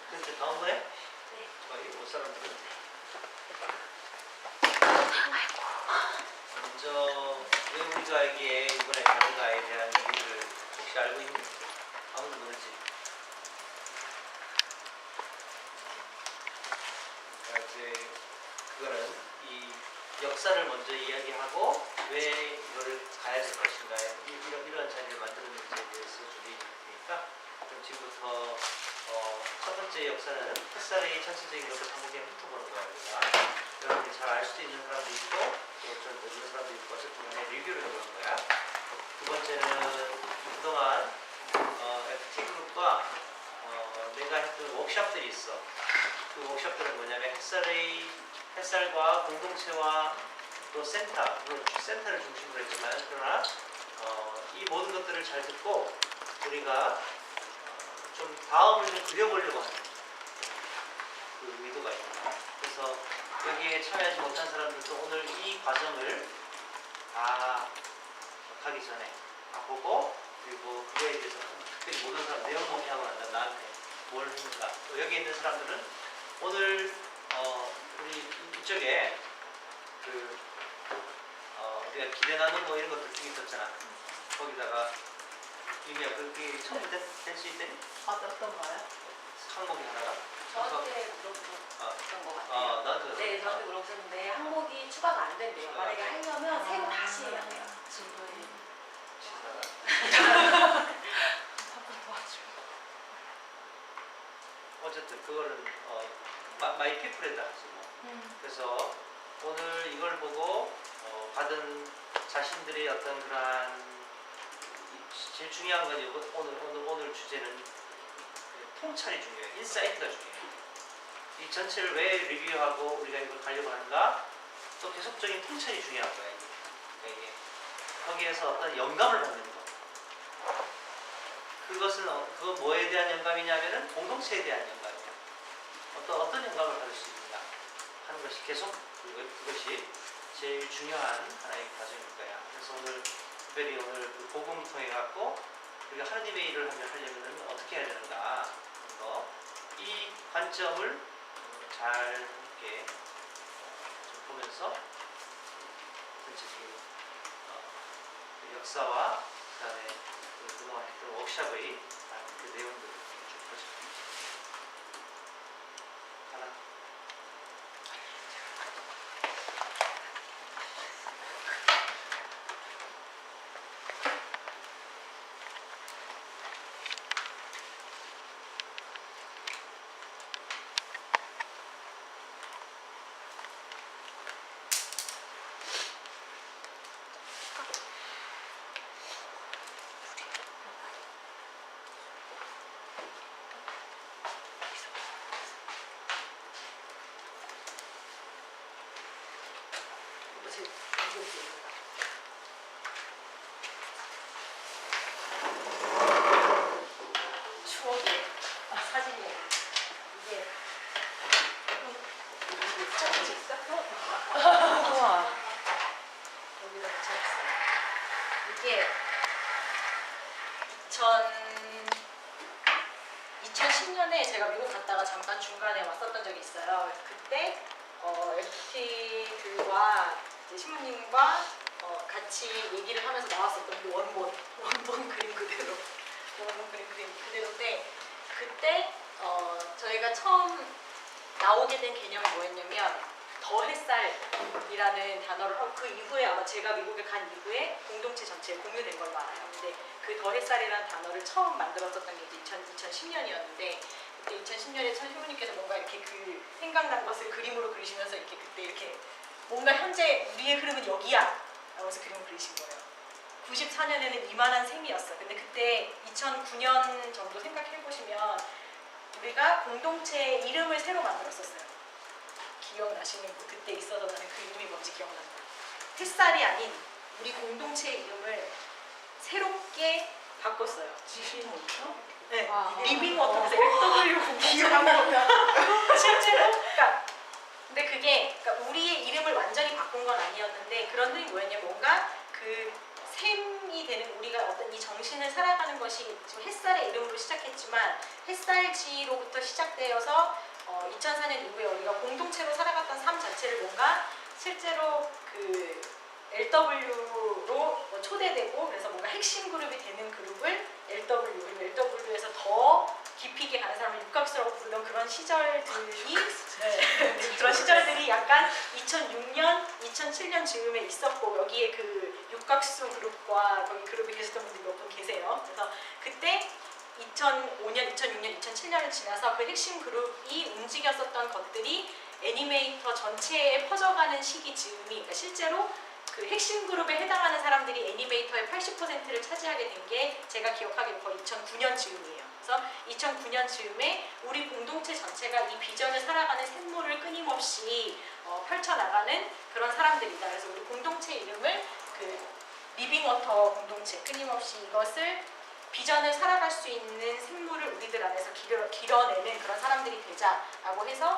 그렇게 다음번에 네. 저희 올 사람들은 먼저 왜 우리가 여기에 이번에 가는가에 대한 이유를 혹시 알고 있니? 아무도 모르지? 그러니까 이제 그거는 이 역사를 먼저 이야기하고 왜 이거를 가야 될 것인가 이런 자리를 만들었는지에 대해서 좀 얘기할 테니까 그럼 지금부터 첫 번째 역사는 햇살의 전체적인 것을 한번 그냥 훑어보는 거야. 우리가 여러분이 잘 알 수도 있는 사람도 있고 또 좀 모르는 사람도 있고 어쨌든 간에 리뷰를 해보는 거야. 두 번째는 그동안 FT그룹과 내가 했던 워크숍들이 있어. 그 워크숍들은 뭐냐면 햇살과 공동체와 또 센터, 물론 센터를 중심으로 했지만 그러나 이 모든 것들을 잘 듣고 우리가 좀 다음을 좀 그려보려고 하는 그 의도가 있는 거예요. 그래서 여기에 참여하지 못한 사람들도 오늘 이 과정을 다 가기 전에 다 보고 그리고 그거에 대해서 특별히 모든 사람 내용 공개하고 난다 나한테 뭘 했는가 또 여기 있는 사람들은 오늘 우리 이쪽에 그 우리가 기대 나누는 뭐 이런 것들 쭉 있었잖아. 거기다가 유미야 그게 처음 될 수 있더니? 어떤 거요? 항목이 하나가? 저한테 물어보셨던 것 같아요. 나한테 네, 저한테 물어보셨는데 항목이 추가가 안 된대요. 만약에 하려면 새로 다시 해야 돼요. 어쨌든 그거는 마이 피플에 따라서 뭐. 그래서 오늘 이걸 보고 받은 자신들의 어떤 그러한 제일 중요한 건 오늘 주제는 통찰이 중요해요. 인사이트가 중요해요. 이 전체를 왜 리뷰하고 우리가 이걸 가려고 하는가? 또 계속적인 통찰이 중요한 거예요. 이게. 거기에서 어떤 영감을 받는 거. 그건 뭐에 대한 영감이냐면은 공동체에 대한 영감이에요. 어떤 영감을 받을 수 있는가 하는 것이 계속 그것이 제일 중요한 하나의 과정일 거야. 그래서 오늘 특별히 오늘 그 복음 통해 갖고 우리가 하나님의 일을 하려면 어떻게 해야 되는가 하는 거. 이 관점을 잘 함께 좀 보면서 전체적인 그 역사와 그다음에 그동안 했던 워크숍의 그 내용들을 쭉 보자. 하나. 추억의 사진이에요. 이게 사진 있어? 우와. 여기다 붙여놨어요. 이게 2010년에 제가 미국 갔다가 잠깐 중간에 왔었던 적이 있어요. 그때 FT들과 신부님과 같이 얘기를 하면서 나왔었던 그 원본 그림 그대로 그대로인데 그때 저희가 처음 나오게 된 개념이 뭐였냐면 더 햇살이라는 단어를 하고 그 이후에 아마 제가 미국에 간 이후에 공동체 전체에 공유된 걸로 알아요. 근데 그 더 햇살이라는 단어를 처음 만들었었던 게 이제 2010년이었는데 그때 2010년에 신부님께서 뭔가 이렇게 그 생각난 것을 그림으로 그리시면서 이렇게 그때 이렇게 뭔가 현재 우리의 흐름은 여기야 라면서 그림을 그리신 거예요. 94년에는 이만한 셈이었어요. 근데 그때 2009년 정도 생각해보시면 우리가 공동체의 이름을 새로 만들었었어요. 기억나시는 분 그때 있어서 나는 그 이름이 뭔지 기억난다. 햇살이 아닌 우리 공동체의 이름을 새롭게 바꿨어요. 지신호죠? 네, 아. 리빙워터에서 LW 공동체라고 실제로 그러니까 근데 그게 그러니까 우리의 이름을 완전히 바꾼 건 아니었는데 그런 흐름이 뭐였냐면 뭔가 그 샘이 되는 우리가 어떤 이 정신을 살아가는 것이 지금 햇살의 이름으로 시작했지만 햇살지로부터 시작되어서 2004년 이후에 우리가 공동체로 살아갔던 삶 자체를 뭔가 실제로 그 LW로 초대되고 그래서 뭔가 핵심 그룹이 되는 그룹을 LW 그리고 LW에서 더 깊이 있게 가는 사람을 육각수라고 부르던 그런 시절들이 그런 시절들이 약간 2006년, 2007년 즈음에 있었고 여기에 그 육각수 그룹과 거기 그룹에 계셨던 분들이 몇 분 계세요. 그래서 그때 2005년, 2006년, 2007년을 지나서 그 핵심 그룹이 움직였었던 것들이 애니메이터 전체에 퍼져가는 시기 즈음이 그러니까 실제로 그 핵심 그룹에 해당하는 사람들이 애니메이터의 80%를 차지하게 된 게 제가 기억하기로 거의 2009년 즈음이에요. 그래서 2009년 즈음에 우리 공동체 전체가 이 비전을 살아가는 샘물을 끊임없이 펼쳐나가는 그런 사람들이다. 그래서 우리 공동체 이름을 그 리빙워터 공동체 끊임없이 이것을 비전을 살아갈 수 있는 샘물을 우리들 안에서 길어내는 그런 사람들이 되자라고 해서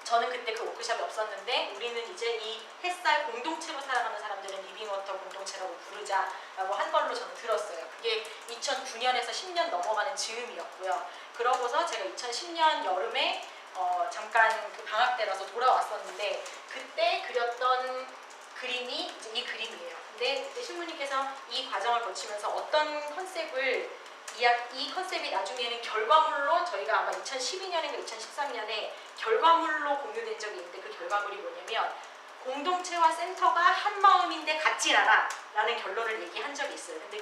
저는 그때 그 워크숍이 없었는데 우리는 이제 이 햇살 공동체로 살아가는 사람들은 리빙워터 공동체라고 부르자라고 한 걸로 저는 들었어요. 그게 2009년에서 10년 넘어가는 즈음이었고요. 그러고서 제가 2010년 여름에 잠깐 그 방학 때라서 돌아왔었는데 그때 그렸던 그림이 이제 이 그림이에요. 근데 그때 신부님께서 이 과정을 거치면서 어떤 컨셉을 이 컨셉이 나중에는 결과물로 저희가 아마 2012년인가 2013년에 결과물로 공유된 적이 있는데 그 결과물이 뭐냐면 공동체와 센터가 한 마음인데 같진 않아 라는 결론을 얘기한 적이 있어요. 근데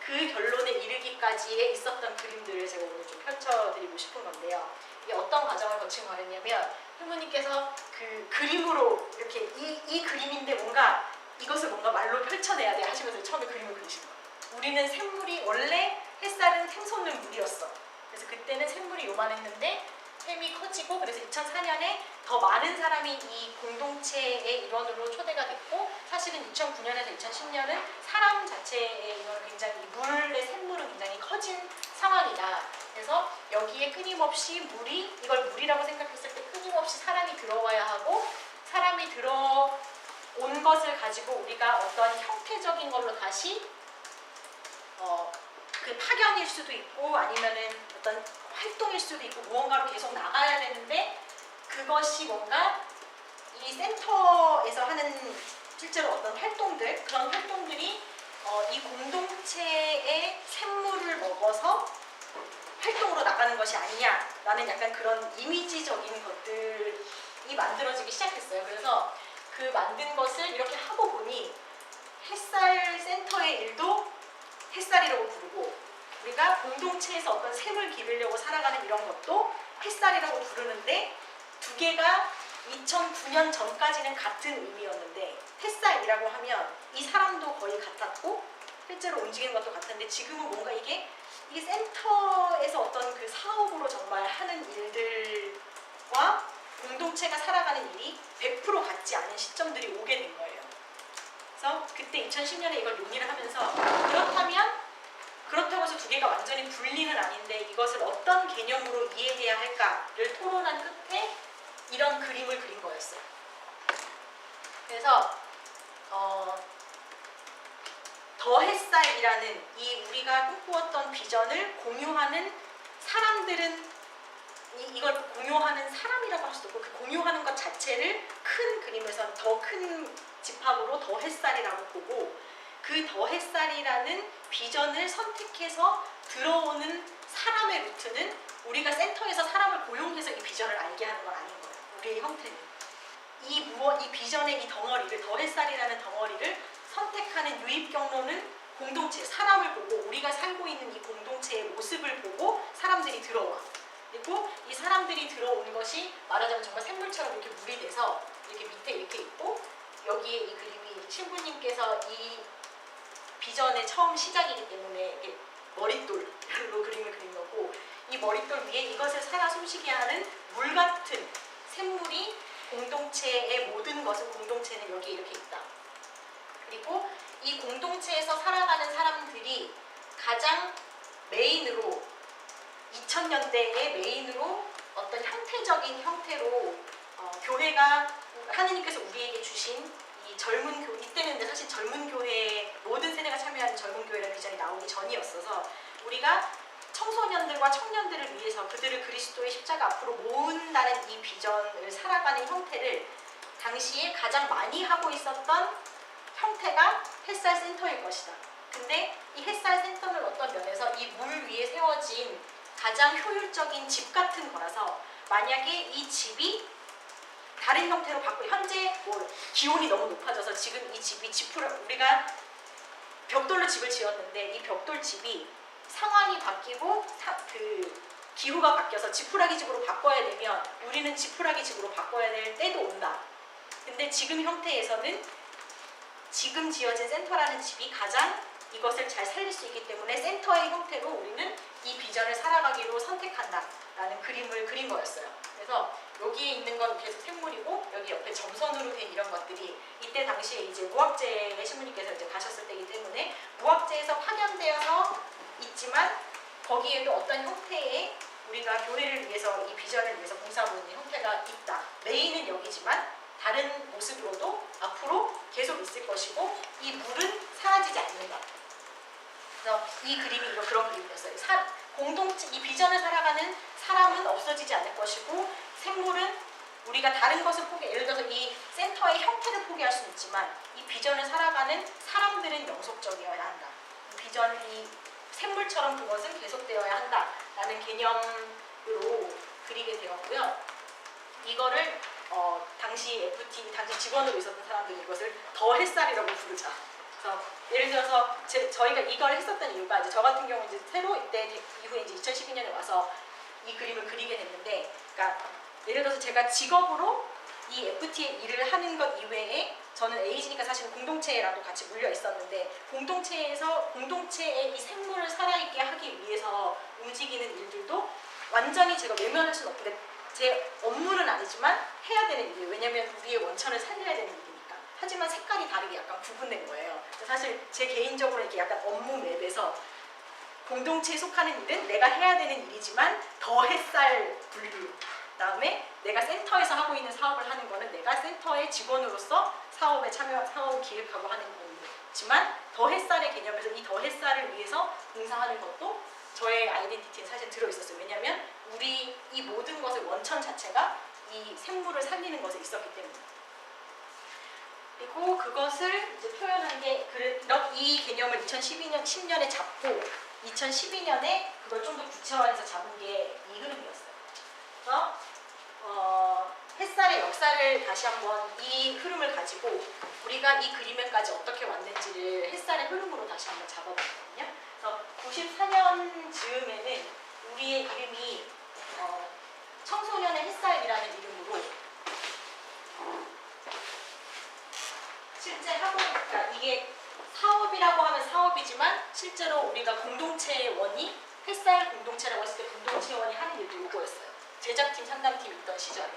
그 결론에 이르기까지에 있었던 그림들을 제가 오늘 좀 펼쳐드리고 싶은 건데요. 이게 어떤 과정을 거친 거였냐면 휴무님께서 그 그림으로 이렇게 이 그림인데 뭔가 이것을 뭔가 말로 펼쳐내야 돼 하시면서 처음에 그림을 그리신 거예요. 우리는 샘물이 원래 햇살은 샘솟는 물이었어. 그래서 그때는 샘물이 요만했는데 샘이 커지고 그래서 2004년에 더 많은 사람이 이 공동체의 일원으로 초대가 됐고 사실은 2009년에서 2010년은 사람 자체의 이건 굉장히 물의 샘물은 굉장히 커진 상황이다. 그래서 여기에 끊임없이 물이 이걸 물이라고 생각했을 때 끊임없이 사람이 들어와야 하고 사람이 들어온 것을 가지고 우리가 어떤 형태적인 걸로 다시 그 파견일 수도 있고 아니면은 어떤 활동일 수도 있고 무언가로 계속 나가야 되는데 그것이 뭔가 이 센터에서 하는 실제로 어떤 활동들 그런 활동들이 이 공동체의 샘물을 먹어서 활동으로 나가는 것이 아니냐라는 약간 그런 이미지적인 것들이 만들어지기 시작했어요. 그래서 그 만든 것을 이렇게 하고 보니 햇살 센터의 일도 햇살이라고 부르고 우리가 공동체에서 어떤 샘을 기르려고 살아가는 이런 것도 햇살이라고 부르는데 두 개가 2009년 전까지는 같은 의미였는데 햇살이라고 하면 이 사람도 거의 같았고 실제로 움직이는 것도 같은데 지금은 뭔가 이게 센터에서 어떤 그 사업으로 정말 하는 일들과 공동체가 살아가는 일이 100% 같지 않은 시점들이 오게 된 거예요. 그래서 그때 2010년에 이걸 논의를 하면서 그렇다고 해서 두 개가 완전히 분리는 아닌데 이것을 어떤 개념으로 이해해야 할까를 토론한 끝에 이런 그림을 그린 거였어요. 그래서 더 햇살이라는 이 우리가 꿈꾸었던 비전을 공유하는 사람들은 이걸 공유하는 사람이라고 할 수도 있고 그 공유하는 것 자체를 큰 그림에서 더 큰 집합으로 더 햇살이라고 보고 그 더 햇살이라는 비전을 선택해서 들어오는 사람의 루트는 우리가 센터에서 사람을 고용해서 이 비전을 알게 하는 건 아닌 거예요. 우리의 형태는 이 비전의 이 덩어리를 더 햇살이라는 덩어리를 선택하는 유입 경로는 공동체, 사람을 보고 우리가 살고 있는 이 공동체의 모습을 보고 사람들이 들어와. 그리고 이 사람들이 들어온 것이 말하자면 정말 샘물처럼 이렇게 물이 돼서 이렇게 밑에 이렇게 있고 여기에 이 그림이 신부님께서 이 비전의 처음 시작이기 때문에 이렇게 머릿돌로 그림을 그린 거고 이 머릿돌 위에 이것을 살아 숨쉬게 하는 물 같은 샘물이 공동체의 모든 것은 공동체는 여기에 이렇게 있다. 그리고 이 공동체에서 살아가는 사람들이 가장 메인으로 2000년대의 메인으로 어떤 형태적인 형태로 교회가 하느님께서 우리에게 주신 이 젊은 교회 이때는 근데 사실 젊은 교회 모든 세대가 참여하는 젊은 교회라는 비전이 나오기 전이었어서 우리가 청소년들과 청년들을 위해서 그들을 그리스도의 십자가 앞으로 모은다는 이 비전을 살아가는 형태를 당시에 가장 많이 하고 있었던 형태가 햇살 센터일 것이다. 근데 이 햇살 센터는 어떤 면에서 이 물 위에 세워진 가장 효율적인 집 같은 거라서 만약에 이 집이 다른 형태로 바꾸고 현재 뭐 기온이 너무 높아져서 지금 이 집이 우리가 벽돌로 집을 지었는데 이 벽돌 집이 상황이 바뀌고 그 기후가 바뀌어서 지푸라기 집으로 바꿔야 되면 우리는 지푸라기 집으로 바꿔야 될 때도 온다. 근데 지금 형태에서는 지금 지어진 센터라는 집이 가장 이것을 잘 살릴 수 있기 때문에 센터의 형태로 우리는 이 비전을 살아가기로 선택한다라는 그림을 그린 거였어요. 그래서 여기에 있는 건 계속 생물이고 여기 옆에 점선으로 된 이런 것들이 이때 당시에 이제 무학재의 신부님께서 이제 가셨을 때이기 때문에 무학재에서 파견되어서 있지만 거기에도 어떤 형태의 우리가 교회를 위해서 이 비전을 위해서 봉사하고 있는 형태가 있다. 메인은 여기지만 다른 모습으로도 앞으로 계속 있을 것이고 이 물은 사라지지 않는다. 그래서 이 그림이 그런 그림이었어요. 공동체, 이 비전을 살아가는 사람은 없어지지 않을 것이고 생물은 우리가 다른 것을 예를 들어서 이 센터의 형태를 포기할 수는 있지만 이 비전을 살아가는 사람들은 영속적이어야 한다. 이 생물처럼 그것은 계속되어야 한다라는 개념으로 그리게 되었고요. 이거를 당시 FT, 당시 직원으로 있었던 사람들이 이것을 더 햇살이라고 부르자. 그래서 예를 들어서 저희가 이걸 했었던 이유가 이제 저 같은 경우 이제 새로 이때 이후에 이제 2012년에 와서 이 그림을 그리게 됐는데, 그러니까 예를 들어서 제가 직업으로 이 FT의 일을 하는 것 이외에 저는 에이지니까 사실 공동체랑도 같이 물려 있었는데 공동체에서 공동체의 이 생물을 살아있게 하기 위해서 움직이는 일들도 완전히 제가 외면할 수는 없는데 제 업무는 아니지만 해야 되는 일이에요. 왜냐하면 우리의 원천을 살려야 되는 일이니까. 하지만 색깔이 다르게 약간 구분된 거예요. 사실 제 개인적으로 이렇게 약간 업무 맵에서 공동체에 속하는 일은 내가 해야 되는 일이지만 더 햇살 분류. 그다음에 내가 센터에서 하고 있는 사업을 하는 거는 내가 센터의 직원으로서 사업에 사업을 기획하고 하는 거지만 더 햇살의 개념에서 이 더 햇살을 위해서 봉사하는 것도 저의 아이덴티티에 사실 들어있었어요. 왜냐하면 우리 이 모든 것의 원천 자체가 이 생물을 살리는 것에 있었기 때문에. 그리고 그것을 이제 표현한 게 이 개념을 10년에 잡고 2012년에 그걸 좀 더 구체화해서 잡은 게 이 흐름이었어요. 그래서 햇살의 역사를 다시 한번 이 흐름을 가지고 우리가 이 그림에까지 어떻게 왔는지를 햇살의 흐름으로 다시 한번 잡아봤거든요. 그래서 94년 즈음에는 우리의 이름이 청소년의 햇살이라는 이름으로 실제 그러니까 이게 사업이라고 하면 사업이지만 실제로 우리가 공동체의 원이 햇살 공동체라고 했을 때 공동체 원이 하는 일도 이거였어요. 제작팀, 상담팀 있던 시절에.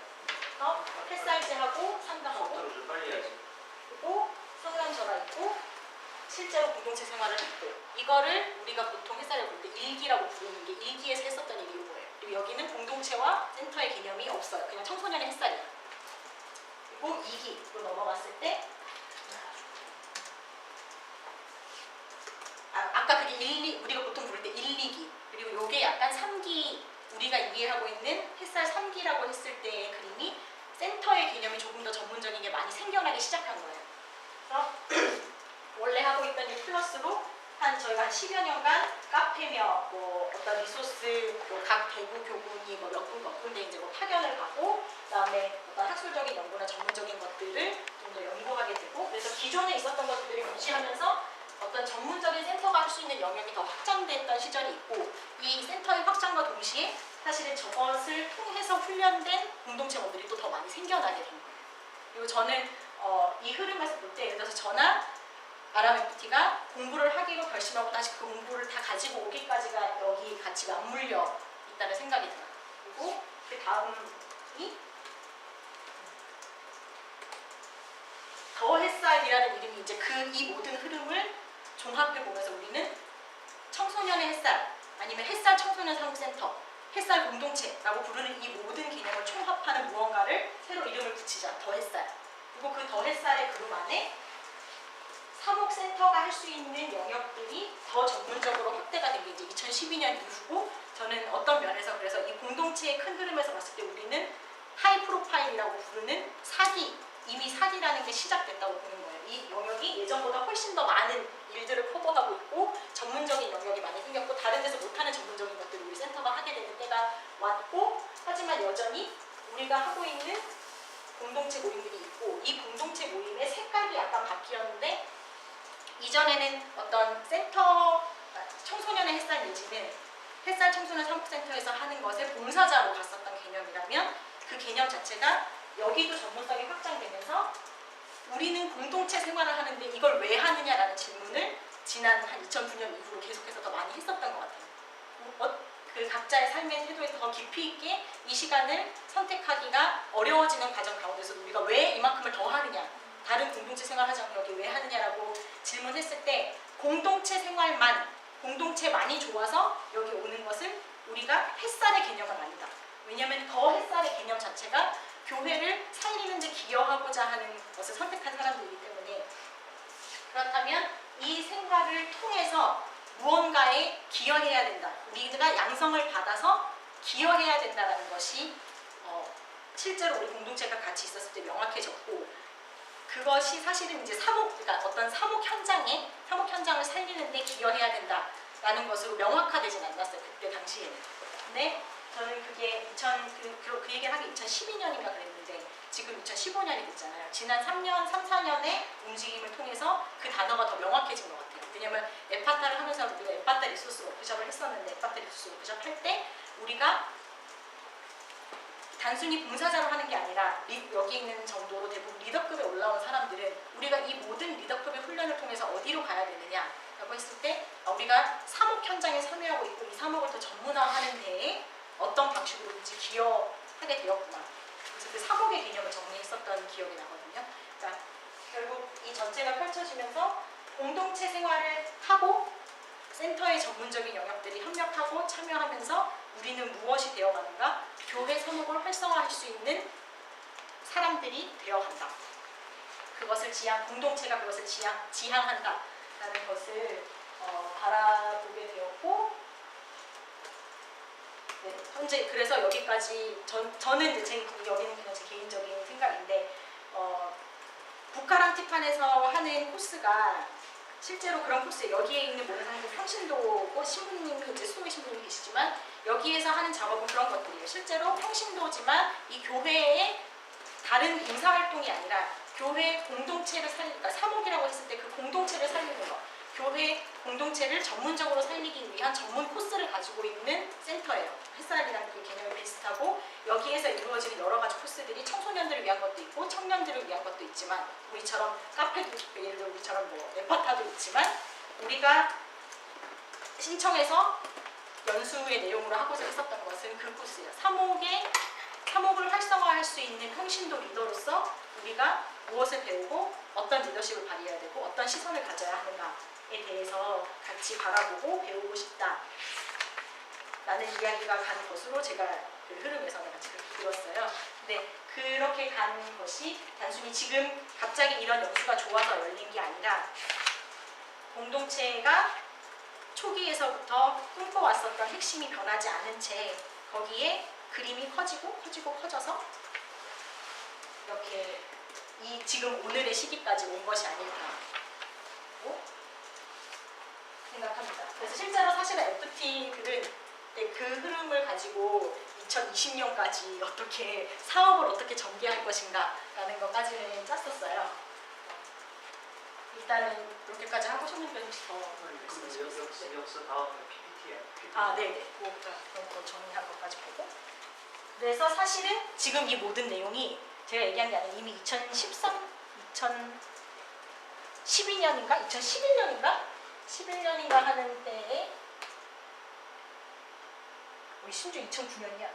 그래서 햇살제하고 상담하고 좀 빨리 해야지. 그리고 성형 전화 있고 실제로 공동체 생활을 했고 이거를 우리가 보통 햇살을 부를 때 일기라고 부르는 게 일기에서 했었던 일이 이거예요. 그리고 여기는 공동체와 센터의 개념이 없어요. 그냥 청소년의 햇살이에요. 그리고 2기로 넘어갔을 때 아까 그게 1, 2 우리가 보통 부를 때 1, 2기 그리고 요게 약간 3기 우리가 이해하고 있는 햇살 3기라고 했을 때의 그림이 센터의 개념이 조금 더 전문적인 게 많이 생겨나기 시작한 거예요. 그래서 원래 하고 있던 일 플러스로 저희가 한 10여 년간 카페며 뭐 어떤 리소스 각 대구 교군이 뭐 몇 군데 이제 뭐 파견을 가고 그다음에 어떤 학술적인 연구나 전문적인 것들을 좀 더 연구하게 되고 그래서 기존에 있었던 것들을 유지하면서 어떤 전문적인 센터가 할 수 있는 영역이 더 확장됐던 시절이 있고 이 센터의 확장과 동시에 사실은 저것을 통해서 훈련된 공동체원들이 또 더 많이 생겨나게 된 거예요. 그리고 저는 이 흐름에서 볼 때 예를 들어서 저나 RMFT가 공부를 하기로 결심하고 다시 그 공부를 다 가지고 오기까지가 여기 같이 맞물려 있다는 생각이 들어요. 그리고 그 다음이 더 햇살이라는 이름이 이제 이 모든 흐름을 종합해 보면서 우리는 청소년의 햇살 아니면 햇살 청소년 사업센터 햇살 공동체라고 부르는 이 모든 개념을 총합하는 무언가를 새로 이름을 붙이자 더 햇살 그리고 그 더 햇살의 그룹 안에 사목센터가 할 수 있는 영역들이 더 전문적으로 확대가 된 게 이제 2012년 이후고, 저는 어떤 면에서 그래서 이 공동체의 큰 흐름에서 봤을 때 우리는 하이 프로파일이라고 부르는 이미 사기라는 게 시작됐다고 보는 거예요. 이 영역이 예전보다 훨씬 더 많은 일들을 커버하고 있고 전문적인 영역이 많이 생겼고 다른 데서 못하는 전문적인 것들을 우리 센터가 하게 되는 때가 왔고, 하지만 여전히 우리가 하고 있는 공동체 모임들이 있고 이 공동체 모임의 색깔이 약간 바뀌었는데, 이전에는 어떤 센터 청소년의 햇살 내지는 햇살 청소년 사목센터에서 하는 것에 봉사자로 갔었던 개념이라면 그 개념 자체가 여기도 전문성이 확장되면서 우리는 공동체 생활을 하는데 이걸 왜 하느냐라는 질문을 지난 한 2009년 이후로 계속해서 더 많이 했었던 것 같아요. 그 각자의 삶의 태도에서 더 깊이 있게 이 시간을 선택하기가 어려워지는 과정 가운데서 우리가 왜 이만큼을 더 하느냐, 다른 공동체 생활하지 않고 여기 왜 하느냐라고 질문했을 때 공동체만이 좋아서 여기 오는 것은 우리가 햇살의 개념은 아니다. 왜냐하면 더 햇살의 개념 자체가 교회를 살리는 데 기여하고자 하는 것을 선택한 사람들이기 때문에, 그렇다면 이 생각을 통해서 무언가에 기여해야 된다. 우리가 양성을 받아서 기여해야 된다는 것이 실제로 우리 공동체가 같이 있었을 때 명확해졌고, 그것이 사실은 이제 그러니까 어떤 사목 현장을 살리는 데 기여해야 된다라는 것으로 명확화되진 않았어요. 그때 당시에는. 근데 저는 그게 그 얘기를 하기 2012년인가 그랬는데 지금 2015년이 됐잖아요. 지난 3, 4년의 움직임을 통해서 그 단어가 더 명확해진 것 같아요. 왜냐면 에파타를 하면서 우리가 에파타 리소스 워크숍을 했었는데, 에파타 리소스 워크숍 할 때 우리가 단순히 봉사자로 하는 게 아니라 여기 있는 정도로 대부분 리더급에 올라온 사람들은 우리가 이 모든 리더급의 훈련을 통해서 어디로 가야 되느냐라고 했을 때 우리가 사목 현장에 참여하고 있고 이 사목을 더 전문화하는 데에 어떤 방식으로든지 기여하게 되었구나. 그래서 그 사목의 개념을 정리했었던 기억이 나거든요. 자, 결국 이 전체가 펼쳐지면서 공동체 생활을 하고 센터의 전문적인 영역들이 협력하고 참여하면서 우리는 무엇이 되어가는가? 교회 사목을 활성화할 수 있는 사람들이 되어간다. 공동체가 그것을 지향한다라는 것을 바라보게 되었고, 네, 현재 그래서 여기까지 저는 이제 여기는 그냥 제 개인적인 생각인데 부카랑 티판에서 하는 코스가 실제로 그런 코스에 여기에 있는 모든 사람들 평신도고 신부님이 이제 수도의 신부님이 계시지만 여기에서 하는 작업은 그런 것들이에요. 실제로 평신도지만 이 교회의 다른 봉사활동이 아니라 교회 공동체를 그러니까 사목이라고 했을 때 그 공동체를 살리는 것, 교회 공동체를 전문적으로 살리기 위한 전문 코스를 가지고 있는 센터예요. 햇살이라는 그 개념이 비슷하고 여기에서 이루어지는 여러 가지 코스들이 청소년들을 위한 것도 있고 청년들을 위한 것도 있지만 우리처럼 카페도 있고 예를 들어 우리처럼 뭐 에파타도 있지만 우리가 신청해서 연수의 내용으로 하고자 했었던 것은 그 코스예요. 사목을 활성화할 수 있는 평신도 리더로서 우리가 무엇을 배우고 어떤 리더십을 발휘해야 되고 어떤 시선을 가져야 하는가에 대해서 같이 바라보고 배우고 싶다 라는 이야기가 간 것으로 제가 그 흐름에서는 같이 그렇게 들었어요. 근데 그렇게 간 것이 단순히 지금 갑자기 이런 연수가 좋아서 열린 게 아니라 공동체가 초기에서부터 꿈꿔왔었던 핵심이 변하지 않은 채 거기에 그림이 커져서 이렇게 이 지금 오늘의 시기까지 온 것이 아닐까라고 생각합니다. 그래서 실제로 사실은 FT들은 그 흐름을 가지고 2020년까지 어떻게 사업을 어떻게 전개할 것인가 라는 것까지는 짰었어요. 일단은 그렇게까지 하고 싶은 게 혹시 더 말씀해 주시겠어요? 역사 다음에 PPT야. 아, 네네. 그런 거 정리할 것까지 보고. 그래서 사실은 지금 이 모든 내용이 제가 얘기한 게 아니라 이미 2011년인가 하는 때에 우리 심지어 2009년이야.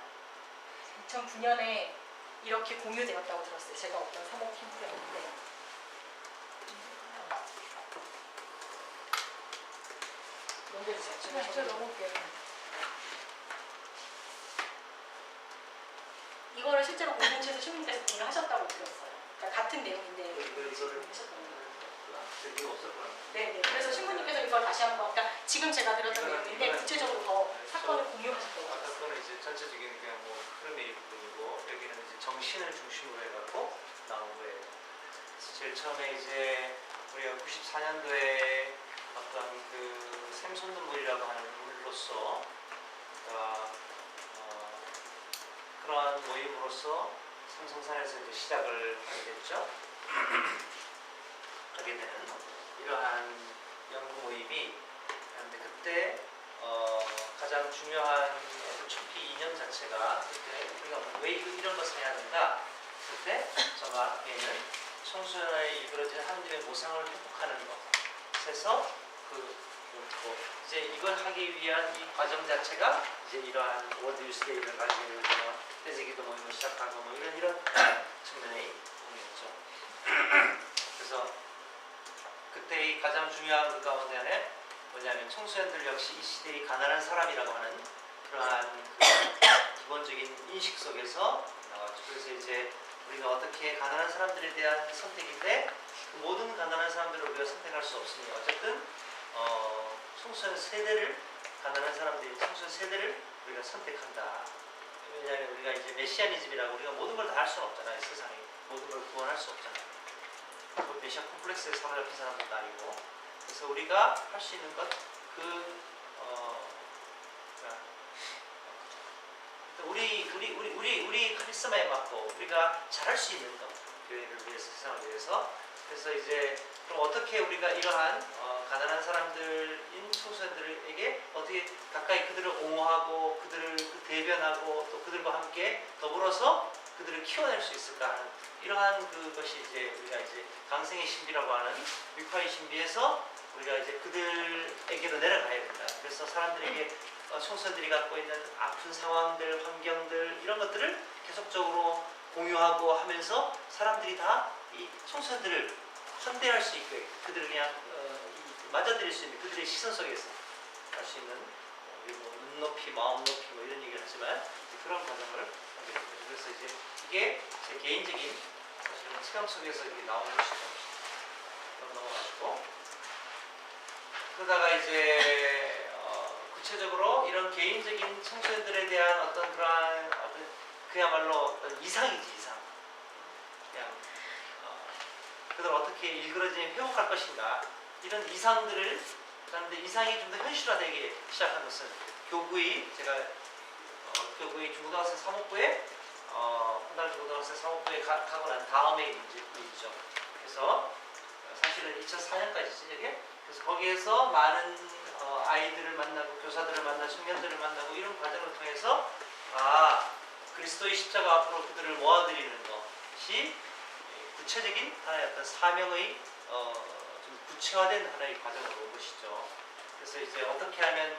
2009년에 이렇게 공유되었다고 들었어요. 제가 어떤 사목 캠프였는데 넘겨주세요. 진짜 넘어올게요. 이거를 실제로 공동체에서 시민들께서 공유하셨다고 들었어요. 그러니까 같은 내용인데 이거를 하셨던 거예요. 이거 없을 거야. 네. 그래서 신부님께서 이걸 다시 한번 그러니까 지금 제가 들었던 내용인데 구체적으로 더 사건을 공유하셨던 아까 거예요. 거는 이제 전체적인 그냥 뭐 흐름의 일부분이고 여기는 이제 정신을 중심으로 해갖고 나온 거예요. 그래서 제일 처음에 이제 우리가 94년도에 어떤 그 샘손눈물이라고 하는 물로서 그러한 모임으로서 삼성산에서 이제 시작을 하게 됐죠. 하게 되는 이러한 연구 모임이 그런데 그때 가장 중요한 초기 이념 자체가 그때 우리가 왜 이런 것을 해야 하는가 그때 저 앞에는 청소년에 일그러진 하나님의 모상을 회복하는 것에서 이제 이걸 하기 위한 이 과정 자체가 이제 이러한 월드 유스데이를 가지게 되거나 떼제기도 모임을 시작하고 뭐 이런 측면의 부분이었죠. 그래서 그때의 가장 중요한 그 가운데 안에 뭐냐면 청소년들 역시 이 시대의 가난한 사람이라고 하는 그러한 그 기본적인 인식 속에서 나왔죠. 그래서 이제 우리가 어떻게 가난한 사람들에 대한 선택인데 그 모든 가난한 사람들을 우리가 선택할 수 없으니 어쨌든 청소년 세대를 가난한 사람들이 청소년 세대를 우리가 선택한다. 왜냐하면 우리가 이제 메시아니즘이라고 우리가 모든 걸 다 할 수는 없잖아요. 세상에 모든 걸 구원할 수 없잖아요. 뭐 메시아 콤플렉스에 사로잡힌 사람들도 아니고 그래서 우리가 할 수 있는 것 우리 카리스마에 맞고 우리가 잘할 수 있는 것 교회를 위해서 세상을 위해서 그래서 이제 그럼 어떻게 우리가 이러한 가난한 사람들인 청소년들에게 어떻게 가까이 그들을 옹호하고 그들을 대변하고 또 그들과 함께 더불어서 그들을 키워낼 수 있을까 하는 이러한 그것이 이제 우리가 이제 강생의 신비라고 하는 육화의 신비에서 우리가 이제 그들에게로 내려가야 된다. 그래서 사람들에게 청소년들이 갖고 있는 아픈 상황들, 환경들 이런 것들을 계속적으로 공유하고 하면서 사람들이 다 이 청소년들을 환대할 수 있게 그들을 그냥 맞아들일 수 있는 그들의 시선 속에서 할 수 있는 뭐 눈높이, 마음 높이 뭐 이런 얘기를 하지만 그런 과정을 하게 됩니다. 그래서 이제 이게 제 개인적인 사실은 체험 속에서 이게 나온 것이죠. 넘어가지고 그러다가 이제 구체적으로 이런 개인적인 청소년들에 대한 어떤 그러한 어떤 그야말로 어떤 이상이지 이상. 그냥 그들 어떻게 일그러지게 회복할 것인가 이런 이상들을 그런데 이상이 좀 더 현실화되기 시작한 것은 교구의 제가 교구의 중고등학생 사목부에 한달 중고등학생 사목부에 가고 난 다음의 일이죠. 그래서 사실은 2004년까지지 이게 그래서 거기에서 많은 아이들을 만나고 교사들을 만나고 청년들을 만나고 이런 과정을 통해서 그리스도의 십자가 앞으로 그들을 모아드리는 것이 구체적인 하나의 어떤 사명의 좀 구체화된 하나의 과정으로 온 것이죠. 그래서 이제 어떻게 하면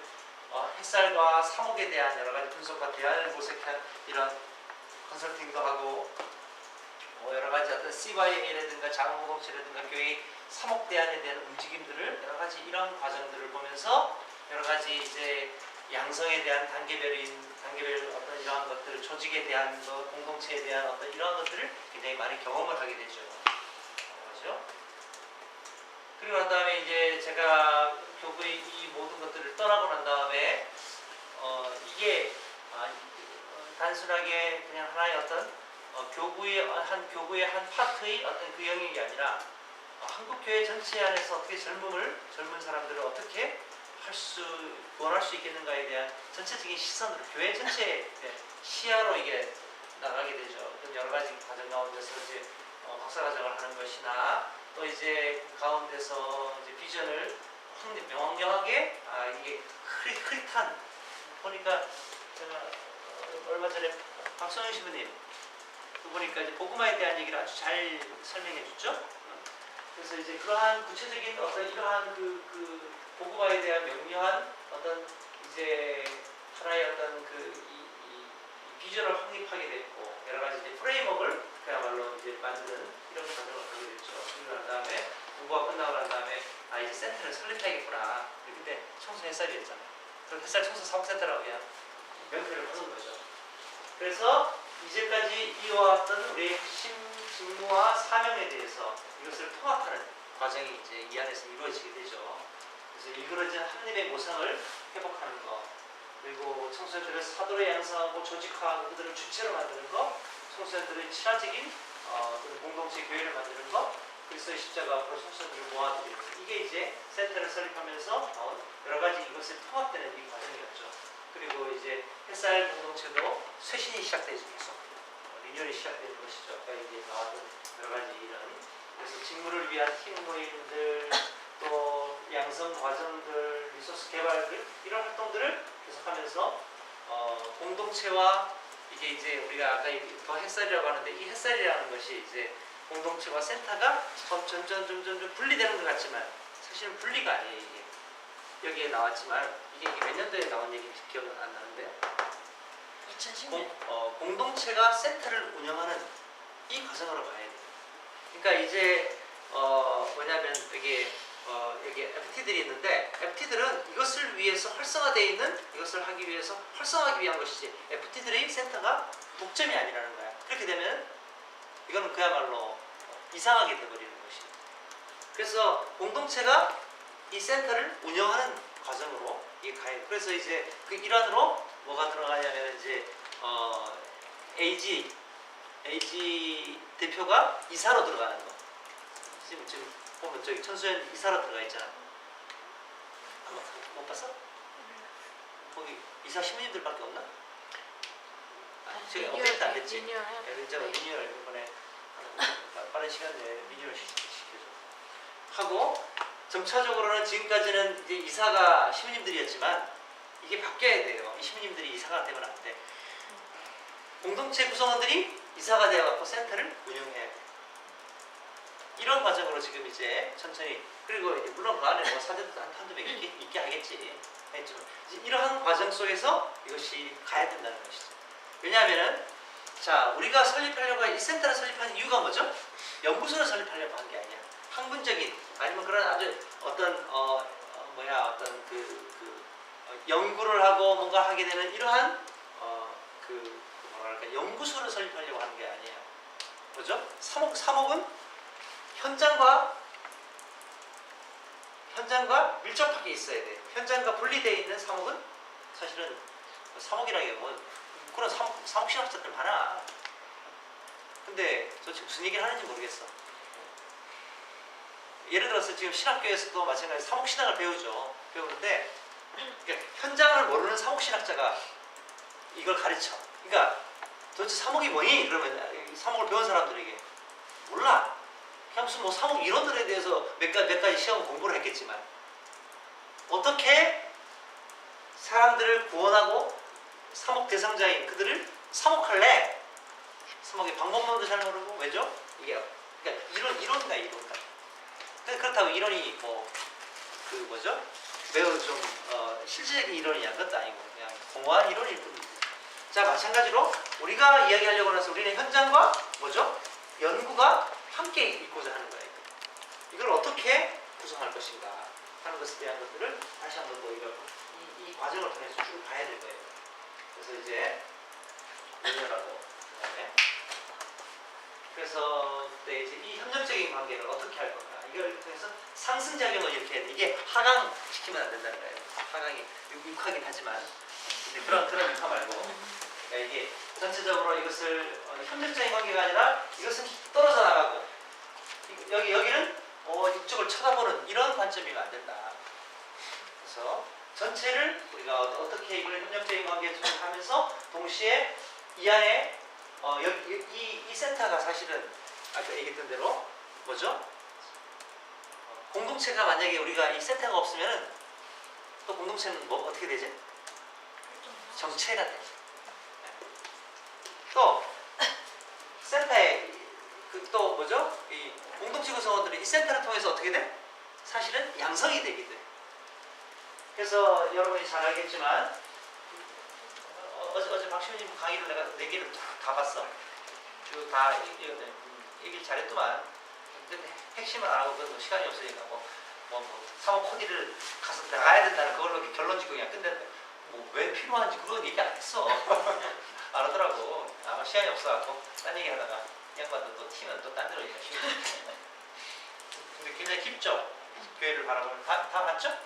햇살과 사목에 대한 여러 가지 분석과 대안을 모색한 이런 컨설팅도 하고 여러 가지 어떤 CYA라든가 자원공동체라든가 교회의 사목 대안에 대한 움직임들을 여러 가지 이런 과정들을 보면서 여러 가지 이제 양성에 대한 단계별 어떤 이러한 것들, 조직에 대한 것, 공동체에 대한 어떤 이러한 것들을 굉장히 많이 경험을 하게 되죠. 그렇죠? 그리고 난 다음에 이제 제가 교구의 이 모든 것들을 떠나고 난 다음에 이게 단순하게 그냥 하나의 어떤 교구의 한 파트의 어떤 그 영역이 아니라 한국 교회 전체 안에서 어떻게 젊은 사람들을 어떻게 구원할 수 있겠는가에 대한 전체적인 시선으로 교회 전체의 시야로 이게 나가게 되죠. 어떤 여러 가지 과정 가운데서 이제 박사과정을 하는 것이나 또 이제 그 가운데서 이제 비전을 명확하게 이게 흐릿한 보니까 제가 얼마 전에 박성현 신부님 보니까 이제 복음화에 대한 얘기를 아주 잘 설명해 줬죠. 그래서 이제 그러한 구체적인 어떤 이러한 그 복음화에 대한 명료한 어떤 이제 하나의 어떤 이 비전을 확립하게 됐고 여러 가지 이제 프레임워크를 그야말로 이제 만드는 이런 과정을 하게 됐죠. 그리고 난 다음에 공부가 끝나고 난 다음에 이제 센터를 설립해야겠구나. 그때 청소 햇살이었잖아요. 그럼 햇살 청소 사업센터라고 그냥 명패를 받은 거죠. 그래서 이제까지 이어왔던 우리의 핵심 직무와 사명에 대해서 이것을 통합하는 과정이 이제 이 안에서 이루어지게 되죠. 그래서 일그러진 하느님의 모상을 회복하는 것, 그리고 청소년들을 사도로 양성하고 조직화하고 그들을 주체로 만드는 것, 청소년들의 친화적인 그런 공동체 교회를 만드는 것, 그리스도의 십자가 앞으로 청소년들을 모아드리는 것, 이게 이제 센터를 설립하면서 나온 여러 가지 이것을 통합되는 이 과정이었죠. 그리고 이제 햇살 공동체도 쇄신이 시작되죠. 계속 리뉴얼이 시작되는 것이죠. 아까 이제 나왔던 여러 가지 이런, 그래서 직무를 위한 팀 모임들, 또 양성 과정들, 리소스 개발들, 이런 활동들을 계속하면서 공동체와 이게 이제 우리가 아까 더 햇살이라고 하는데, 이 햇살이라는 것이 이제 공동체와 센터가 점점 분리되는 것 같지만 사실은 분리가 아니에요. 이게 여기에 나왔지만 이게 몇 년도에 나온 얘기인지 기억은 안 나는데요. 2010년. 공동체가 센터를 운영하는 이 과정으로 가야 돼요. 그러니까 이제 뭐냐면 여기 FT들이 있는데, FT들은 이것을 위해서 활성화되어 있는, 이것을 하기 위해서 활성화하기 위한 것이지, FT들의 센터가 독점이 아니라는 거야. 그렇게 되면 이거는 그야말로 이상하게 돼버리는 것이에요. 그래서 공동체가 이 센터를 운영하는 과정으로 이게 가요. 그래서 이제 그 일환으로 뭐가 들어가냐면 이제 AG 대표가 이사로 들어가는 거. 지금 보면 저기 천수연 이사로 들어가 있잖아. 못 봤어? 거기 이사 신부님들밖에 없나? 지금 업데이트 안 됐지? 리뉴얼 이번에 빠른 시간 내에 리뉴얼 시켜줘. 하고 점차적으로는 지금까지는 이제 이사가 신부님들이었지만 이게 바뀌어야 돼요. 이 신부님들이 이사가 되면 안 돼. 공동체 구성원들이 이사가 되어갖고 센터를 운영해야 돼. 이런 과정으로 지금 이제 천천히, 그리고 이제 물론 그 안에 뭐 사제도 한두 명 있게 하겠지. 했지만 이러한 과정 속에서 이것이 가야 된다는 것이죠. 왜냐하면은 자, 우리가 설립하려고 이 센터를 설립한 이유가 뭐죠? 연구소를 설립하려고 한 게 아니야. 학문적인 아니면 그런 아주 어떤 연구를 하고 뭔가 하게 되는 이러한 연구소를 설립하려고 하는 게 아니에요. 뭐죠? 사목은 현장과 밀접하게 있어야 돼요. 현장과 분리되어 있는 사목은 사실은 사목이라는 게 뭐 그런 사목 신학자들 많아. 근데 도대체 무슨 얘기를 하는지 모르겠어. 예를 들어서 지금 신학교에서도 마찬가지로 사목신학을 배우는데 그러니까 현장을 모르는 사목신학자가 이걸 가르쳐. 그러니까 도대체 사목이 뭐니? 그러면 사목을 배운 사람들에게 몰라. 그냥 무슨 뭐 사목 이론들에 대해서 몇 가지 시험 공부를 했겠지만 어떻게 사람들을 구원하고 사목 대상자인 그들을 사목할래? 사목의 방법론도 잘 모르고. 왜죠? 이게 그러니까 이론이다. 그렇다고 이론이 매우 좀 실질적인 이론이 아닌 것도 아니고 그냥 공허한 이론일 뿐입니다. 자, 마찬가지로 우리가 이야기하려고 해서 우리는 현장과 연구가 함께 있고자 하는 거예요. 이걸 어떻게 구성할 것인가 하는 것에 대한 것들을 다시 한번 이 과정을 통해서 쭉 봐야 될 거예요. 그래서 이제 연결하고 그래서 그때 이제 이 협력적인 관계를 어떻게 할 건가, 이걸 통해서 상승작용을 이렇게 해야 돼. 이게 하강시키면 안 된다는 거예요. 하강이 육하긴 하지만 그런 육하 말고, 그러니까 이게 전체적으로 이것을 협력적인 관계가 아니라 이것은 떨어져 나가고 여기는 이쪽을 쳐다보는 이런 관점이면 안 된다. 그래서 전체를 우리가 어떻게 이걸 협력적인 관계를 하면서 동시에 이 안에 이 센터가 사실은 아까 얘기했던 대로 공동체가 만약에 우리가 이 센터가 없으면은 또 공동체는 뭐 어떻게 되지? 정체가 돼. 또 센터에 이 공동체 구성원들이 이 센터를 통해서 어떻게 돼? 사실은 양성이 되게 돼. 그래서 여러분이 잘 알겠지만 어제 박시훈님 강의를 내가 4개를 다 봤어. 쭉 다 얘기를 잘했더만. 근데 핵심을 안 하고 그 시간이 없으니까 사업 코디를 가서 나가야 된다는 그걸로 결론 짓고 그냥 끝냈는데 왜 필요한지 그건 얘기 안 했어. 안 하더라고. 아마 시간이 없어갖고 딴 얘기 하다가 이 양반도 또 튀면 또 딴 데로 이제 근데 굉장히 깊죠? 교회를 바라보는 다 봤죠? 네.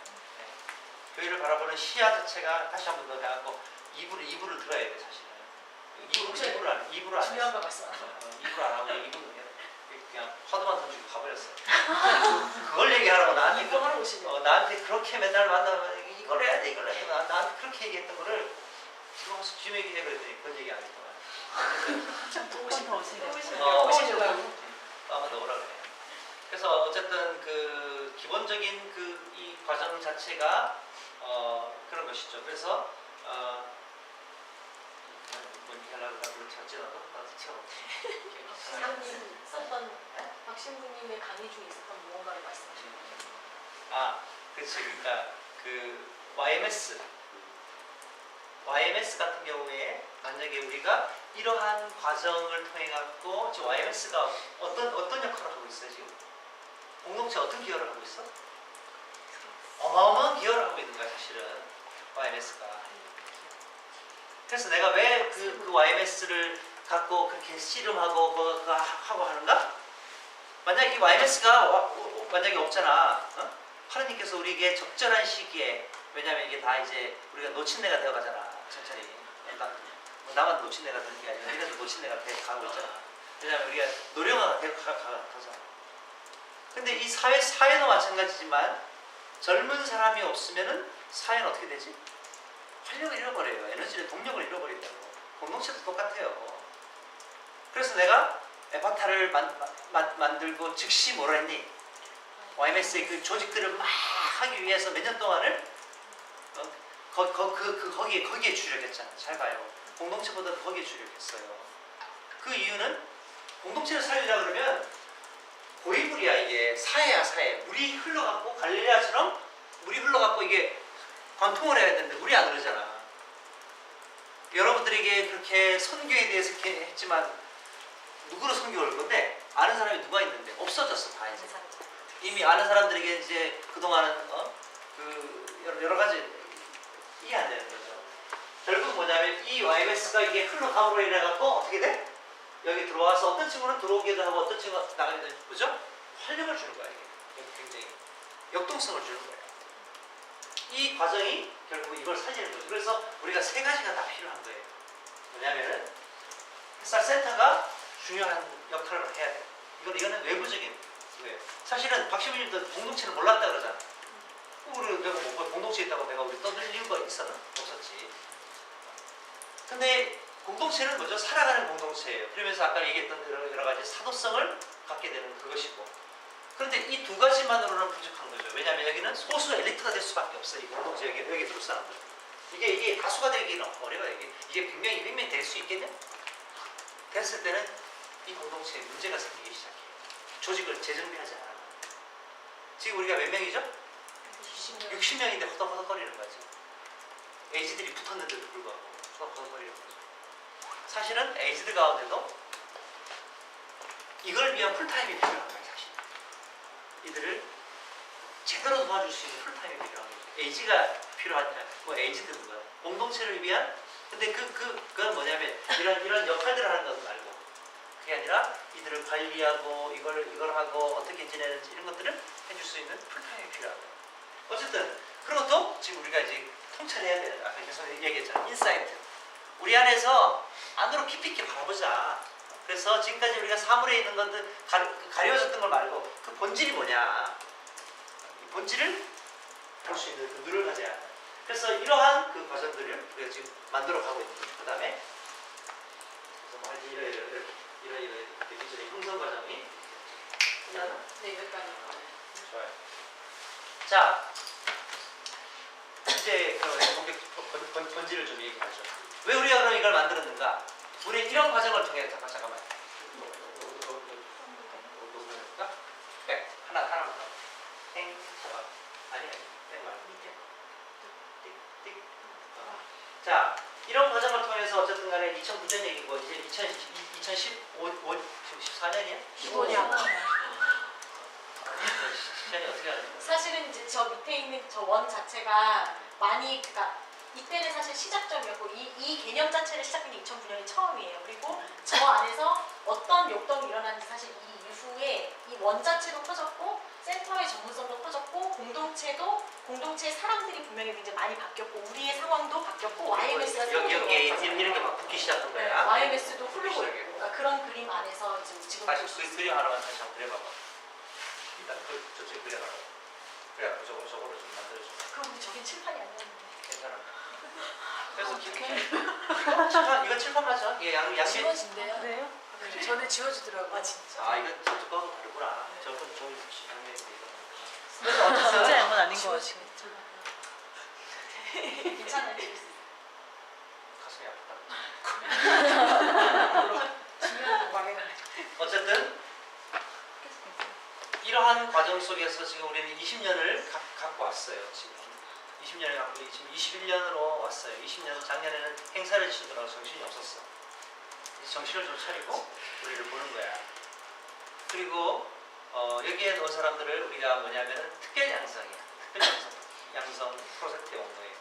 교회를 바라보는 시야 자체가 다시 한 번 더 해갖고 2부를 들어야 돼 사실은. 2부를 안 중요한 했어. 거 말씀하세요. 2부를 안 하고 2부는 그냥 화두만 던지고 가버렸어. 그걸 얘기하라고 나한테 이거 하러 오시네요. 나한테 그렇게 맨날 만나면 이걸 해야 돼 이걸 해야 돼 나한테 그렇게 얘기했던 거를 지금 와서 지금 얘기해 그랬더니 그런 얘기 안 했구나. 또 오시네요. 오시려고 아마 더 오라 그래. 그래서 어쨌든 그 기본적인 그 이 과정 자체가 그런 것이죠. 그래서 뭔 얘기 하려고 나도 찾지 나도 채워. 신부님 썼던 박 신부님의 강의 중에 있었던 무언가를 말씀하시는 거죠. 아, 그렇지. 그러니까 그 YMS 같은 경우에 만약에 우리가 이러한 과정을 통해 갖고 지금 YMS가 어떤 역할을 하고 있어요 지금? 공동체 어떤 기여를 하고 있어? 어마어마한 기여를 하고 있는 거야 사실은 YMS가. 그래서 내가 왜 그 YMS를 갖고 그렇게 씨름하고 그거 하고 하는가? 만약에 이 YMS가 만약에 없잖아. 하나님께서 우리에게 적절한 시기에 왜냐하면 이게 다 이제 우리가 놓친내가 되어가잖아 천천히. 나만 놓친내가 되는 게 아니라 우리가 놓친내가 되어가고 있잖아. 왜냐하면 우리가 노령화가 되어가잖아. 근데 이 사회도 마찬가지지만 젊은 사람이 없으면은 사회는 어떻게 되지? 활력을 잃어버려요. 에너지를 동력을 잃어버린다고. 공동체도 똑같아요. 그래서 내가 에바타를 만들고 즉시 뭐라 했니? YMS의 그 조직들을 막 하기 위해서 몇 년 동안을 거기에 주력했잖아. 잘 봐요. 공동체보다 거기에 주력했어요. 그 이유는 공동체를 살리려고 그러면 고리물이야 이게. 사해야 사해. 물이 흘러갖고 갈릴레아처럼 물이 흘러갖고 이게 관통을 해야 되는데 물이 안 흐르잖아. 여러분들에게 그렇게 선교에 대해서 이렇게 했지만 누구로 선교할 건데 아는 사람이 누가 있는데 없어졌어 다 이제. 이미 아는 사람들에게 이제 그동안은 그 여러 가지 이해 안 되는 거죠. 결국 뭐냐면 이 YMS가 이게 흘러감으로 인해 갖고 어떻게 돼? 여기 들어와서 어떤 친구는 들어오기도 하고 어떤 친구가 나가기도 하고 그죠? 활력을 주는 거야 이게. 굉장히 역동성을 주는 거예요. 이 과정이 결국 이걸 살리는 거죠. 그래서 우리가 세 가지가 다 필요한 거예요. 뭐냐면은 햇살 센터가 중요한 역할을 해야 돼. 이거는 외부적인 거예요. 사실은 박시민님도 공동체를 몰랐다 그러잖아. 우리 내가 뭐 공동체에 있다고 내가 우리 떠들 이유가 있었나? 없었지. 근데 공동체는 뭐죠? 살아가는 공동체예요. 그러면서 아까 얘기했던 여러 가지 사도성을 갖게 되는 그것이고. 그런데 이 두 가지만으로는 부족한 거죠. 왜냐하면 여기는 소수 엘리트가 될 수밖에 없어요. 이 공동체 여기 들어 사는 거죠. 이게 다수가 되기는 어려워요. 이게 100명, 200명 될 수 있겠냐? 됐을 때는 이 공동체에 문제가 생기기 시작해요. 조직을 재정비하지 않아요. 지금 우리가 몇 명이죠? 60명인데 허덕허덕거리는 거지. 에이지들이 붙었는데도 불구하고 허덕허덕거리는 거죠. 사실은 에이지들 가운데도 이걸 위한 풀타임이 필요한 거예요. 사실 이들을 제대로 도와줄 수 있는 풀타임이 필요한 거죠. 에이지가 필요하냐? 뭐 에이지들은 뭐야? 공동체를 위한. 근데 그건 뭐냐면 이런 역할들을 하는 것은 말고 그게 아니라 이들을 관리하고 이걸 하고 어떻게 지내는지 이런 것들을 해줄 수 있는 풀타임이 필요한 거예요. 어쨌든 그리고 또 지금 우리가 이제 통찰해야 되는 아까 계속 얘기했잖아요. 인사이트. 우리 안에서 안으로 깊이 있게 바라보자. 그래서 지금까지 우리가 사물에 있는 것들 가려졌던 걸 말고 그 본질이 뭐냐. 이 본질을 볼 수 있는 그 눈을 가져야 한다. 그래서 이러한 그 과정들을 우리가 지금 만들어 가고 있는 거죠. 그 다음에 이런 대기적인 형성 과정이 끝나나? 네, 여기까지. 좋아요. 자, 이제 본질을 좀 얘기하죠. 왜 우리가 그럼 이걸 만들었는가? 우리 이런 과정을 통해 잠깐만. 하나만 더. 땡 잡아. 아니 땡 말고 밑에. 띡띡. 자, 이런 과정을 통해서 어쨌든 간에 2009년 얘기고 이제 2015 지금 14년이야? 15년. 시간이 어떻게 하는 거야? 사실은 이제 저 밑에 있는 저 원 자체가 많이 그러니까 이때는 사실 시작점이었고 이 개념 자체를 시작한 게 2009년이 처음이에요. 그리고 공동체 사람들이 분명히 굉장히 많이 바뀌었고 우리의 상황도 바뀌었고 YMS가 여기에 이런 게 막 붙기 시작한 거야. YMS도 흐르고 있고 그러니까 그런 그림 안에서 지금 다시 그 그림 하나만 다시 한번 그려봐봐. 일단 저쪽 그려봐봐. 그래갖고 저거를 좀 만들어줘. 그럼 우리 저긴 칠판이 아니었는데 괜찮아. 그래서 이거 칠판 맞아? 이게 양면. 지워진대요. 그래요? 네. 전에 지워지더라고요. 아 진짜? 아 이거 저거하고 다르구나. 저건 양면인데 그래서 어쩌세요? 진짜 양은 아닌 것 같아. 괜찮아요. 가슴이 아프다. 중요한 방향. 어쨌든 이러한 과정 속에서 지금 우리는 20년을 갖고 왔어요. 지금 20년을 갖고 지금 21년으로 왔어요. 20년 작년에는 행사를 치느라고 정신이 없었어. 이제 정신을 좀 차리고 우리를 보는 거야. 그리고 여기에 온 사람들을 우리가 뭐냐면은 특별 양성이야. 특별 양성 프로젝트에 온 거예요.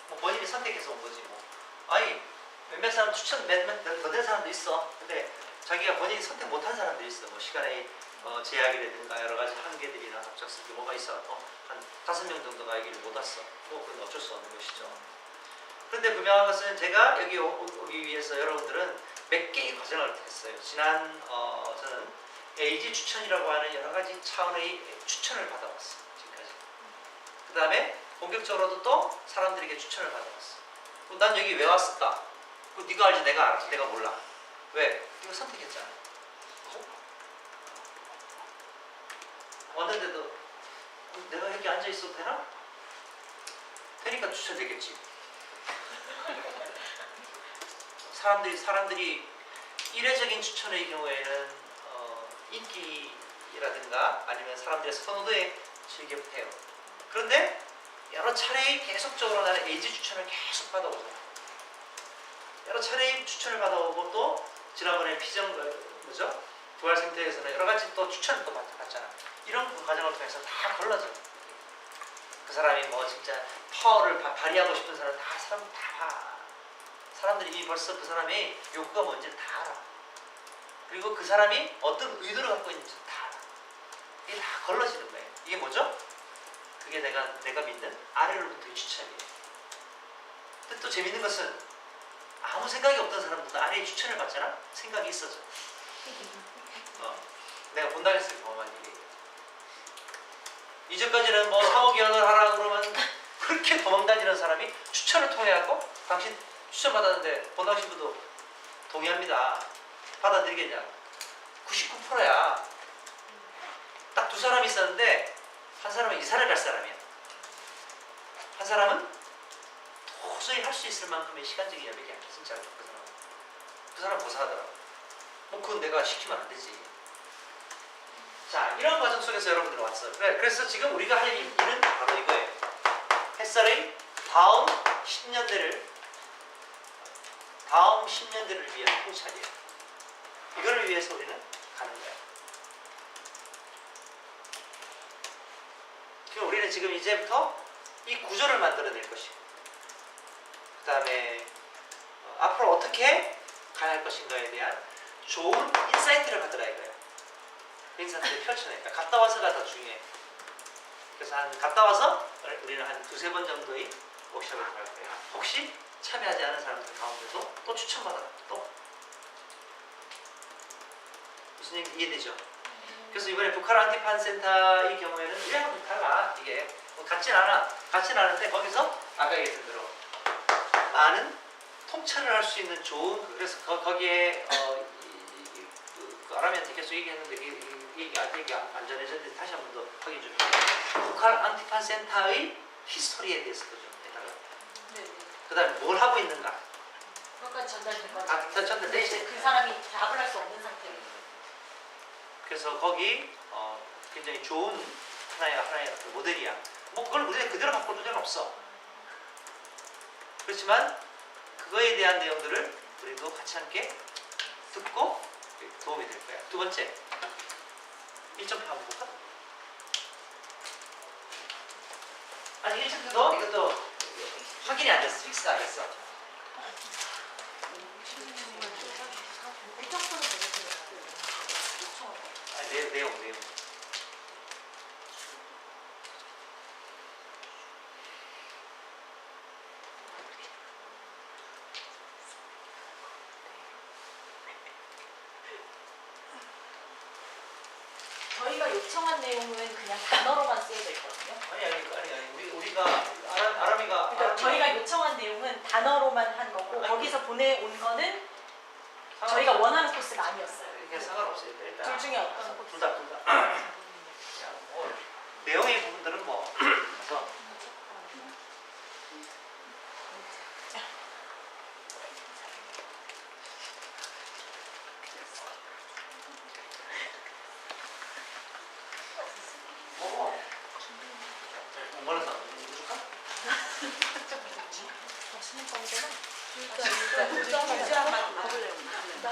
뭐 본인이 선택해서 온 거지 뭐. 아니 몇몇 사람 추천 몇몇 사람도 있어. 근데 자기가 본인이 선택 못한 사람도 있어. 뭐 시간의 제약이라든가 여러 가지 한계들이나 갑작스럽게 뭐가 있어. 한 5명 정도가 여기를 못 왔어. 뭐 그건 어쩔 수 없는 것이죠. 그런데 분명한 것은 제가 여기 오기 위해서 여러분들은 몇 개의 과정을 했어요. 지난 저는 AG 추천이라고 하는 여러 가지 차원의 추천을 받아왔어. 지금까지. 그 다음에 본격적으로도 또 사람들에게 추천을 받아왔어. 그럼 난 여기 왜 왔을까? 그럼 네가 알지 내가 알아. 내가 몰라. 왜? 이거 선택했잖아. 왔는데도 내가 여기 앉아 있어도 되나? 되니까 추천되겠지. 사람들이 이례적인 추천의 경우에는 인기라든가 아니면 사람들의 선호도에 실격해요. 그런데 여러 차례 계속적으로 나는 AG 추천을 계속 받아오잖아. 여러 차례 추천을 받아오고 또 지난번에 부활센터에서는 여러 가지 또 추천을 또 받잖아. 이런 그 과정을 통해서 다 걸러져. 그 사람이 뭐 진짜 파워를 발휘하고 싶은 사람 사람 다 봐. 사람들이 이미 벌써 그 사람의 욕구가 뭔지를 다 알아. 그리고 그 사람이 어떤 의도를 갖고 있는지 다 알아. 이게 다 걸러지는 거예요. 이게 뭐죠? 그게 내가 믿는 아래로부터의 추천이에요. 근데 또 재밌는 것은 아무 생각이 없던 사람들도 아래의 추천을 받잖아? 생각이 있어져. 내가 본당에서 경험한 일이에요. 이전까지는 뭐 사후기원을 하라 그러면 그렇게 도망다니는 사람이 추천을 통해갖고 당신 추천받았는데 본당 신부도 동의합니다. 받아들이겠냐? 99%야. 딱 두 사람이 있었는데 한 사람은 이사를 갈 사람이야. 한 사람은 도저히 할 수 있을 만큼의 시간적인 여력이 아니야. 진짜로 그 사람은 고사하더라고. 뭐 그건 내가 시키면 안 되지. 자, 이런 과정 속에서 여러분들 왔어요. 그래서 지금 우리가 할 일은 바로 이거예요. 햇살의 다음 10년대를 위한 통찰이에요. 이거를 위해서 우리는 가는 거예요. 그럼 우리는 지금 이제부터 이 구조를 만들어낼 것이고, 그 다음에 앞으로 어떻게 가야 할 것인가에 대한 좋은 인사이트를 받으라 이거예요. 인사이트를 펼쳐내니까 갔다 와서가 더 중요해. 그래서 갔다 와서 우리는 한 2-3번 정도의 워크숍을 할 거예요. 혹시 참여하지 않은 사람들 가운데도 또 추천받아. 또 무슨 얘기 이해되죠? 그래서 이번에 북한 안티판 센터의 경우에는 이래하고 달라. 이게 같진 않은데 거기서 아까 얘기했던 대로 많은 통찰을 할 수 있는 좋은, 그래서 거기에 아람이한테 계속 얘기했는데 얘기 안 전해졌는데 다시 한 번 더 확인 좀 해주세요. 북한 안티판 센터의 히스토리에 대해서도 좀 해달라고. 네. 그 다음에 뭘 하고 있는가. 그것까지 전달된 거죠. 전달돼 있어요. 그 사람이 답을 할 수 없는 상태로. 그래서 거기 굉장히 좋은 하나의 모델이야. 뭐 그걸 우리가 그대로 바꿀 필요는 없어. 그렇지만 그거에 대한 내용들을 우리도 같이 함께 듣고 도움이 될 거야. 두 번째, 1.8 한번 볼까? 아니 1.8도 이것도 확인이 안 됐어. 픽스가 안 됐어. 아니 내용. 저희가 요청한 내용은 그냥 단어로만 쓰여져 있거든요. 아니 우리가 아람이가 그러니까 저희가 요청한 내용은 단어로만 한 거고 아니, 거기서 보내온 거는 저희가 원하는 코스가 아니었어요. 이게 상관없어요. 일단 둘 중에 어떤? 둘 다. 뭐 내용의 부분들은 뭐 그래서 뭐 공부하는 사람 누구 줄까? 맛있는 빵이잖아.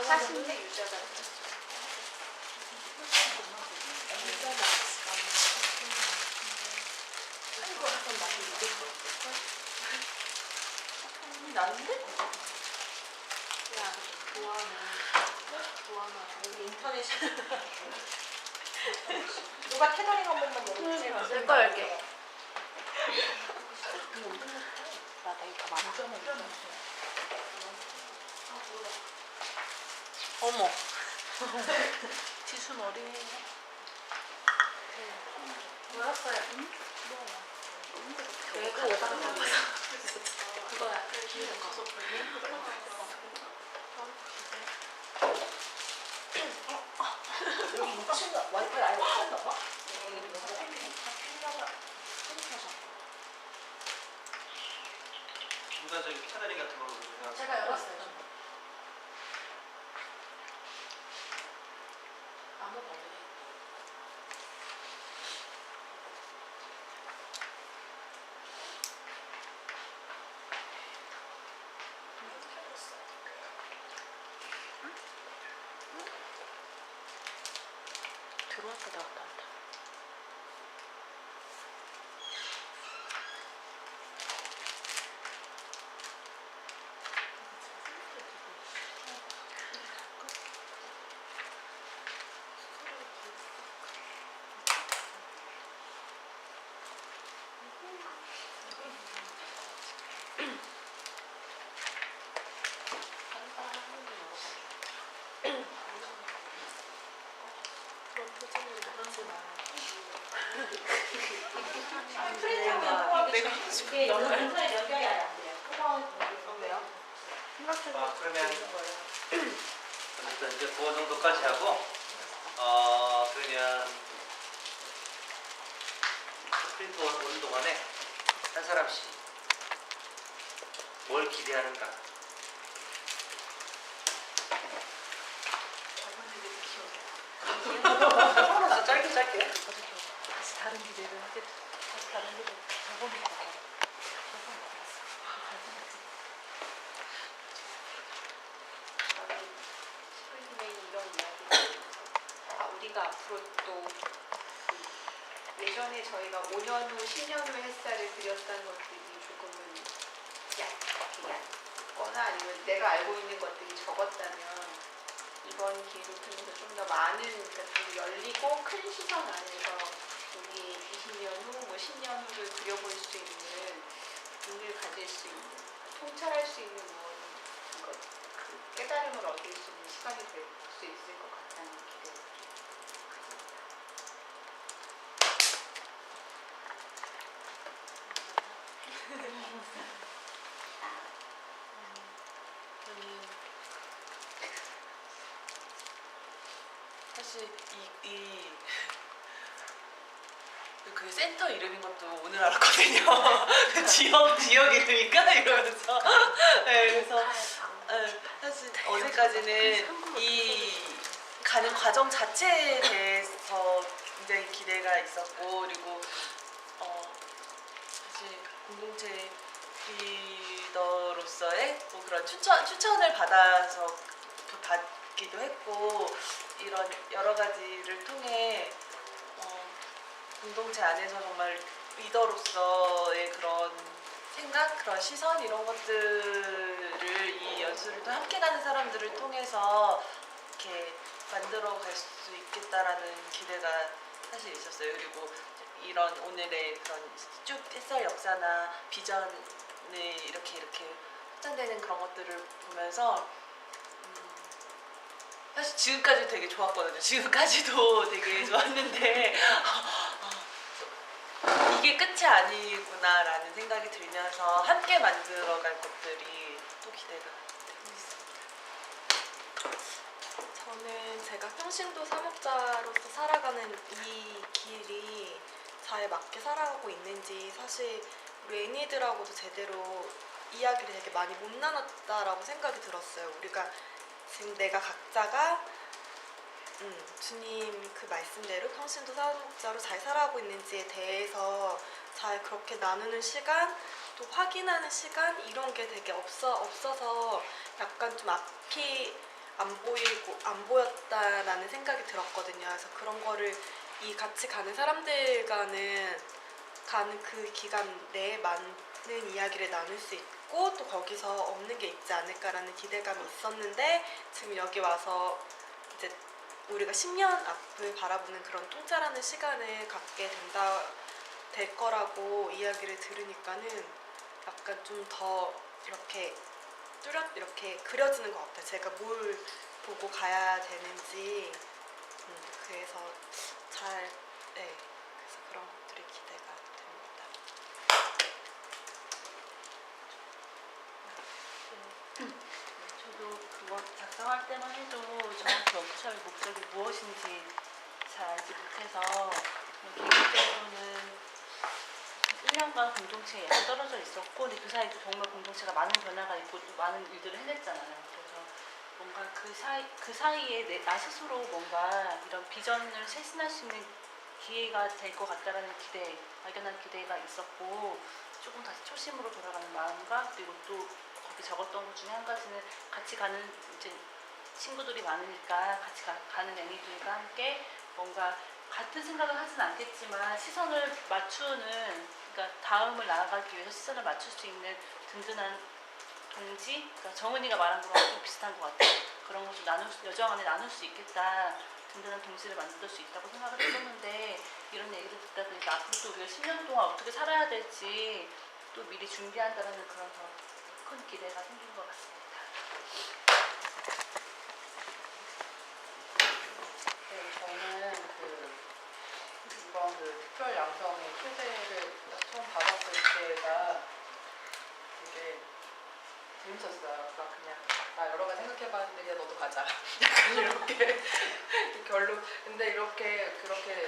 사신데 유자가. 나는데? 야, 좋아하나. 여기 인터넷이 누가 테더링 한 번만 열어주세요. 쓸 거 열게. 나 되게 더 많아. 어머. 티슈 머리. 열었어요. 내가 오빠가 바빠서. 그거야. 기회는 가서 여기 2층 와이파이 아예 없었나 봐? 누가 저기 테너링 같은 걸로 그냥 제가 열었어요. 아무도 없네. 들어왔다 나왔다 한다. 이게 인터넷 연결이 아예 안 돼요. 왜요? 그러면 어쨌든 이제 그거 정도까지 하고 그러면 프린트 오는 동안에 한 사람씩 뭘 기대하는가? 짧게. 다시 다른 기대를 하겠다. 다시 다른 기대. 저번에 저번 스프링메인 이런 이야기를 우리가 앞으로 또 예전에 저희가 5년 후, 10년 후 햇살을 그렸던 것들이 조금은 얕거나 아니면 내가 알고 있는 것들이 적었다면 이번 기회를 통해서 좀 더 많은, 그러니까 좀 열리고 큰 시선 안에서 우리 20년 후, 뭐 10년 후를 그려볼 수 있는 눈을 가질 수 있는, 통찰할 수 있는 그 깨달음을 얻을 수 있는 시간이 될 수 있을 것 같다는 기대를 사실 그 센터 이름인 것도 오늘 알았거든요. 지역 이름인가 이러면서. 네, 그래서 사실 어제까지는 이 가는 과정 자체에 대해서 굉장히 기대가 있었고, 그리고 사실 공동체 리더로서의 뭐 그런 추천을 받기도 했고, 이런 여러 가지를 통해 공동체 안에서 정말 리더로서의 그런 생각, 그런 시선 이런 것들을 이 연수를 또 함께 가는 사람들을 통해서 이렇게 만들어 갈 수 있겠다라는 기대가 사실 있었어요. 그리고 이런 오늘의 그런 쭉 햇살 역사나 비전을 이렇게 확장되는 그런 것들을 보면서 사실 지금까지 되게 좋았거든요. 지금까지도 되게 좋았는데 이게 끝이 아니구나라는 생각이 들면서 함께 만들어갈 것들이 또 기대가 되고 있습니다. 저는 제가 평신도 사목자로서 살아가는 이 길이 잘 맞게 살아가고 있는지 사실 우리 애니들하고도 제대로 이야기를 되게 많이 못 나눴다라고 생각이 들었어요. 우리가 지금 내가 각자가 주님 그 말씀대로 평신도 사목자로 잘 살아가고 있는지에 대해서 잘 그렇게 나누는 시간, 또 확인하는 시간 이런 게 되게 없어서 약간 좀 앞이 안 보였다라는 생각이 들었거든요. 그래서 그런 거를 이 같이 가는 사람들과는 가는 그 기간 내에 많은 이야기를 나눌 수 있고 또 거기서 없는 게 있지 않을까라는 기대감이 있었는데 지금 여기 와서 이제 우리가 10년 앞을 바라보는 그런 통찰하는 시간을 갖게 될 거라고 이야기를 들으니까는 약간 좀 더 이렇게 이렇게 그려지는 것 같아요. 제가 뭘 보고 가야 되는지 그래서 그래서 그런 것들이 기대가 됩니다. 저도 그거 작성할 때만 해도 정확히 워크숍의 목적이 무엇인지 잘 알지 못해서 개인적으로는 1년간 공동체에 안 떨어져 있었고 근데 그 사이도 정말 공동체가 많은 변화가 있고 또 많은 일들을 해냈잖아요. 그래서 뭔가 그 사이에 나 스스로 뭔가 이런 비전을 실천할 수 있는 기회가 될 것 같다라는 막연한 기대가 있었고 조금 다시 초심으로 돌아가는 마음과 그리고 또 거기 적었던 것 중에 한 가지는 같이 가는 이제 친구들이 많으니까 같이 가는 애니들과 함께 뭔가 같은 생각을 하진 않겠지만 시선을 맞추는 그러니까 다음을 나아가기 위해서 시선을 맞출 수 있는 든든한 동지 그러니까 정은이가 말한 거랑 좀 비슷한 것 같아요. 그런 것을 여정 안에 나눌 수 있겠다 든든한 동지를 만들 수 있다고 생각을 했었는데 이런 얘기를 듣다 보니까 앞으로 또 우리가 10년 동안 어떻게 살아야 될지 또 미리 준비한다는 그런 더 큰 기대가 생긴 것 같습니다. 네, 저는 이번 특별 양성의 초대를 처음 받았을 때가 되게 재밌었어요. 그냥 나 여러 가지 생각해봤는데 그냥 너도 가자. 약간 이렇게 근데 그렇게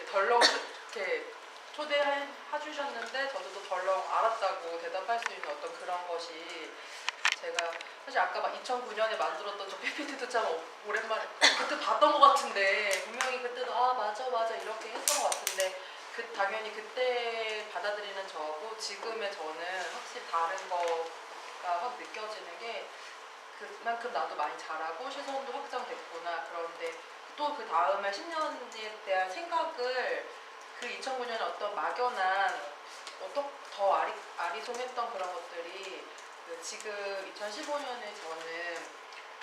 덜렁 이렇게 초대해 주셨는데 저도 또 덜렁 알았다고 대답할 수 있는 어떤 그런 것이 제가 사실 아까 막 2009년에 만들었던 저 PPT도 참 오랜만에 그때 봤던 것 같은데 분명히 그때도 맞아 이렇게 했던 것 같은데 당연히 그때 받아들이는 저하고 지금의 저는 확실히 다른 거가 확 느껴지는 게 그만큼 나도 많이 자라고 시선도 확장됐구나. 그런데 또 그 다음에 10년에 대한 생각을 그 2009년에 어떤 막연한 더 아리송했던 그런 것들이 지금 2015년에 저는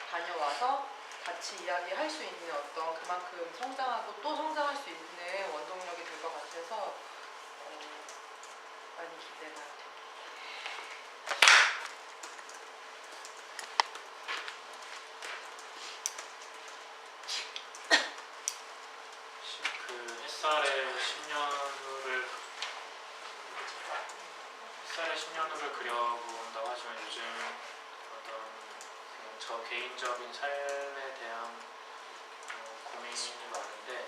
다녀와서 같이 이야기할 수 있는 어떤 그만큼 성장하고 또 성장할 수 있는 원동력이 될 것 같아서 많이 기대가 됩니다. 그 햇살의 10년 후를 그려본다고 하지만 요즘 어떤 저 개인적인 삶에 대한 고민이 많은데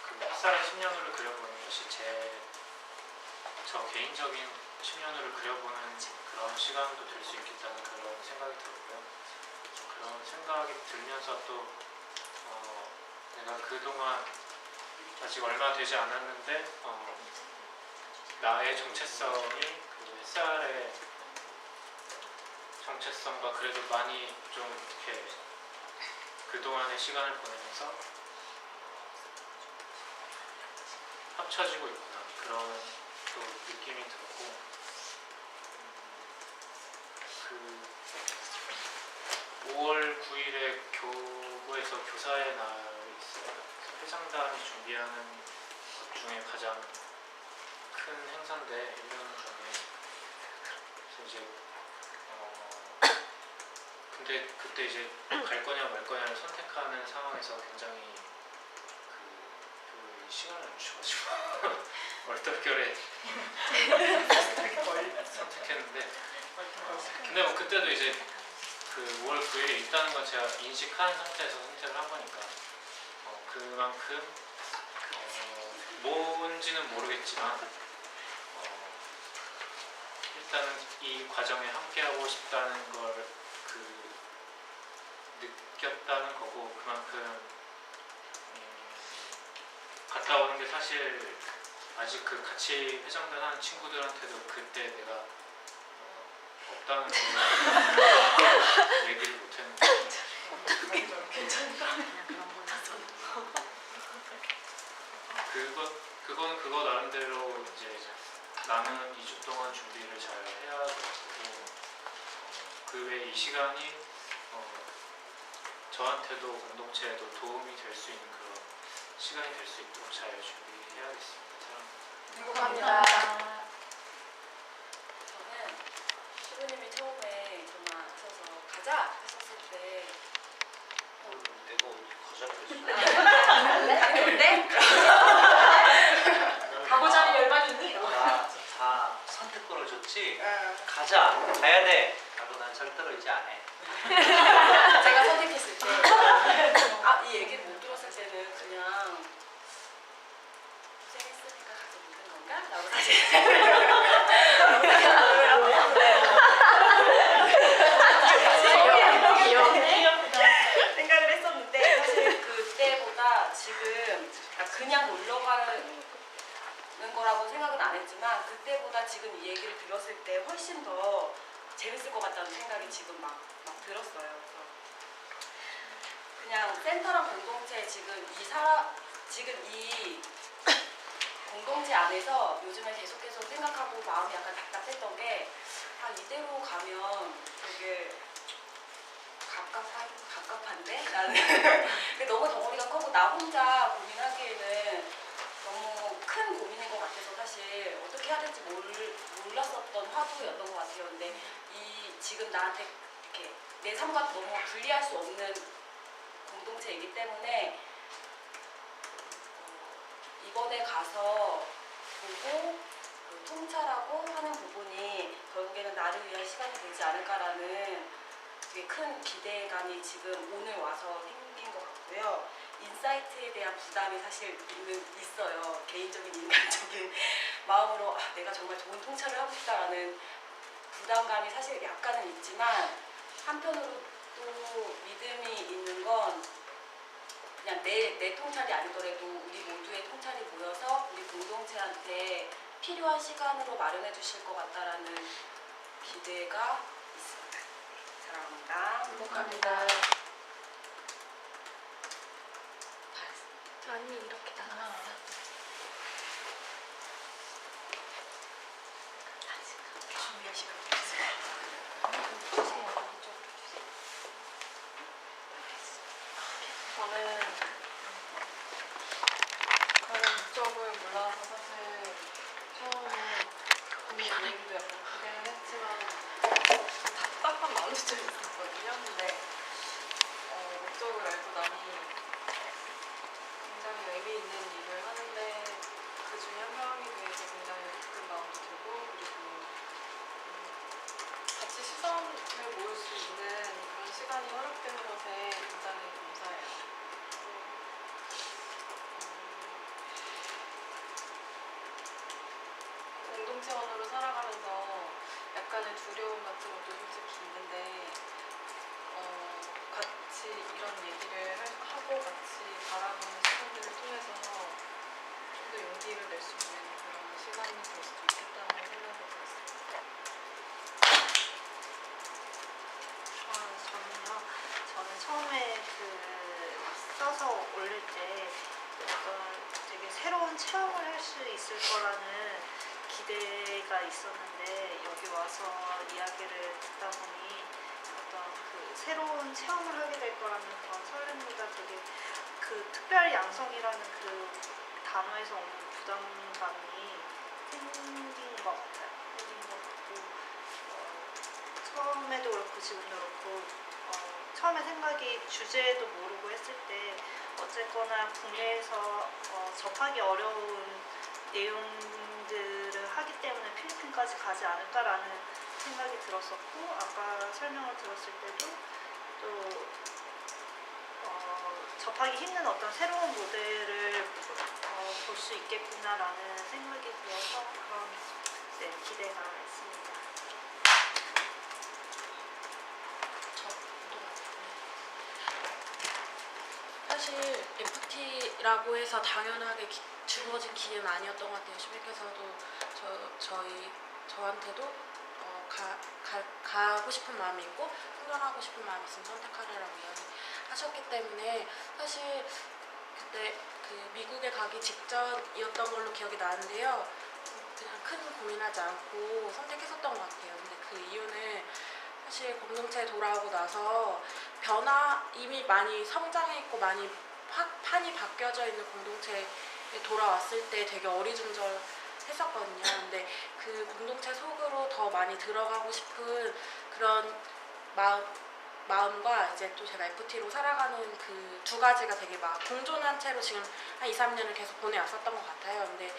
그 햇살의 10년 후를 그려보는 것이 저 개인적인 10년 후를 그려보는 그런 시간도 될 수 있겠다는 그런 생각이 들고요. 그런 생각이 들면서 또 내가 그동안 아직 얼마 되지 않았는데 나의 정체성이 그 햇살의 정체성과 그래도 많이 좀 이렇게 그동안의 시간을 보내면서 합쳐지고 있구나 그런 또 느낌이 들었고 그 5월 9일에 교구에서 교사의 날이 있어요. 회장단이 준비하는 것 중에 가장 큰 행사인데 1년 전에 그래서 이제 근데 그때 이제 갈 거냐 말 거냐를 얼떨결에 선택했는데 근데 뭐 그때도 이제 그 5월 9일에 있다는 건 제가 인식한 상태에서 선택을 한 거니까 그만큼 뭔지는 모르겠지만 일단은 이 과정에 함께하고 싶다는 걸 느꼈다는 거고 그만큼 갔다 오는 게 사실 아직 그 같이 회장단 하는 친구들한테도 그때 내가 없다는 걸 얘기를 못했는데 그건 그거 나름대로 이제 나는 2주 동안 준비를 잘 해야 될 거고 그 외에 이 시간이 저한테도 공동체에도 도움이 될 수 있는 그런 시간이 될 수 있도록 잘 준비해야겠습니다. 사랑합니다. 행복합니다. 저는 시부님이 처음에 전화하셔서 가자 하셨을 때 내가 어디 거절을 근데 가보자는 열망이 있니? 다 선택권을 줬지. 가자, 가야 돼. 라고 난 절대로 이제 안 해. 제가 선택했을 때 이 얘기를 못 들었을 때는 그냥 고생했으니까 가서 묻는 건가? 라고 사실 생각을 했었는데 사실 그때보다 지금 그냥 놀러 가는 거라고 생각은 안 했지만 그때보다 지금 이 얘기를 들었을 때 훨씬 더 재밌을 것 같다는 생각이 지금 막 들었어요. 그래서 그냥 센터랑 공동체 지금 이 공동체 안에서 요즘에 계속해서 생각하고 마음이 약간 답답했던 게 이대로 가면 되게 갑갑한데? 나는 너무 덩어리가 크고 나 혼자 고민하기에는 너무 큰 고민인 것 같아서 사실 어떻게 해야 될지 몰랐었던 화두였던 것 같아요. 근데 지금 나한테 이렇게 내 삶과 너무 분리할 수 없는 공동체이기 때문에 이번에 가서 보고 통찰하고 하는 부분이 결국에는 나를 위한 시간이 되지 않을까라는 되게 큰 기대감이 지금 오늘 와서 생긴 것 같고요. 인사이트에 대한 부담이 사실 있어요. 개인적인 인간적인 마음으로 내가 정말 좋은 통찰을 하고 싶다라는 부담감이 사실 약간은 있지만 한편으로 또 믿음이 있는 건 그냥 내 통찰이 아니더라도 우리 모두의 통찰이 모여서 우리 공동체한테 필요한 시간으로 마련해 주실 것 같다라는 기대가 있습니다. 사랑합니다. 행복합니다. 아니 이렇게 나왔어. 준비할 시간 저는 가는 목적을 몰라서 사실 처음에 고민 모임도 약간 기대를 했지만 답답한 마음이 좀 있었거든요. 근데 목적을 알고 나니 굉장히 의미 있는 일을 하는데 그 중에 한 명이 대해서 굉장히 기쁜 마음도 들고 그리고 같이 시선을 모을 수 있는 그런 시간이 허락되는 것에 굉장히 감사해요. 공동체원으로 살아가면서 약간의 두려움 같은 것도 솔직히 있는데 같이 이런 얘기를 하고 같이 바라보는 시간들을 통해서 좀 더 용기를 낼 수 있는 그런 시간이 될 수도 있겠다는 생각이 들었습니다. 저는 처음에 써서 올릴 때 되게 새로운 체험을 할 수 있을 거라는 기대가 있었는데 여기 와서 이야기를 듣다 보니 새로운 체험을 하게 될 거라는 그런 설렘보다 되게 특별 양성이라는 단어에서 오는 부담감이 생긴 것 같아요. 처음에도 그렇고 지금도 그렇고 처음에 생각이 주제도 모르고 했을 때 어쨌거나 국내에서 접하기 어려운 내용들을 하기 때문에 필리핀까지 가지 않을까라는 생각이 들었었고, 아까 설명을 들었을 때도 또 접하기 힘든 어떤 새로운 모델을 볼 수 있겠구나라는 생각이 들어서 그런 기대가 있습니다. 사실 FT라고 해서 당연하게 주어진 기회는 아니었던 것 같아요. 시민께서도 저한테도 가고 싶은 마음이 있고 성장하고 싶은 마음이 있으면 선택하라고 이야기하셨기 때문에 사실 그때 그 미국에 가기 직전이었던 걸로 기억이 나는데요. 그냥 큰 고민하지 않고 선택했었던 것 같아요. 근데 그 이유는 사실 공동체에 돌아오고 나서 이미 많이 성장했고 많이 판이 바뀌어져 있는 공동체에 돌아왔을 때 되게 어리둥절했었거든요. 근데 그 공동체 속으로 더 많이 들어가고 싶은 그런 마음과 이제 또 제가 FT로 살아가는 그 두 가지가 되게 막 공존한 채로 지금 한 2, 3년을 계속 보내왔었던 것 같아요. 근데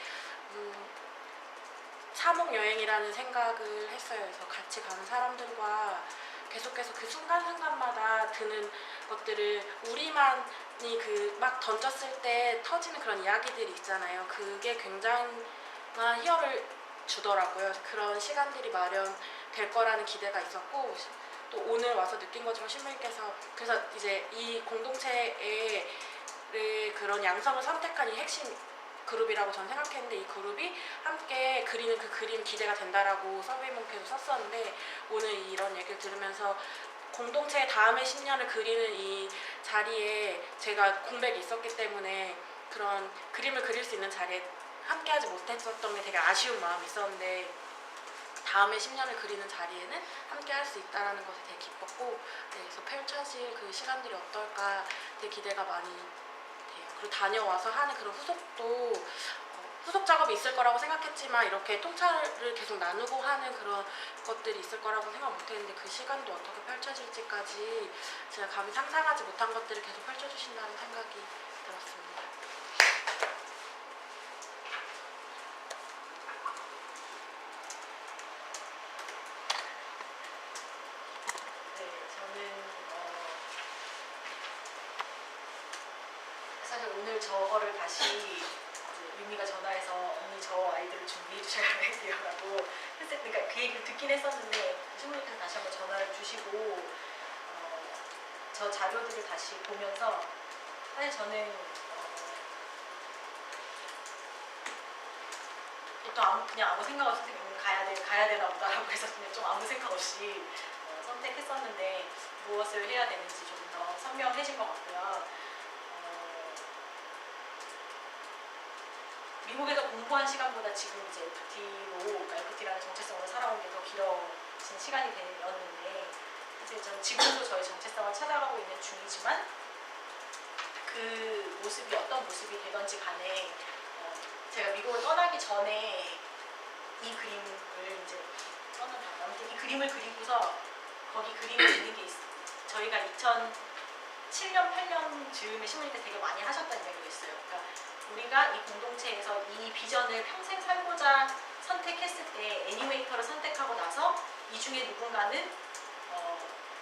사목 여행이라는 생각을 했어요. 그래서 같이 가는 사람들과 계속해서 그 순간순간마다 드는 것들을 우리만이 그 막 던졌을 때 터지는 그런 이야기들이 있잖아요. 그게 굉장한 희열을 주더라고요. 그런 시간들이 마련될 거라는 기대가 있었고, 또 오늘 와서 느낀 것처럼 신부님께서 그래서 이제 이 공동체의 그런 양성을 선택한 이 핵심 그룹이라고 저는 생각했는데, 이 그룹이 함께 그리는 그 그림 기대가 된다라고 서베이몬께도 썼었는데, 오늘 이런 얘기를 들으면서 공동체의 다음의 10년을 그리는 이 자리에 제가 공백이 있었기 때문에 그런 그림을 그릴 수 있는 자리에 함께하지 못했었던 게 되게 아쉬운 마음이 있었는데, 다음에 10년을 그리는 자리에는 함께 할 수 있다는 것에 되게 기뻤고, 그래서 펼쳐질 그 시간들이 어떨까 되게 기대가 많이 돼요. 그리고 다녀와서 하는 그런 후속 작업이 있을 거라고 생각했지만 이렇게 통찰을 계속 나누고 하는 그런 것들이 있을 거라고 생각 못했는데, 그 시간도 어떻게 펼쳐질지까지 제가 감히 상상하지 못한 것들을 계속 펼쳐주신다는 생각이 들었습니다. 사실 오늘 저거를 다시 유미가 전화해서 언니 저 아이들을 준비해 주셔야 돼요라고 그러니까 그 얘기를 듣긴 했었는데 신부님께서 다시 한번 전화를 주시고 저 자료들을 다시 보면서 사실 저는 보통 그냥 아무 생각 없이 가야 되나 보다라고 해서 그냥 좀 아무 생각 없이 선택했었는데 무엇을 해야 되는지 좀 더 선명해진 것 같고요. 미국에서 공부한 시간보다 지금 이제 그러니까 FT라는 정체성으로 살아온 게 더 길어진 시간이 되었는데, 이제 저는 지금도 저희 정체성을 찾아가고 있는 중이지만 그 모습이 어떤 모습이 되던지 간에 제가 미국을 떠나기 전에 이 그림을 이제 아무튼 이 그림을 그리고서 거기 그림에 있는 게 있어요. 저희가 2007년, 8년 즈음에 신부님께서 되게 많이 하셨다는 얘기가 있어요. 그러니까 우리가 이 공동체에서 이 비전을 평생 살고자 선택했을 때 애니메이터를 선택하고 나서 이 중에 누군가는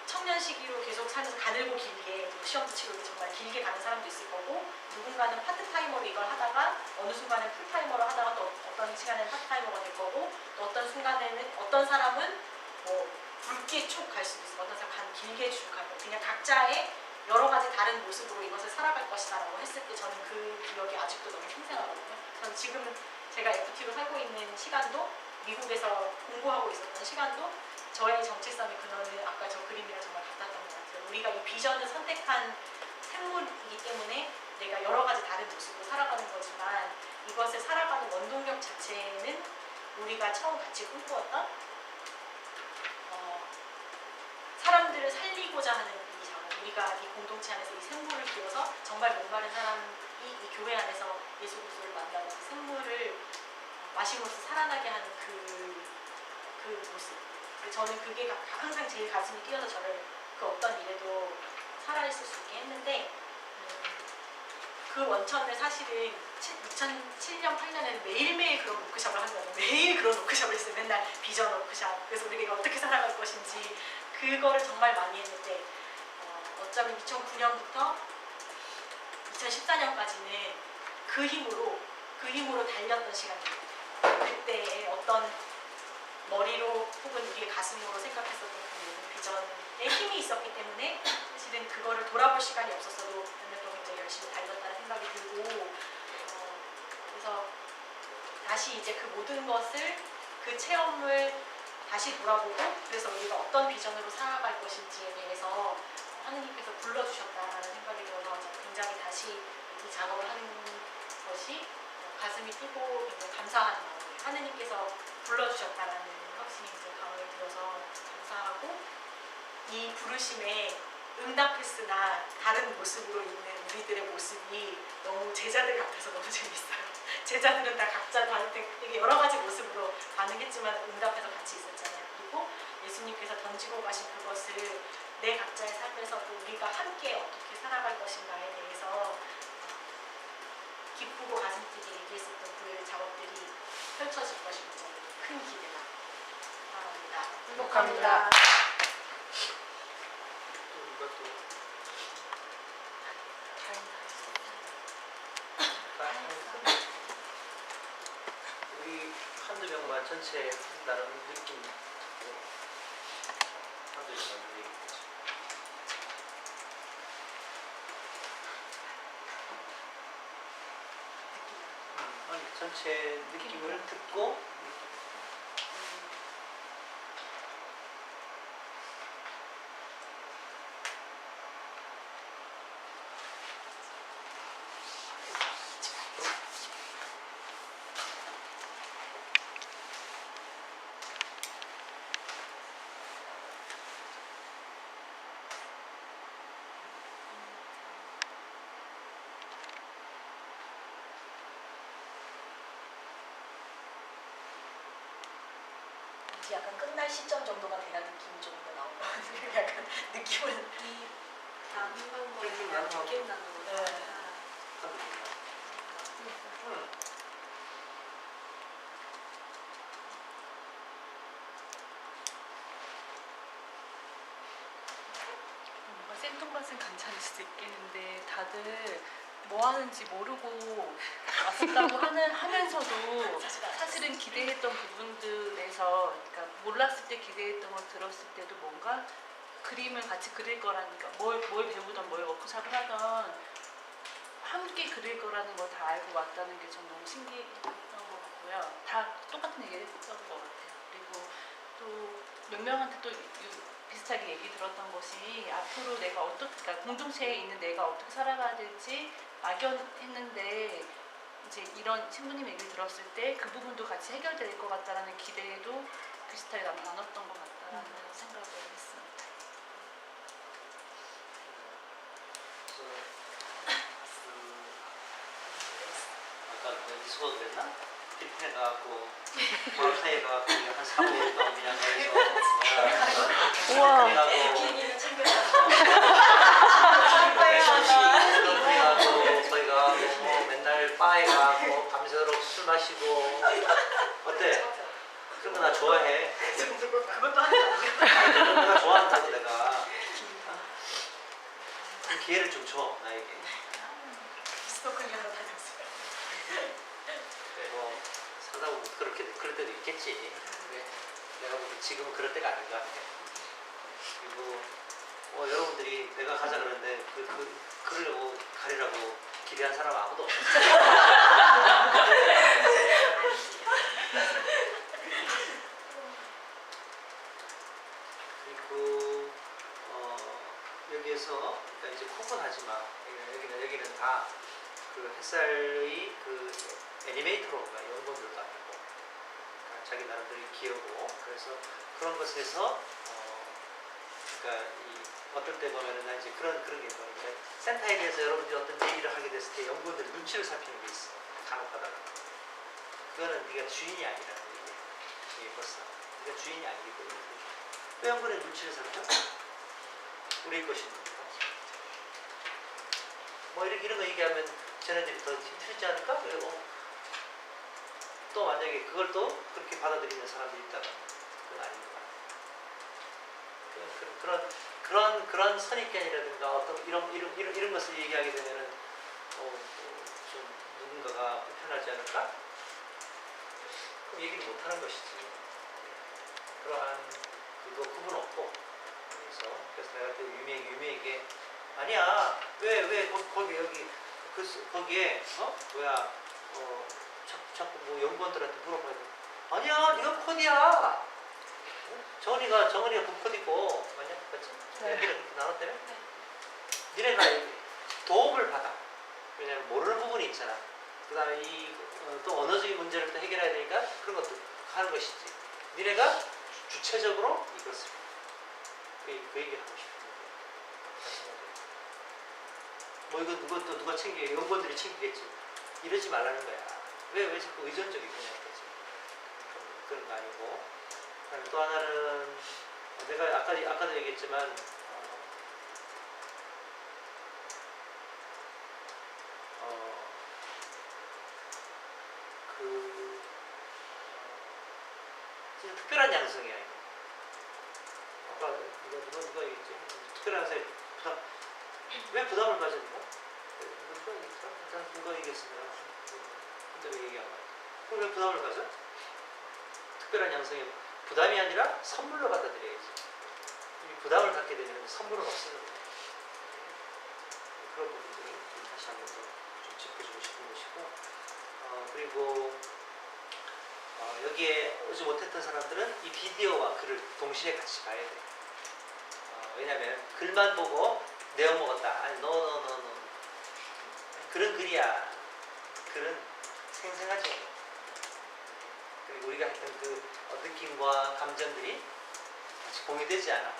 청년 시기로 계속 살면서 가늘고 길게 시험도 치고 정말 길게 가는 사람도 있을 거고, 누군가는 파트타이머로 이걸 하다가 어느 순간에 풀타이머로 하다가 또 어떤 시간에는 파트타이머가 될 거고, 또 어떤 순간에는 어떤 사람은 뭐 굵게 쭉 갈 수도 있고, 어떤 사람은 길게 쭉 가고, 그냥 각자의 여러 가지 다른 모습으로 이것을 살아갈 것이다 라고 했을 때 저는 그 기억이 아직도 너무 생생하거든요. 저는 지금 제가 FT로 살고 있는 시간도, 미국에서 공부하고 있었던 시간도 저의 정체성의 근원은 아까 저 그림이랑 정말 같았던 것 같아요. 우리가 이 비전을 선택한 생물이기 때문에 내가 여러 가지 다른 모습으로 살아가는 거지만, 이것을 살아가는 원동력 자체는 우리가 처음 같이 꿈꾸었던 사람들을 살리고자 하는 이 작업, 우리가 이 공동체 안에서 이 생물을 키워서 정말 목마른 사람이 이 교회 안에서 예수 그리스도를 만나고 그 생물을 마심으로써 살아나게 하는 그 모습. 저는 그게 항상 제일 가슴이 뛰어서 저를 그 어떤 일에도 살아있을 수 있게 했는데, 그 원천을 사실은 2007년, 8년에는 매일매일 그런 워크숍을 한 거예요. 매일 그런 워크숍을 했어요. 맨날 비전 워크숍. 그래서 우리가 어떻게 살아갈 것인지 그거를 정말 많이 했는데 어쩌면 2009년부터 2014년까지는 그 힘으로 달렸던 시간이에요. 그때의 어떤 머리로 혹은 우리의 가슴으로 생각했었던 그 비전에 힘이 있었기 때문에 사실은 그거를 돌아볼 시간이 없었어도 몇 년 동안 굉장히 열심히 달렸다는 생각이 들고 그래서 다시 이제 그 모든 것을 그 체험을 다시 돌아보고 그래서 우리가 어떤 비전으로 살아갈 것인지에 대해서 하느님께서 불러주셨다라는 생각이 들어서 굉장히 다시 이 작업을 하는 것이 가슴이 뛰고 굉장히 감사한 마음이에요. 하느님께서 불러주셨다라는 확신이 이제 강하게 들어서 감사하고 이 부르심에 응답했으나 다른 모습으로 있는 우리들의 모습이 너무 제자들 같아서 너무 재밌어요. 제자들은 다 각자 되게 여러 가지 모습으로 반응했지만 응답해서 같이 있었잖아요. 그리고 예수님께서 던지고 가신 그것을 내 각자의 삶에서도 우리가 함께 어떻게 살아갈 것인가에 대해서 기쁘고 가슴 뛰게 얘기했었던 그 작업들이 펼쳐질 것이 굉장히 큰 기대가 사랑합니다. 행복합니다. 우리 한두 명만 전체 한다는 느낌 한두 명만 얘기했죠. 아니 전체 느낌을 듣고 이제 약간 끝날 시점 정도가 돼야 느낌이 좀 더 나오거든요. 약간 느낌은 다음 방법은 느낌 나는 거. 느낌 나는 거. 네. 한두 명만. 뭔가 생뚱맞은 감탄일 수도 있겠는데 다들 뭐 하는지 모르고 왔었다고 하면서도 사실은 기대했던 부분들에서 그러니까 몰랐을 때 기대했던 걸 들었을 때도 뭔가 그림을 같이 그릴 거라는 그러니까 뭘 배우던 뭘 워크숍을 하던 함께 그릴 거라는 걸 다 알고 왔다는 게 전 너무 신기했던 것 같고요. 다 똑같은 얘기를 했던 것 같아요. 그리고 또 몇 명한테 또 비슷하게 얘기 들었던 것이 앞으로 내가 어떻게 그러니까 공동체에 있는 내가 어떻게 살아가야 될지 막연했는데 이제 이런 신부님 얘기를 들었을 때 그 부분도 같이 해결될 것 같다라는 기대도 비슷하게 나눴던 것 같다라는 생각을 했습니다. 아까 이수가 그랬나? 필리핀에 가갖고 모로카이에 가갖고 한 3일 동안 그냥 거기서 우와. 비행기는 챙겨가지고 가고 거기 가고 뭐 맨날 바에 가고 밤새도록 술 마시고 어때? 그런 거 나 좋아해. 그것도 하는 거 아니에요? 내가 좋아한다고 내가. 그 기회를 좀 줘 나에게. 스토킹해서 다녔어요. 뭐 사다 보면 그럴 때도 있겠지. 그래. 내가 보기 지금은 그럴 때가 아닌 것 같아. 그리고 뭐 여러분들이 내가 가자 그러는데 그러려고 가리라고 기대한 사람 아무도 없어. 그리고 여기에서 그러니까 이제 구분하지 마. 여기는 다 그 햇살의 그 애니메이터로가 연구원들도 아니고 그러니까 자기 나름대로 기여고 그래서 그런 것에서 그러니까 이 어떨 때 보면은 나 이제 그런 게 있거든요. 센터에 대해서 여러분들이 어떤 얘기를 하게 됐을 때 연구원들이 눈치를 살피는 게 있어. 간혹 가다가 그거는 네가 주인이 아니라는 얘기예요. 벌써 네가 주인이 아니기 때문에 왜 연구원의 눈치를 살펴? 우리의 것입니다. 뭐 이런 거 얘기하면 쟤네들이 더 힘들지 않을까? 그리고 또 만약에 그걸 또 그렇게 받아들이는 사람들이 있다면 그건 아닌 것 같아요. 그런 선입견이라든가 어떤 이런 것을 얘기하게 되면은 좀 누군가가 불편하지 않을까? 그럼 얘기를 못 하는 것이지. 그러한 구분 없고 그래서 내가 또 유미에게 아니야 왜 거기 여기 거기에 자꾸 뭐 연구원들한테 물어봐야 돼. 아니야 네가 코디야. 정은이가 북코디고 맞냐? 그렇지? 애들이 그렇게 나눴다며? 니네가 도움을 받아. 왜냐면 모르는 부분이 있잖아. 그 다음에 또 언어적인 문제를 또 해결해야 되니까 그런 것도 하는 것이지. 니네가 주체적으로 이것을 그 얘기 하고 싶은 거예요. 뭐 이거 누가 챙겨? 연구원들이 챙기겠지. 이러지 말라는 거야. 왜 자꾸 의존적이냐 이거지. 그런 거 아니고. 또 하나는 내가 아까도 얘기했지만 진짜 특별한 양성이야 이거. 아까 누가 얘기했지? 특별한 양성이 왜 부담을 가집니까? 누가 얘기했습니다. 근데 왜 얘기 안 하지? 그럼 왜 부담을 가져? 특별한 양성이 부담이 아니라 선물로 받아들여야지. 이 부담을 갖게 되면 선물은 없어져요. 그런 부분들을 좀 다시 한번 더 좀 짚어주고 싶은 것이고, 그리고 여기에 오지 못했던 사람들은 이 비디오와 글을 동시에 같이 봐야 돼. 왜냐하면 글만 보고 내용 먹었다. 아니, no. 그런 글이야. 글은 생생하죠. 그리고 우리가 했던 그 느낌과 감정들이 같이 공유되지 않아.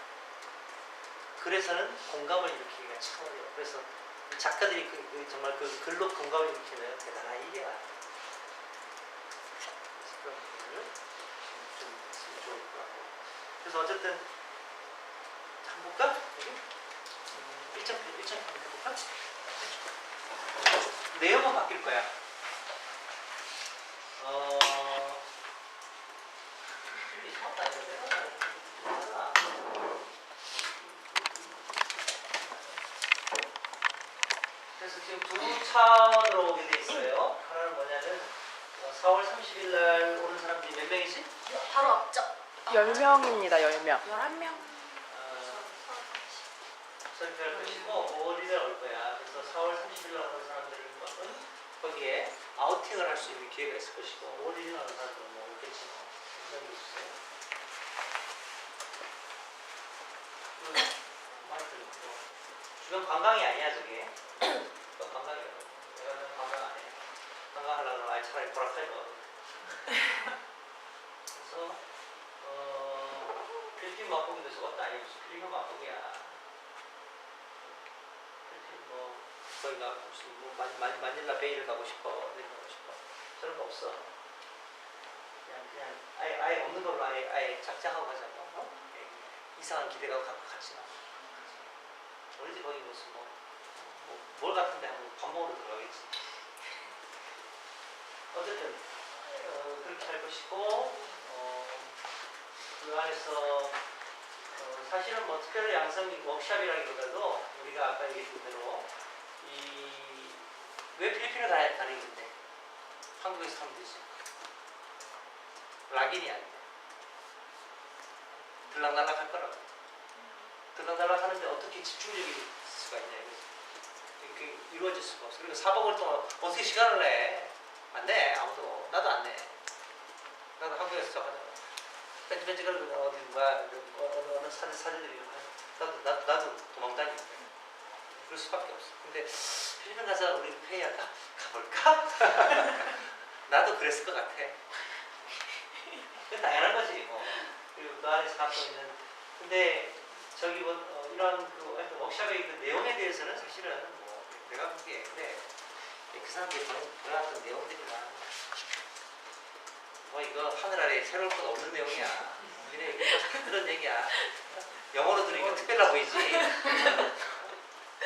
그래서는 공감을 일으키기가 참 어려워. 그래서 작가들이 정말 그 글로 공감을 일으키는 대단한 일이야. 그런 부분을 좀 쓰면 좋을 것 같고. 그래서 어쨌든 한번 볼까? 여기 1장 한번 해볼까? 내용은 바뀔 거야. 그래서 지금 두 차원으로 오게 돼 있어요. 하나는 뭐냐면 4월 30일 날 오는 사람들이 몇 명이지? 바로 앞쪽. 10명입니다. 10명. 11명. 설교할 것이고 5월일에 올 거야. 그래서 4월 30일 날 오는 사람들은 거기에 아우팅을 할 수 있는 기회가 있을 것이고 5월일에 오는 사람들은 뭐 없겠지 뭐. 생각이 있어요. 주변 관광이 아니야 저게. 관광이라고. 내가 관광 안 해. 관광하려고 하면 차라리 보라카이로. 그래서 필리핀 맛보기도 저것도 아니고 필리핀 맛보기야. 필리핀 뭐 거기 가고 무슨 뭐 마닐라 베이를 가고 싶어. 어디 가고 싶어. 저런 거 없어. 그냥 아예 없는 걸로 아예 작정하고 가자고. 이상한 기대가 같이 나. 우리집 거기 무슨 뭘 같은데 한번 밥 먹으러 들어가겠지. 어쨌든 그렇게 할 것이고 그 안에서 사실은 뭐 특별히 양성 워크샵이라기보다도 우리가 아까 얘기했던 대로 왜 필리핀을 가야 가는 건데 한국에서 하면 되지. 락인이 아니야. 들락날락 할 거라고. 들락날락 하는데 어떻게 집중력이 수가 있냐 이렇게 이루어질 수가 없어. 그리고 4박을 동안 어떻게 시간을 내? 안 내. 아무도. 나도 안 내. 나도 한국에서 저 하잖아. 뺀지거리고 어디 어느 사진들이 나도 도망다니고 그럴 수밖에 없어. 근데 필리핀 가서 우리 회의할까? 가볼까? 나도 그랬을 것 같아. 당연한 거지 뭐. 그리고 그 안에서 갖고 있는 근데 저기 뭐 이런 그 워크숍의 그 내용에 대해서는 사실은 뭐 내가 보기에 근데 그 사람들이 들어갔던 내용들이나 뭐 이거 하늘 아래 새로울 것 없는 내용이야. 니네 그런 얘기야. 영어로 들으니까 특별해 보이지.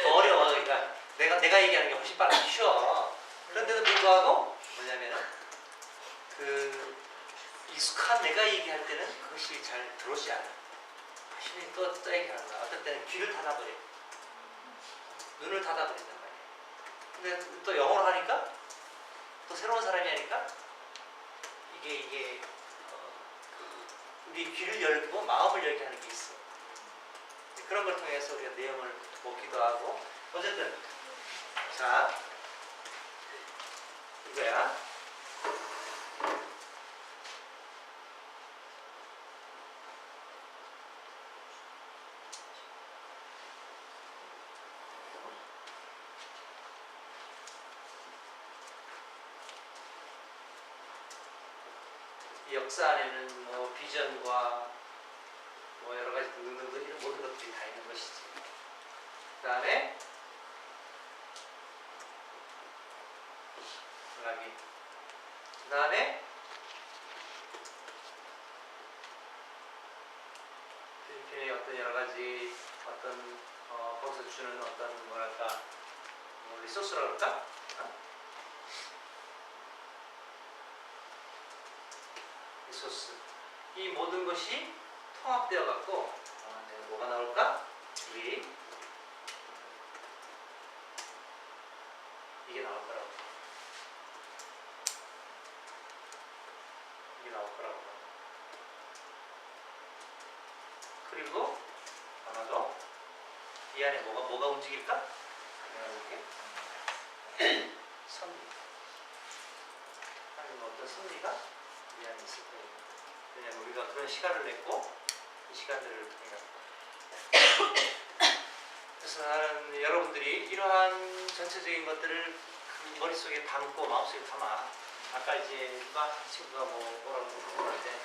더 어려워. 그러니까 내가 얘기하는 게 훨씬 빠르고 쉬워. 그런데도 불구하고 뭐냐면은 그 익숙한 내가 얘기할 때는 그것이 잘 들어오지 않아. 신이 또 얘기하는 거야. 어떤 때는 귀를 닫아버려. 눈을 닫아버린단 말이야. 근데 또 영어로 하니까 또 새로운 사람이 하니까 이게 우리 귀를 열고 마음을 열게 하는 게 있어. 그런 걸 통해서 우리가 내용을 먹기도 하고 어쨌든 자 이거야. 이 역사 안에는 뭐 비전과 뭐 여러 가지 등등등 이런 모든 것들이 다 있는 것이지. 그 다음에 그 다음에 필리핀의 어떤 여러 가지 어떤 거기서 주는 어떤 뭐랄까 뭐 리소스라 그럴까? 리소스. 이 모든 것이 통합되어 갖고 내가 뭐가 나올까? 이게 나올 거라고. 이게 나올 거라고. 그리고 아마도 이 안에 뭐가 움직일까? 내가 볼게. 선리. 아니면 어떤 선리가 이 안에 있을 거예요. 왜냐면 우리가 그런 시간을 냈고 이 시간들을 통해 그래서 나는 여러분들이 이러한 전체적인 것들을 그 머릿속에 담고 마음속에 담아. 아까 이제 누가 친구가 뭐라고 그러는데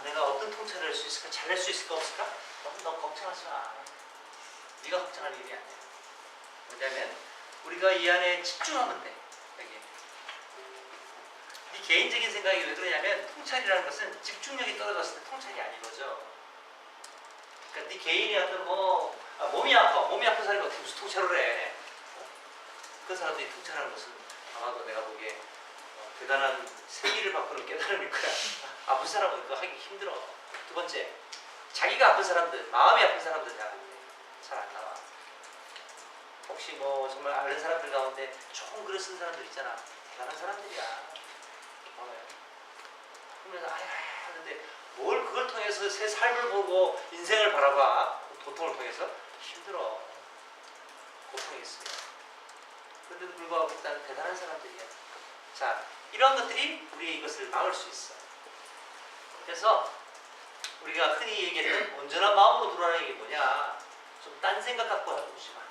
내가 어떤 통찰을 할 수 있을까? 잘할 수 있을까 없을까? 너무 걱정하지 마. 네가 걱정할 일이 아니야. 뭐냐면 우리가 이 안에 집중하면 돼. 여기. 네 개인적인 생각이 왜 그러냐면 통찰이라는 것은 집중력이 떨어졌을 때 통찰이 안 이루어져. 그러니까 네 개인이 어떤 몸이 아픈 사람이 어떻게 무슨 통찰을 해? 그 사람들이 통찰하는 것은 아마도 내가 보기에 대단한 생기를 바꾸는 깨달음일 거야. 아픈 사람은 그거 하기 힘들어. 두 번째, 자기가 아픈 사람들, 마음이 아픈 사람들 잘 안 나와. 혹시 뭐 정말 아는 사람들 가운데 좋은 글을 쓴 사람들 있잖아. 대단한 사람들이야. 그러면서 하는데 뭘 그걸 통해서 새 삶을 보고 인생을 바라봐. 고통을 통해서 힘들어. 고통이 있습니다. 그런데도 불구하고 일단 대단한 사람들이야. 자, 이러한 것들이 우리 이것을 막을 수 있어. 그래서 우리가 흔히 얘기했던 온전한 마음으로 돌아가는 게 뭐냐? 좀 딴 생각 갖고 해보지 마.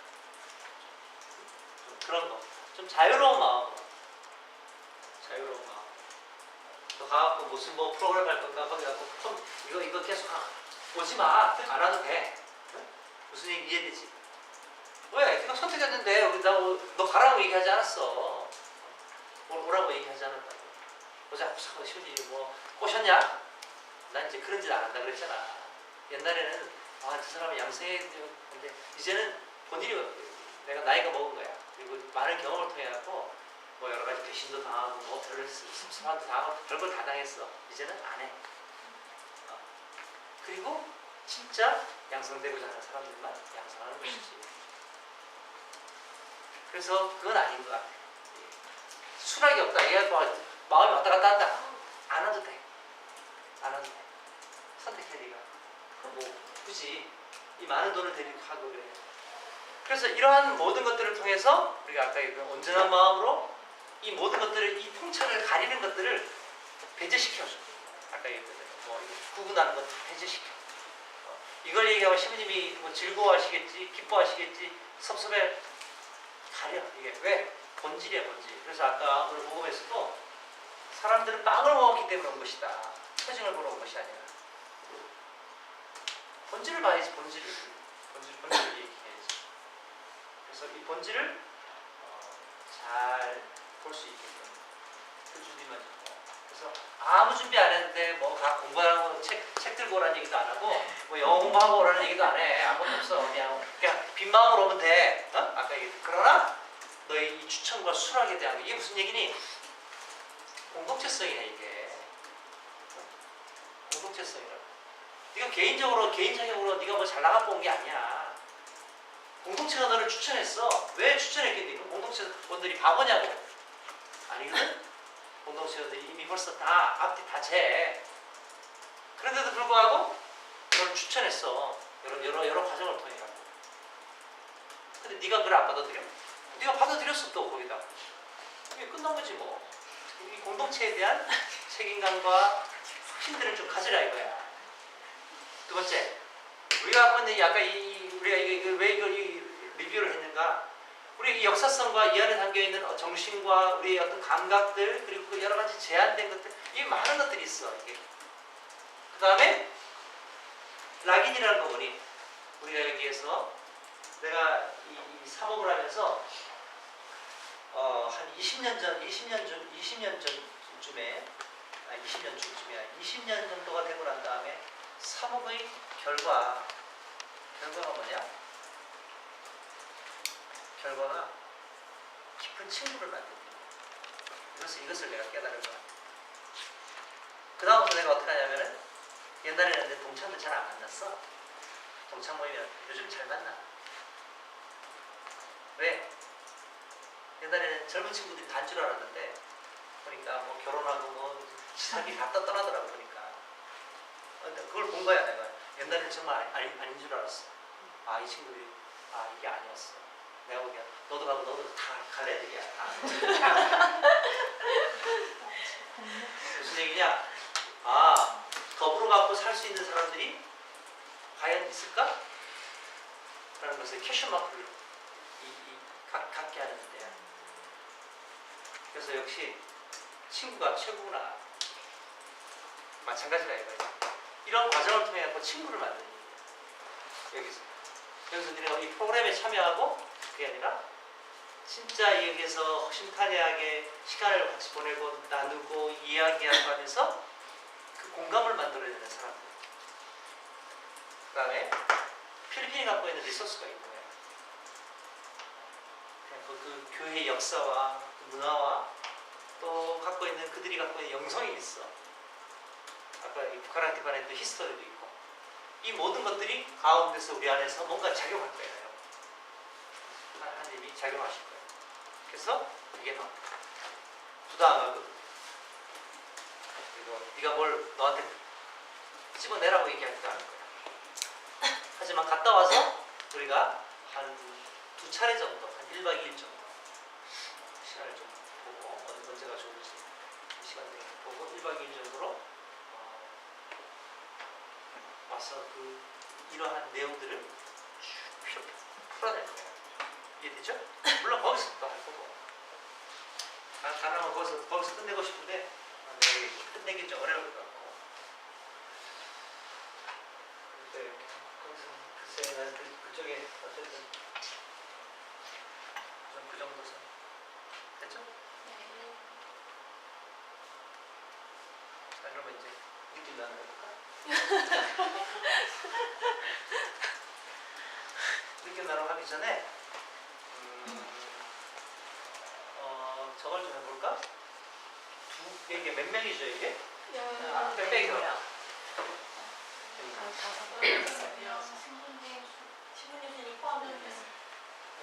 좀 그런 거. 좀 자유로운 마음으로. 자유로운 마음. 너 가갖고 무슨 뭐 프로그램 할 건가? 거기 갖고 이거 계속 오지 마. 안 와도 돼. 응? 무슨 얘기 이해되지? 왜? 네가 선택했는데 너 가라고 얘기하지 않았어. 오라고 얘기하지 않았다고. 자꾸 시원이 뭐 꼬셨냐? 난 이제 그런 짓 안 한다 그랬잖아. 옛날에는 저 사람은 양생해야 되는데 이제는 본인이 내가 나이가 먹은 거야. 그리고 많은 경험을 통해 갖고 뭐 여러 가지 배신도 당하고 뭐 습습한도 당하고 별걸 다 당했어. 이제는 안 해. 그리고 진짜 양성되고자 하는 사람들만 양성하는 것이지. 그래서 그건 아닌 것 같아. 순학이 없다. 얘가 마음이 왔다 갔다 한다. 안 와도 돼. 안 와도 돼. 선택해 네가. 뭐 굳이 이 많은 돈을 들이고 하고 그래. 그래서 이러한 모든 것들을 통해서 우리가 아까 얘기한 온전한 마음으로 이 모든 것들을 이 통찰을 가리는 것들을 배제시켜줘. 아까 얘기했던 뭐 구분하는 것들 배제시켜. 이걸 얘기하면 시부님이 뭐 즐거워하시겠지, 기뻐하시겠지, 섭섭해 가려. 이게 왜? 본질이야 본질. 그래서 아까 오늘 복음에서도 사람들은 빵을 먹었기 때문에 온 것이다. 표징을 보러 온 것이 아니라 본질을 봐야지. 본질을 얘기해야지. 그래서 이 본질을 잘 볼 수 있게끔 그 준비만 좀. 그래서 아무 준비 안 했는데 뭐 공부하고 책 들고 오라는 얘기도 안 하고 뭐 영어 공부하고 오라는 얘기도 안 해. 아무것도 없어. 그냥 빈 마음으로 오면 돼. 아까 얘기했듯. 그러나 너의 이 추천과 수락에 대한 거. 이게 무슨 얘기니? 공동체성이네 이게. 공동체성이라고. 네가 개인적으로 네가 뭐 잘 나가고 온 게 아니야. 공동체가 너를 추천했어. 왜 추천했겠니? 공동체원들이 바보냐고. 아니거든? 공동체원들이 이미 벌써 다 앞뒤 다 재. 그런데도 불구하고 너를 추천했어. 여러 과정을 통해 갖고. 근데 네가 그걸 안 받아들여? 네가 받아들였어 또 거기다. 이게 끝난 거지 뭐. 이 공동체에 대한 책임감과 힘들을 좀 가지라 이거야. 두 번째, 우리가 갖고 있는 아까 우리가 왜 이걸 리뷰를 했는가? 우리 이 역사성과 이 안에 담겨 있는 정신과 우리의 어떤 감각들 그리고 그 여러 가지 제한된 것들 이 많은 것들이 있어 이게. 그 다음에 락인이라는 거 보니 우리가 여기에서 내가 이 사목을 하면서 한 20년 정도가 되고 난 다음에 사목의 결과가 뭐냐? 결과가 깊은 친구를 만듭니다. 이것을 내가 깨달은 거야. 그 다음부터 내가 어떻게 하냐면은 옛날에는 내 동창들 잘 안 만났어. 동창 모이면 요즘 잘 만나. 왜? 옛날에는 젊은 친구들이 단 줄 알았는데 보니까 뭐 결혼하고 뭐 지상이 다 떠나더라고 보니까. 근데 그걸 본 거야 내가. 옛날에는 정말 아닌 줄 알았어. 아 이 친구들이 이게 아니었어. 내가 보기엔 너도 가고 너도 다 갈래들이야. 무슨 얘기냐? 더불어 갖고 살 수 있는 사람들이 과연 있을까? 라는 것을 퀘션 마크를 갖게 하는 데야. 그래서 역시 친구가 최고구나. 마찬가지라 이거야. 이런 과정을 통해 갖고 친구를 만드는 얘기야. 여기서 니네가 이 프로그램에 참여하고 그게 아니라 진짜 여기에서 허심탄회하게 시간을 같이 보내고 나누고 이야기하고 하면서 그 공감을 만들어내는 사람들. 그 다음에 필리핀이 갖고 있는 리소스가 있는 거예요. 그 교회의 역사와 그 문화와 또 갖고 있는 그들이 갖고 있는 영성이 있어. 아까 이 북한한테 관한 히스토리도 있고. 이 모든 것들이 가운데서 우리 안에서 뭔가 작용할 거예요. 하나님이 작용하실 거예요. 그래서 이게 막 부당하거든. 그리고 네가 뭘 너한테 집어내라고 얘기하지도 않을 거야. 하지만 갔다 와서 우리가 한 2차례 정도, 한 1박 2일 정도 시간을 좀 보고 언제가 좋을지 시간 내게 보고 1박 2일 정도로 와서 이러한 내용들을 쭉 풀어낼 거예요. 이해되죠? 물론 거기서 또 할 거고. 가능하면 거기서 끝내고 싶은데 끝내기 좀 어려울 것 같고. 근데 거기서 글쎄 난 그쪽에 어쨌든 그 정도 선 됐죠? 자 그러면 이제 느낌 나눠볼까? 느낌 나눠 하기 전에 저걸 좀 해볼까? 이게 몇 명이죠 이게? 몇 명이요? 신부님이 포함되어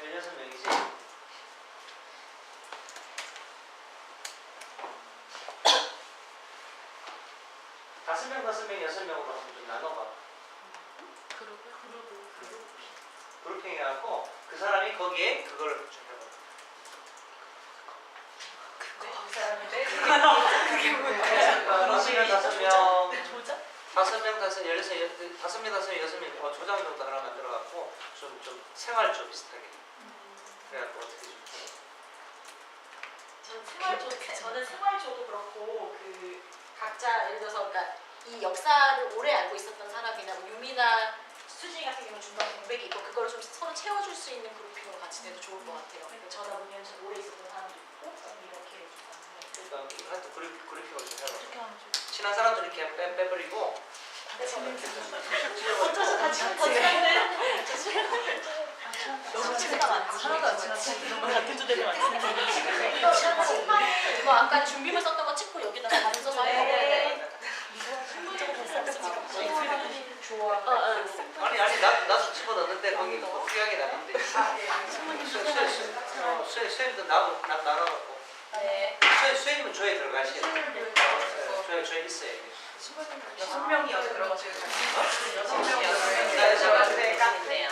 16명이지? 다섯 명, 6명으로 한번 좀 나눠봐. 그룹핑 해갖고 그 사람이 거기에 그걸 좀 해봐. 그게 뭐야? 5명, 조작? 5명, 6명, 조장 정도 하나 만들어갖고 좀 생활 좀 비슷하게. 그래갖고 어떻게 좀 해. 저는 생활조도 그렇고 각자 예를 들어서 그러니까 이 역사를 오래 알고 있었던 사람이나 뭐 유미나 수진이 같은 경우는 중간 공백이 있고 그걸 좀 서로 채워줄 수 있는 그룹핑으로 같이 돼도 좋을 것 같아요. 그러니까 저나 문현 오래 있었던 사람도 있고 이렇게 그러니까 하여튼 그룹핑을 좀 해봐. 어떻게 하면 좋지? 친한 사람들 이렇게 빼버리고 혼자서 같이 너무 친하다 많지. 하나도 안 친하지. 너무 같은 주제를 많이 생각해. 뭐 아까 준비물 썼던 거 찍고 여기다가 바로 써서 네. 좋아. 아니 나도 집어넣는데 거기 귀하게 놨는데. 수현이도 나눠갖고. 네. 수현님은 조에 들어가시요. 조에 있어야 돼. 6명이어서 들어가시는 거예요. 6명이어서 네요.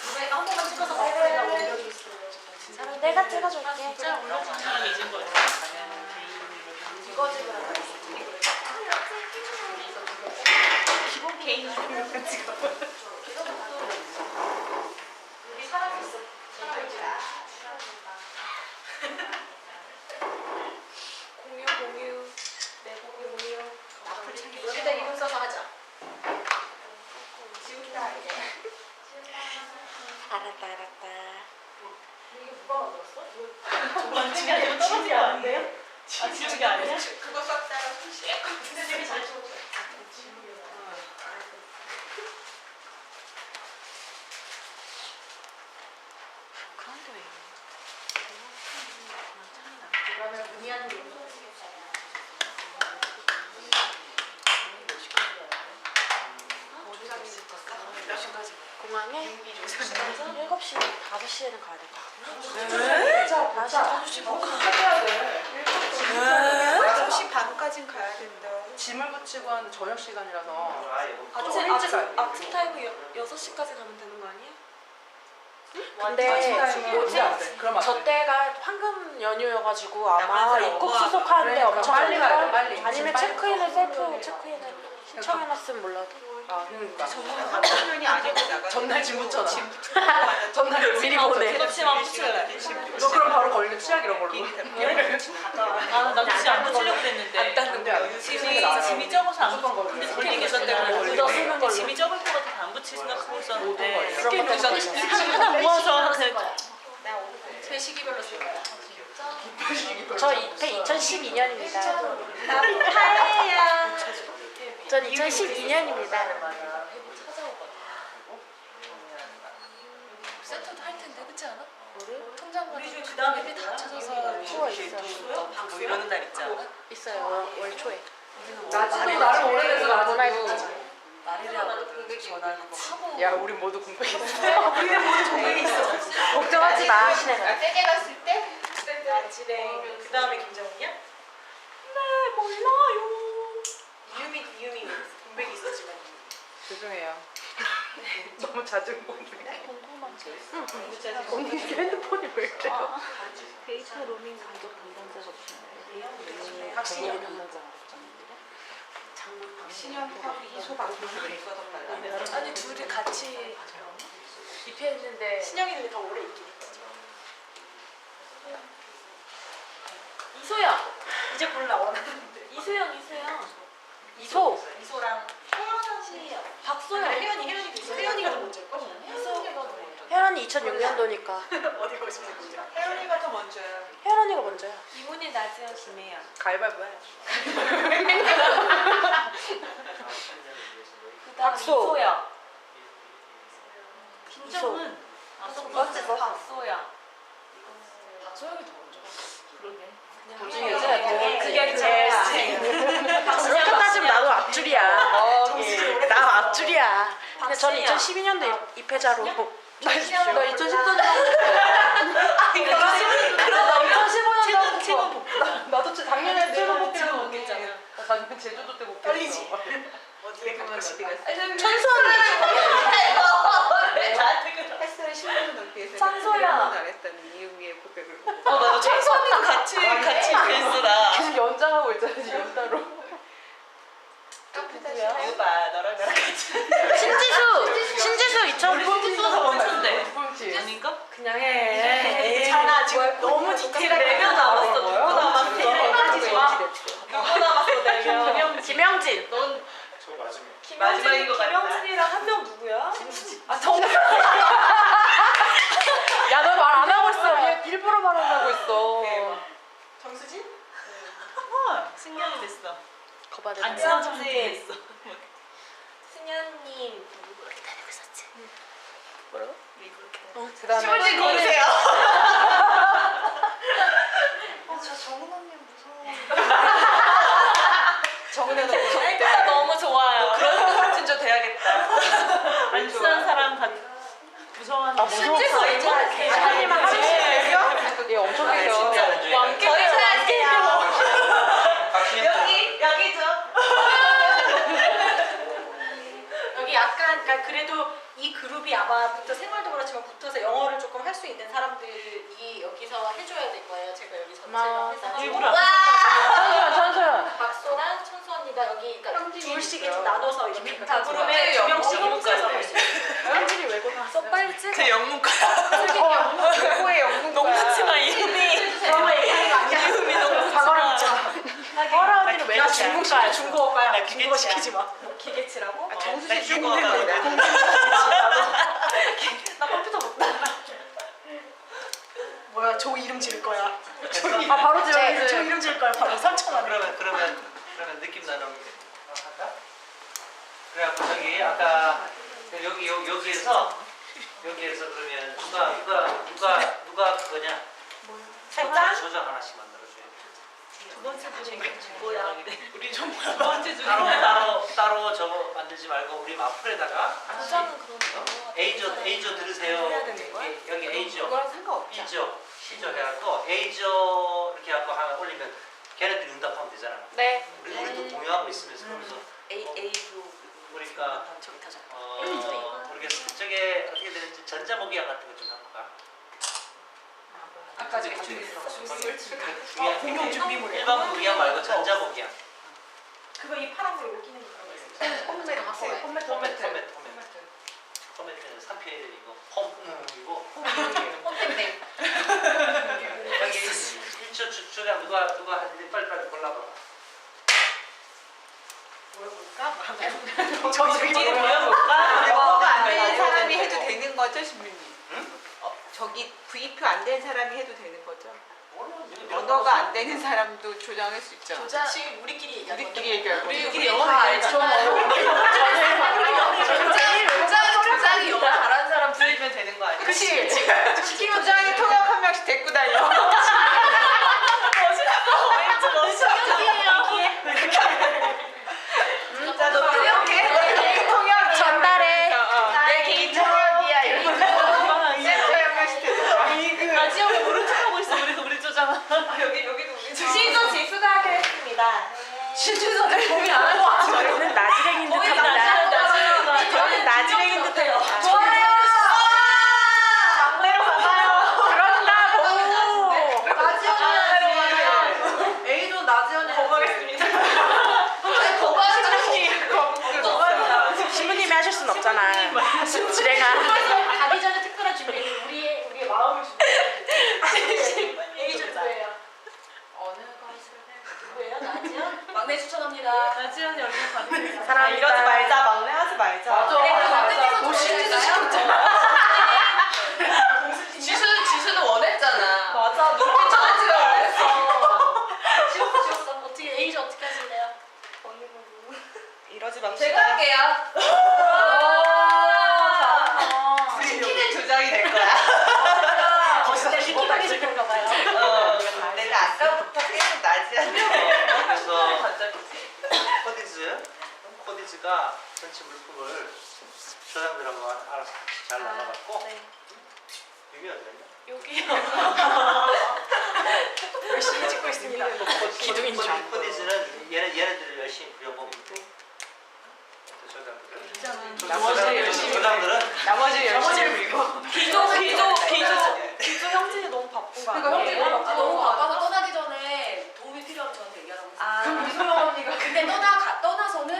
누가 한 번만 찍어서 마이크에다 올려줄 수 있어요. 내가 찍어줄게. 진짜 올라가는 사람이 있는 거예요. 이거 찍으라고. 기본 개인 찍어. 우리 사람 있어. 공유. 네, 공유. 여기다 이름 써서 하자. 지우기다 이제. 알았다. 이게 누가 만들었어? 만지가 아니고 치즈 아닌데요? 아 치즈가 아니야? 그거 썼다가 손 씻고. 근데 되게 잘 찍었어. 그런데 왜? 그러면 문의하는 게 공항에 7시, 5시에는 가야 될 것 같아. 맞아. 6시 반까진 가야 된다. 짐을 붙이고 하는 저녁 시간이라서 아침 타임은 6시까지 가면 되는 거 아니야? 근데 뭐지? 안 돼. 그럼 안 저 돼. 때가 황금 연휴여가지고 아마 입국 수속하는데 그러니까 엄청 빨리 가야 돼, 걸릴걸? 빨리. 아니면 빨리 체크인을 셀프 체크인을 신청해놨으면 몰라도 아, 그러니까. 화면이 아니고 전날 짐 붙여놔. 전날 미리 보내. 그렇지만 붙여야 너 그럼 바로 걸리면 치약 이런 걸로. 아 나도 진짜 안 붙이려고 그랬는데. 안 땄는데 안 돼. 짐이 적어서 안 무조건 붙여. 걸려. 근데 스캔이 계셨다고 걸려. 묻어 쓰는 쓰는 걸로. 짐이 적을 것 같아서 안 붙일 생각하고 있었는데. 그런 거 하나 모아서 제 시기별로 쓸 거야. 저 2012년입니다. 하예야. 전 2012년입니다. 세트도 할 텐데 그렇지 않아? 통장 우리 그 다음에 다 찾아서 추워 있어. 뭐 이러는 날 있지 않아? 있어요. 월 초에. 나도 나름 오래돼서 나도 야, 우리 모두 공백했어. 걱정하지 마, 신혜가. 세게 갔을 때? 진행. 그 다음에 김정은이야? 유미 공백이 있었지만. 죄송해요. 너무 잦은 공백. 궁금한 게 있어. 언니 핸드폰이 왜 이래요? 데이터 로밍 가격 담당자가 없나요? 박신영. 신현하고 이소방 아니 둘이 같이 입회했는데 신영이는 더 오래 있긴 했지. 이소영 이제 골라 원하는데 이소영 이소. 이소랑 혜연이 박소영 혜연이도 있어. 혜연이가 더 먼저일 걸? 혜연이가 더 먼저. 혜란이 2006년도니까. 어디 거기서 먼저? 혜연이가 더 먼저야. 혜란이가 먼저야. 이분이 나지연 김혜연. 가위바위보 해. 박소. 이소영 이소. 김정은 맞지, 너. 박소영 박소영이 더 먼저 그러네 그게 제일 그렇게 따지면 나도 앞줄이야. 나 앞줄이야. 근데 저는 2012년도 입회자로. 나 2014년도. 나 2015년도. 나도 작년에 최고 복귀를 복귀를 못했잖아. 못했잖아. 작년 제주도 때 복귀했어. 떨리지? 어디에 가면 어디 갔어? 천수 언니. 나한테 그래 햇살에 10년을 넘게 해서 찬소야. 안 했다는 이유의 고백을. 나도 천수 언니도 같이 입회했어 나 계속 연장하고 있잖아, 지금 연타로. 이거 봐 너랑 나랑 같이 신지수 2000. 폰티수가 더 많던데 폰티. 아닌가? 그냥 해. 괜찮아 지금 너무 디테일하게 4명 남았어 누구 남았어 누구 남았어 4명 김영진. 넌 저 마지막. 마지막인 것 같다 김영진이랑 한 명 누구야? 아 정말. 야 너 말 안 하고 있어. 일부러 말하고 있어. 정수진? 신경이 됐어 거봐들. 안 친한 척 했어 송년님 뭐라고? 그다음에 신문지 거르세요. 저 정은 언니 무서워. 정은혜는 짤가 너무 좋아요. 그런 거 같은 저 돼야겠다. 안 친한 사람 같 무서워하는. 실제로 예전에 아니면 얘 엄청 네, 해요. 진짜 원주의. 저희 할게요. 여기 좀. 여기 약간 그러니까 그래도 이 그룹이 아마부터 생활도 그렇지만 붙어서 영어를 조금 할 수 있는 사람들이 여기서 해줘야 될 거예요. 제가 여기 전체랑 해서 일부러 천소연. 박소랑 천수 언니가 여기 그러니까 현진이 둘씩 있어요. 이렇게 나눠서 이렇게 다 그룹에 두 명씩 혼자서 할 수 있어요. 현진이 외고 나왔어. 빨리 찍어. 제 영문과야. 외고의 영문과야. 농구치마 이름이. 드라마 얘기하는 거 아니야? 이름이 너무 과거를 좋아. 묻자. 허라 언니는 왜 야 그래? 중국시켜 중국어과야. 나 중국어 기계치야. 시키지 마. 뭐 기계치라고? 정수지 중국어 중국어. 나 컴퓨터 못 봐. 뭐야 조 이름 지을 거야. 아 바로 조 이름 지을 거야. 바로 3천 원. 그러면 느낌 나는 할까? 그래갖고 저기 아까 여기에서 그러면 누가 그거냐? 조장 하나씩 만들어줘야 돼. 두 번째 주제 뭐야? 우리 좀 뭐야? 두 번째 주제. 따로 저거 만들지 말고 우리 마플에다가 부장은 그런 거. A조 들으세요. 해야 되는 거야? 여기 A조. 그거랑 상관없지. C조 해갖고 A조 이렇게 해갖고 하나 올리면 걔네들이 응답하면 되잖아. 네. 우리도 동요하고 있으면서 그러면서 A도 그러니까 저기 타자. 모르겠어. 저게 어떻게 되는지 전자목이야 같은 거 좀 갖고 가. 아까 저기 공룡 준비물. 일반 목이야 말고 전자목이야. 그거 이 파란 거 여기 끼는 거. 포맷은 3편이고 홈이고 홈템네. 여기 1초 주장 누가 하는지 빨리 골라봐. 뭐해볼까? 저기 뭐야? 영어가 안 되는 사람이 해도 되는 거죠, 신부님? 응? 저기 V표 안 되는 사람이 해도 되는 거죠? 몰라. 언어가 안 되는 사람도 조장할 수 있죠. 지금 우리끼리 얘기하는 우리끼리 얘기할 거야. 우리끼리 영어 얘기하자. 조장이 영어 잘하는 사람 부르면 되는 거 아니야? 그치? 조장이 통역 한 명씩 데리고 다녀. 자, 너 통역해. 통역 전달해. 내 개인 통역이야. 이러고 센터 한 명씩 데리고 나지영이 모른 척하고 있어. 우리 조장. 여기도 우리 시조 지수가 하기로 했습니다. 시주서 고민 안 하고 왔어. 저희는 나지랭인 듯합니다. 저희는 나지랭인 듯해요. 좋아요. 막내로 가봐요. 그런다고. A조 나지연이 거부하겠습니다. 신부님이 하실 순 없잖아. 지랭아. 가기 전에 특별한 준비. 우리의 마음을 준비해요. 얘기 좀 해요. 어느 것을 누구예요? 나지연? 막내 추천합니다. 나지연이 얼굴 받는 사람 이러지 말자. 막내 하지 말자. 맞아. 도시지수 지수는 원했잖아. 맞아. 눈빛 자체가 원했어. 지웠어. 어떻게 에이즈 어떻게 하실래요? 이러지 맙시다. 제가 할게요. 치킨은 조장이 될 거야. 진짜 시키만 계실 건가 봐요. 내가 아까부터 계속 나지 않냐. 그래서 코디즈가 전체 물품을 저장들하고 알아서 잘 나눠갖고 유미 어디였냐? 열심히 찍고 있습니다. 기둥인 줄 알고. 코디즈는 얘네들을 열심히 부려보고 있고 저장들은 나머지 열심히 밀고. 기조 형진이 너무 바쁜 거 그러니까 아니에요? 형진이 너무 바빠서 떠나기 전에 도움이 필요하면 저한테 얘기하라고 했어요. 그럼 이소영 언니가 근데 떠나서는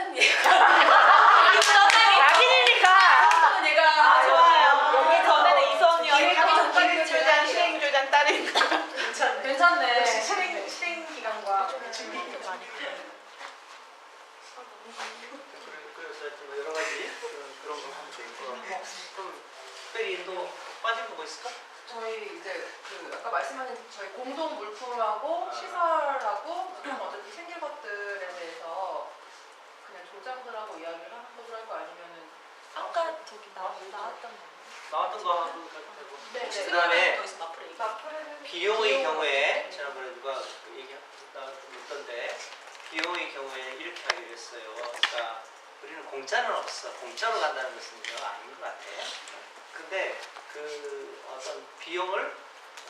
낙인이니까. 얘가 좋아요. 여기 전에는 이선이 가기 전까지 조장, 시행 조장 따르는 거. 괜찮네. 실행 기간과 준비 많이. 그래서 좀 여러 가지 그런 거 하면 되고 좀 특별히 또 빠진 거 뭐 있을까? 저희 이제 그 아까 말씀하신 저희 공동 물품하고 시설하고 어쨌든 챙길 것들에 대해서 그냥 교장들하고 이야기를 하는 걸로 할거 아니면은 아까 저기 나왔던 거. 나왔던 거 하고 가지고. 네, 네. 그다음에 더 있으면 앞으로 얘기해. 마플은 비용의 경우에 지난번에 누가 얘기했던데 비용의 경우에 이렇게 하기로 했어요. 그러니까 우리는 공짜는 없어. 공짜로 간다는 것은 아닌 것 같아요. 근데 그 어떤 비용을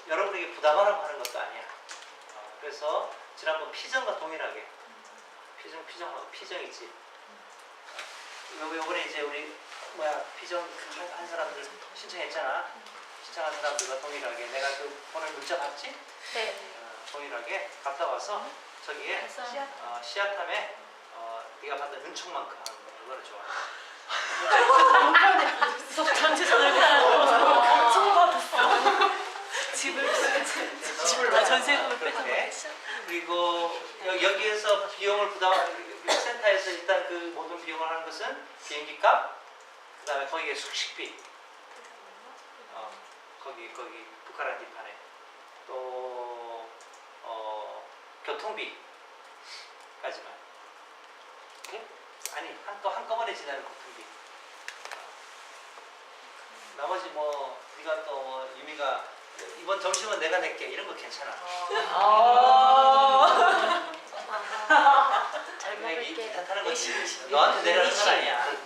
여러분에게 부담하라고 하는 것도 아니야. 그래서 지난번 피정과 동일하게 피정하고 피정이지. 요번에 이제 우리 피정 한 사람들 신청했잖아. 신청한 사람들과 동일하게 내가 그 오늘 문자 봤지? 네. 동일하게 갔다 와서 저기에 시아탐에 네가 받은 은총만큼 하는 거 그거를 좋아해. 전체적으로 엄청 받았어. 집을 전세금을 그렇게. 그리고 여기에서 비용을 센터에서 일단 그 모든 비용을 하는 것은 비행기값, 그다음에 거기에 숙식비, 거기 북한 한디판에 또 교통비까지만. 오케이? 아니 한꺼번에 지나는 교통비. 나머지 뭐 네가 또 뭐 유미가 이번 점심은 내가 낼게 이런 거 괜찮아. 잘 그냥 먹을게. 다 타는 거지. 너한테 내려는 건 아니야.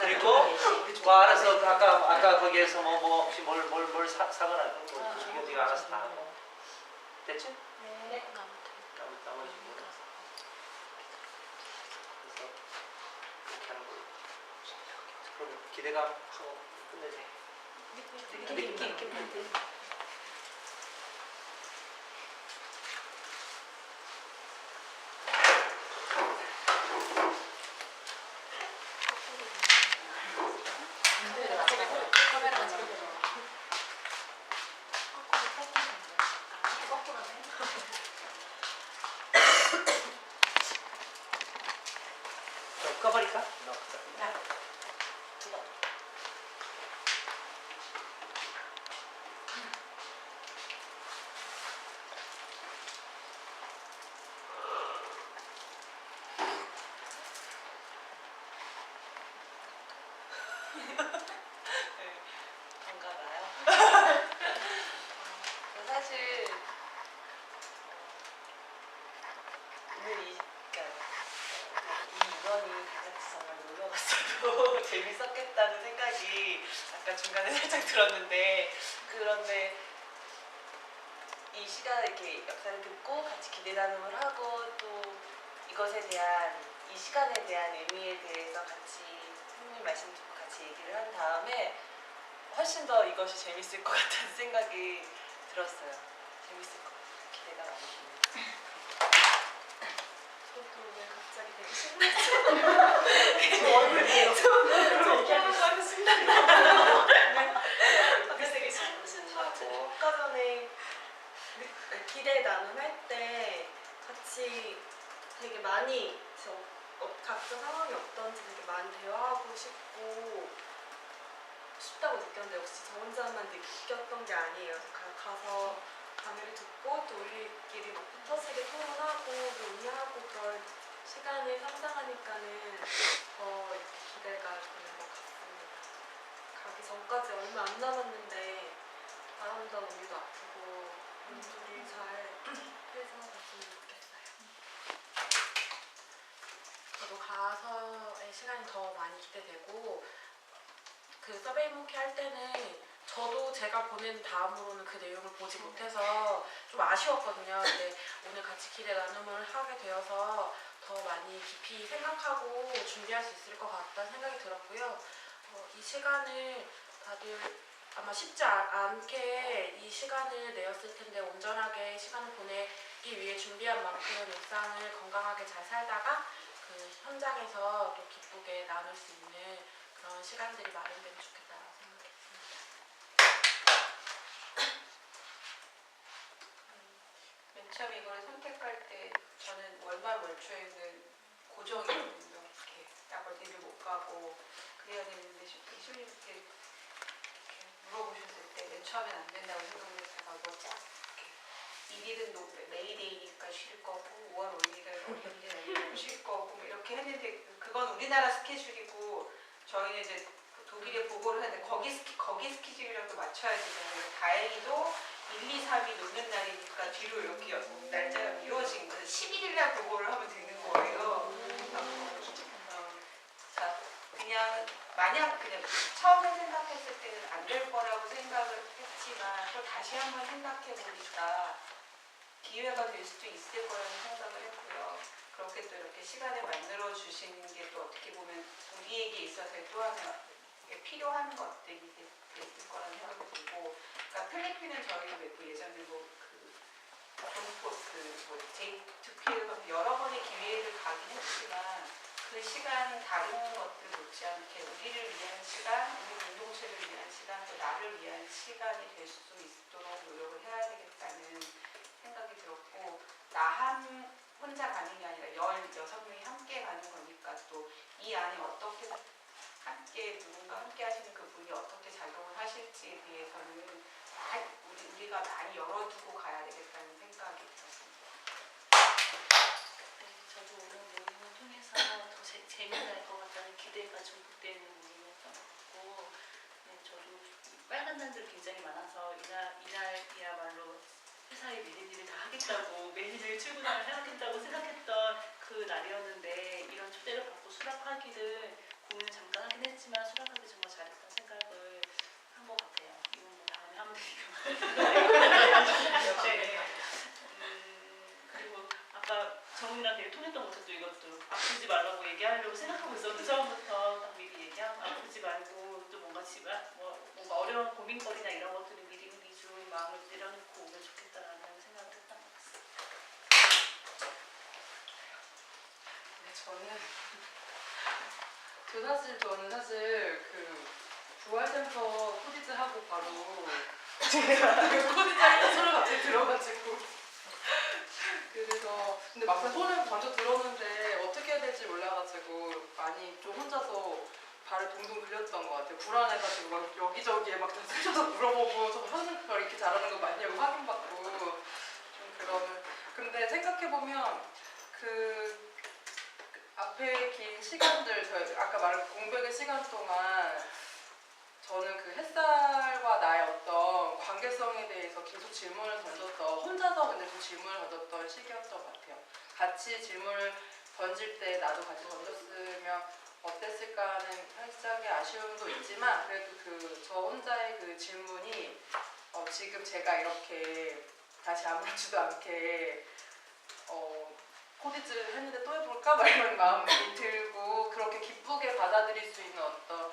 그리고 뭐 알아서 아까 거기에서 뭐 혹시 뭘 사거나 그런 거 네가 알아서 다 하고. 됐지? 네. 나머지 뭐. 그래서 그렇게 하는 걸로. 그럼 기대감하고 끝내자. 꺼버릴까? 반가워요. 사실 오늘 이 인원이 다 같이 정말 놀러 갔어도 재밌었겠다는 생각이 아까 중간에 살짝 들었는데, 그런데 이 시간에 이렇게 역사를 듣고 같이 기대 나눔을 하고 또 이것에 대한 이 시간에 대한 의미에 대해서 같이 선생님 말씀 듣고 같이 얘기를 한 다음에 훨씬 더 이것이 재밌을 것 같다는 생각이 들었어요. 재밌을 것 같아요. 기대가 많이 됩니다. 저도 왜 갑자기 되게 신나죠? 저 얼굴이에요. 저 얘기하면 신나요. 되게 신나고 아까 전에 기대 나눔할 때 같이 되게 많이 각자 상황이 어떤지 되게 많이 대화하고 싶다고 느꼈는데 역시 저 혼자만 느꼈던 게 아니에요. 그래서 가서 강의를 듣고 또 우리끼리 막 터지게 토론하고 논의하고 그럴 시간을 상상하니까는 더 이렇게 기대가 되는 것 같습니다. 가기 전까지 얼마 안 남았는데 아름다운 우리도 아프고 우리 잘 해서 갔으면 좋겠어요. 저도 가서의 시간이 더 많이 기대되고, 그 서베이 모키 할 때는 저도 제가 보낸 다음으로는 그 내용을 보지 못해서 좀 아쉬웠거든요. 근데 오늘 같이 기대 나눔을 하게 되어서 더 많이 깊이 생각하고 준비할 수 있을 것 같다는 생각이 들었고요. 이 시간을 다들 아마 쉽지 않게 이 시간을 내었을 텐데 온전하게 시간을 보내기 위해 준비한 만큼 일상을 건강하게 잘 살다가 그 현장에서 또 기쁘게 나눌 수 있는 그런 시간들이 마련되면 좋겠다라고 생각했습니다. 맨 처음에 이걸 선택할 때 저는 월말 월초에는 고정이거든요. 이렇게 약 어디를 못 가고 그래야 되는데 시우님께 이렇게 물어보셨을 때 맨 처음엔 안 된다고 생각을 했다가 뭐 쫙 이렇게 1일은 메이데이니까 쉴 거고 5월 5일은 어린이날이니까 쉴 거고 뭐 이렇게 했는데 그건 우리나라 스케줄이고 저희는 이제 독일에 보고를 하는데 거기 스케줄이랑도 맞춰야 되잖아요. 다행히도 1, 2, 3이 놓는 날이니까 뒤로 이렇게 날짜가 미뤄진 거예요. 11일 날 보고를 하면 되는 거예요. 자, 그냥 만약 그냥 처음에 생각했을 때는 안 될 거라고 생각을 했지만 또 다시 한번 생각해 보니까 기회가 될 수도 있을 거라는 생각을 했고요. 그렇게 또 이렇게 시간을 만들어 주시는 게 또 어떻게 보면 우리에게 있어서 또 하나 필요한 것들이 됐을 거라는 생각이 들고, 그러니까 필리핀은 저희 또 예전에 제이투피에서 여러 번의 기회를 가긴 했지만 그 시간이 다른 것들 못지않게 우리를 위한 시간, 우리 공동체를 위한 시간, 또 나를 위한 시간이 될 수 있도록 노력을 해야 되겠다는 생각이 들었고, 혼자 가는 게 아니라 16명이 함께 가는 거니까 또 이 안에 어떻게 누군가 함께 하시는 그분이 어떻게 작용을 하실지에 대해서는 우리가 많이 열어두고 가야 되겠다는 생각이 들었습니다. 네, 저도 오늘 모임을 통해서 더 재미날 것 같다는 기대가 증폭되는 모임이었던 것 같고, 네, 저도 빨간 날들 굉장히 많아서 이날이야말로 회사에 미리 일을 다 하겠다고 매일 출근을 해야겠다고 생각했던 그 날이었는데, 이런 초대를 받고 수락하기를 고민을 잠깐 하긴 했지만 수락하기 정말 잘했다는 생각을 한 것 같아요. 이건 뭐 다음에 하면 되니까. 네. 그리고 아까 정훈이랑 되게 통했던 것도 이것도 아프지 말라고 얘기하려고 생각하고 있었는데 처음부터 딱 미리 얘기하고 아프지 말고 또 뭔가 뭔가 어려운 고민거리나 이런 것들을 미리 좀 마음을 내려놓고 오면 좋겠다라는 생각을 했던 것 같습니다. 네, 저는 사실 그 부활센터 코디즈 하고 바로 코디즈 하는 소리가 갑자기 들어가지고 그래서 근데 막상 손을 먼저 들었는데 어떻게 해야 될지 몰라가지고 많이 좀 혼자서 발을 동동 굴렸던 것 같아요. 불안해가지고 막 여기저기에 막 다 쑤셔서 물어보고 저 한국말 이렇게 잘하는 거 맞냐고 확인받고 좀 그러는. 근데 생각해보면 그 앞에 긴 시간들, 저희 아까 말한 공백의 시간 동안 저는 그 햇살과 나의 어떤 관계성에 대해서 계속 질문을 던졌던, 혼자서 근데 좀 질문을 던졌던 시기였던 것 같아요. 같이 질문을 던질 때 나도 같이 던졌으면 어땠을까 하는 살짝의 아쉬움도 있지만, 그래도 저 혼자의 그 질문이 지금 제가 이렇게 다시 아무렇지도 않게 코디즈 했는데 또 해볼까? 막 이런 마음이 들고 그렇게 기쁘게 받아들일 수 있는 어떤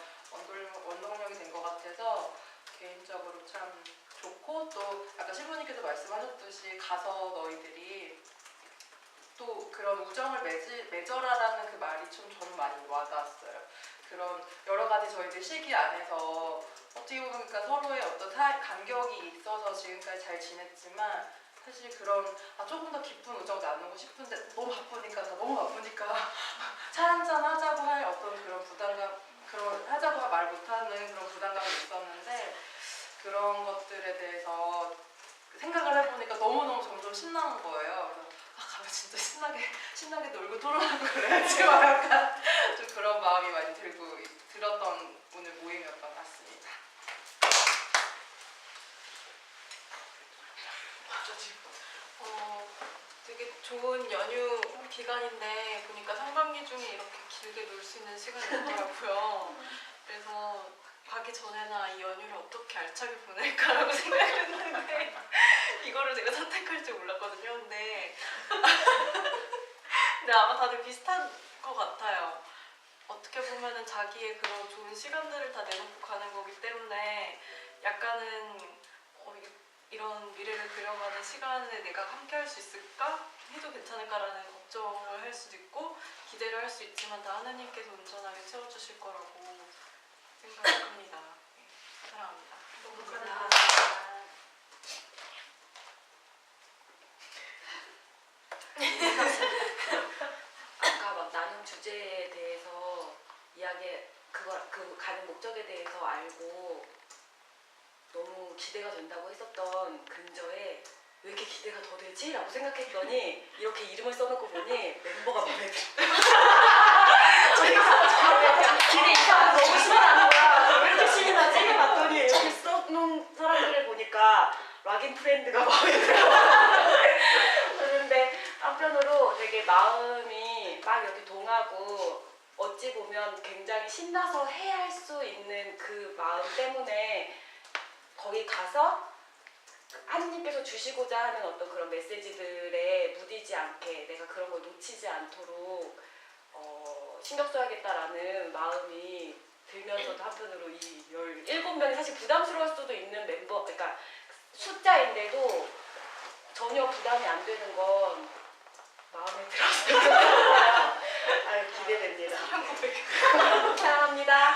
원동력이 된 것 같아서 개인적으로 참 좋고, 또 아까 신부님께서 말씀하셨듯이 가서 너희들이 또 그런 우정을 맺어라라는 그 말이 좀 저는 많이 와닿았어요. 그런 여러 가지 저희들 시기 안에서 어떻게 보면 그러니까 서로의 어떤 간격이 있어서 지금까지 잘 지냈지만, 사실 그런 조금 더 깊은 우정 나누고 싶은데 너무 바쁘니까 차 한잔 하자고 할 어떤 그런 부담감, 하자고 말 못하는 그런 부담감이 있었는데, 그런 것들에 대해서 생각을 해보니까 너무너무 점점 신나는 거예요. 그래서 가면 진짜 신나게 놀고 토론하고 그래야지 막 약간 좀 그런 마음이 많이 들었던 오늘 모임이었던 것 같습니다. 되게 좋은 연휴 기간인데 보니까 상반기 중에 이렇게 길게 놀 수 있는 시간이 있더라고요. 그래서 가기 전에나 이 연휴를 어떻게 알차게 보낼까라고 생각을 했는데 이거를 제가 선택할 줄 몰랐거든요. 근데 아마 다들 비슷한 것 같아요. 어떻게 보면은 자기의 그런 좋은 시간들을 다 내놓고 가는 거기 때문에 약간은 이런 미래를 그려가는 시간에 내가 함께 할 수 있을까? 해도 괜찮을까라는 걱정을 할 수도 있고 기대를 할 수 있지만 다 하나님께서 온전하게 채워주실 거라고 생각합니다. 네, 사랑합니다. 너무 아까 막 나눈 주제에 대해서 그 가는 목적에 대해서 알고 너무 기대가 된다고 했었던 근저에 왜 이렇게 기대가 더 되지? 라고 생각했더니 이렇게 이름을 써놓고 보니 멤버가 마음에 들어. 기대 이상은 너무 심하다는 거야. 왜 이렇게 신이 나지? 봤더니 여기 써놓은 사람들을 보니까 락인 프렌드가 마음에 들어. 그런데 한편으로 되게 마음이 막 이렇게 동하고 어찌 보면 굉장히 신나서 해야 할 수 있는 그 마음 때문에 거기 가서 하느님께서 주시고자 하는 어떤 그런 메시지들에 무디지 않게 내가 그런 걸 놓치지 않도록 신경 써야겠다라는 마음이 들면서도 한편으로 이 17명이 사실 부담스러울 수도 있는 멤버, 그러니까 숫자인데도 전혀 부담이 안 되는 건 마음에 들었어요. 아유, 기대됩니다. 사랑합니다.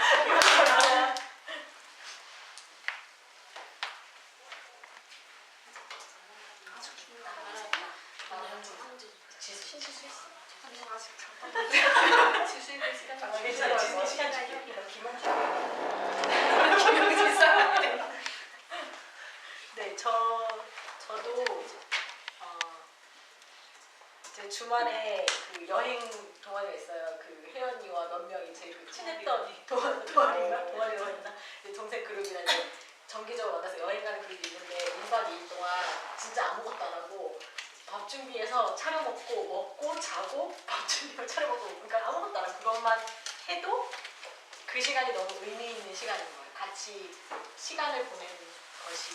네, 저도 이제 주말에 그 여행 동아리가 있어요. 그 혜연이와 몇 명이 제일 그 친했던 동아리라고 했나? 동생 그룹이나 이제 정기적으로 만나서 여행 가는 그룹이 있는데 1박 2일 동안 진짜 아무것도 안 하고 밥 준비해서 차려 먹고 자고 밥 준비해서 차려 먹고 그러니까 아무것도 안 하고 그것만 해도 그 시간이 너무 의미 있는 시간인 거예요. 같이 시간을 보내는 것이.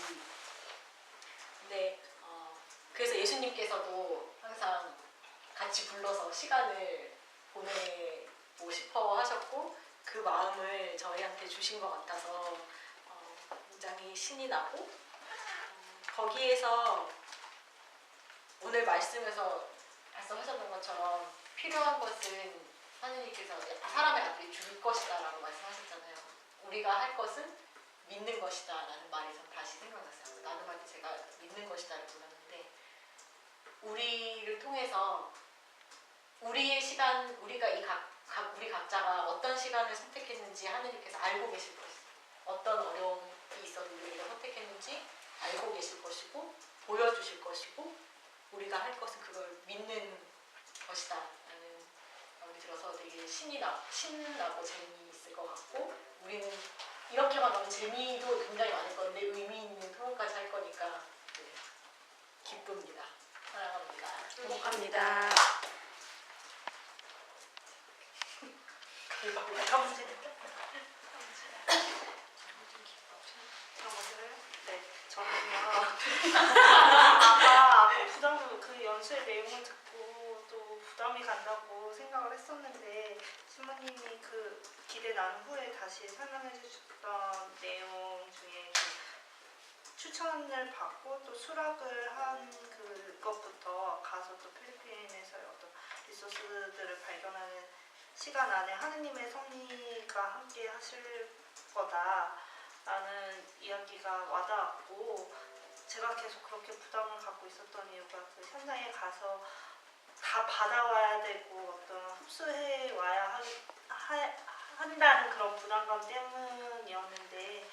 근데 그래서 예수님께서도 항상 같이 불러서 시간을 보내고 싶어 하셨고 그 마음을 저희한테 주신 것 같아서 굉장히 신이 나고 거기에서 오늘 말씀에서 말씀하셨던 것처럼 필요한 것은 하느님께서 사람의 아들이 죽을 것이다 라고 말씀하셨잖아요. 우리가 할 것은 믿는 것이다 라는 말이 전 다시 생각났어요. 나눔할 때 제가 믿는 것이다를 불렀는데 우리를 통해서 우리의 시간, 우리가 우리 각자가 어떤 시간을 선택했는지 하느님께서 알고 계실 것이다. 어떤 어려움이 있어도 우리가 선택했는지 알고 계실 것이고 보여주실 것이고 우리가 할 것은 그걸 믿는 것이다 라는 마음이 들어서 되게 신나고 재미있을 것 같고 우리는 이렇게만 하면 재미도 굉장히 많을 건데 의미 있는 토론까지 할 거니까 네, 기쁩니다. 사랑합니다. 행복합니다. 네, 저는요. 아까 그 연수의 내용을 듣고 또 부담이 간다고 생각을 했었는데 신부님이 그 기대 난 후에 다시 설명해 주셨던 내용 중에 추천을 받고 또 수락을 한 그것부터 가서 또 필리핀에서의 어떤 리소스들을 발견하는 시간 안에 하느님의 섭리가 함께 하실 거다라는 이야기가 와닿았고 제가 계속 그렇게 부담을 갖고 있었던 이유가 그 현장에 가서 다 받아와야 되고 어떤 흡수해 와야 한다는 그런 부담감 때문이었는데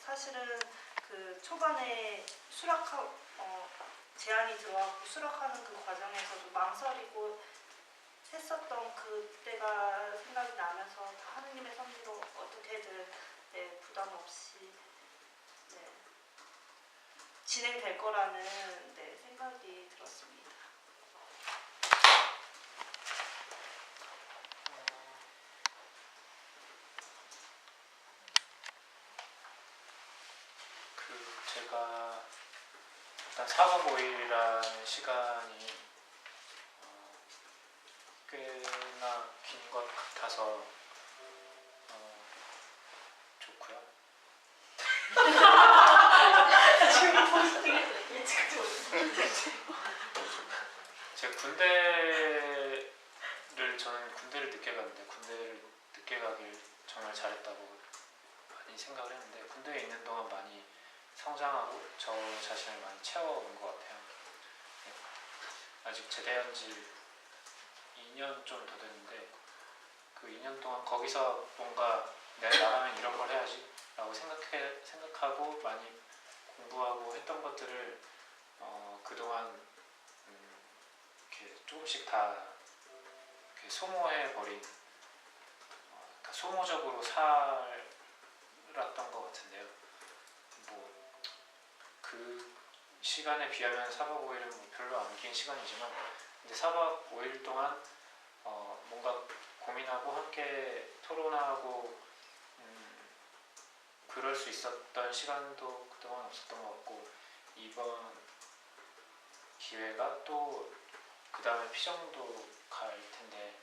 사실은 그 초반에 제안이 들어왔고 수락하는 그 과정에서도 망설이고 했었던 그때가 생각이 나면서 다 하느님의 섭리로 어떻게든 네, 부담 없이 네, 진행될 거라는 네, 생각이 들었습니다. 제가 일단 4박 5일이라는 시간이 꽤나 긴 것 같아서 좋고요. 제가 저는 군대를 늦게 갔는데 군대를 늦게 가길 정말 잘했다고 많이 생각을 했는데 군대에 있는 동안 많이 성장하고 저 자신을 많이 채워온 것 같아요. 아직 제대한 지 2년 좀 더 됐는데 그 2년 동안 거기서 뭔가 내가 나가면 이런 걸 해야지 라고 생각하고 많이 공부하고 했던 것들을 그동안 이렇게 조금씩 다 이렇게 소모해버린 그러니까 소모적으로 살았던 것 같은데요. 뭐 그 시간에 비하면 4박 5일은 뭐 별로 안 긴 시간이지만 근데 4박 5일 동안 뭔가 고민하고 함께 토론하고 그럴 수 있었던 시간도 그동안 없었던 것 같고 이번 기회가 또 그 다음에 피정도 갈 텐데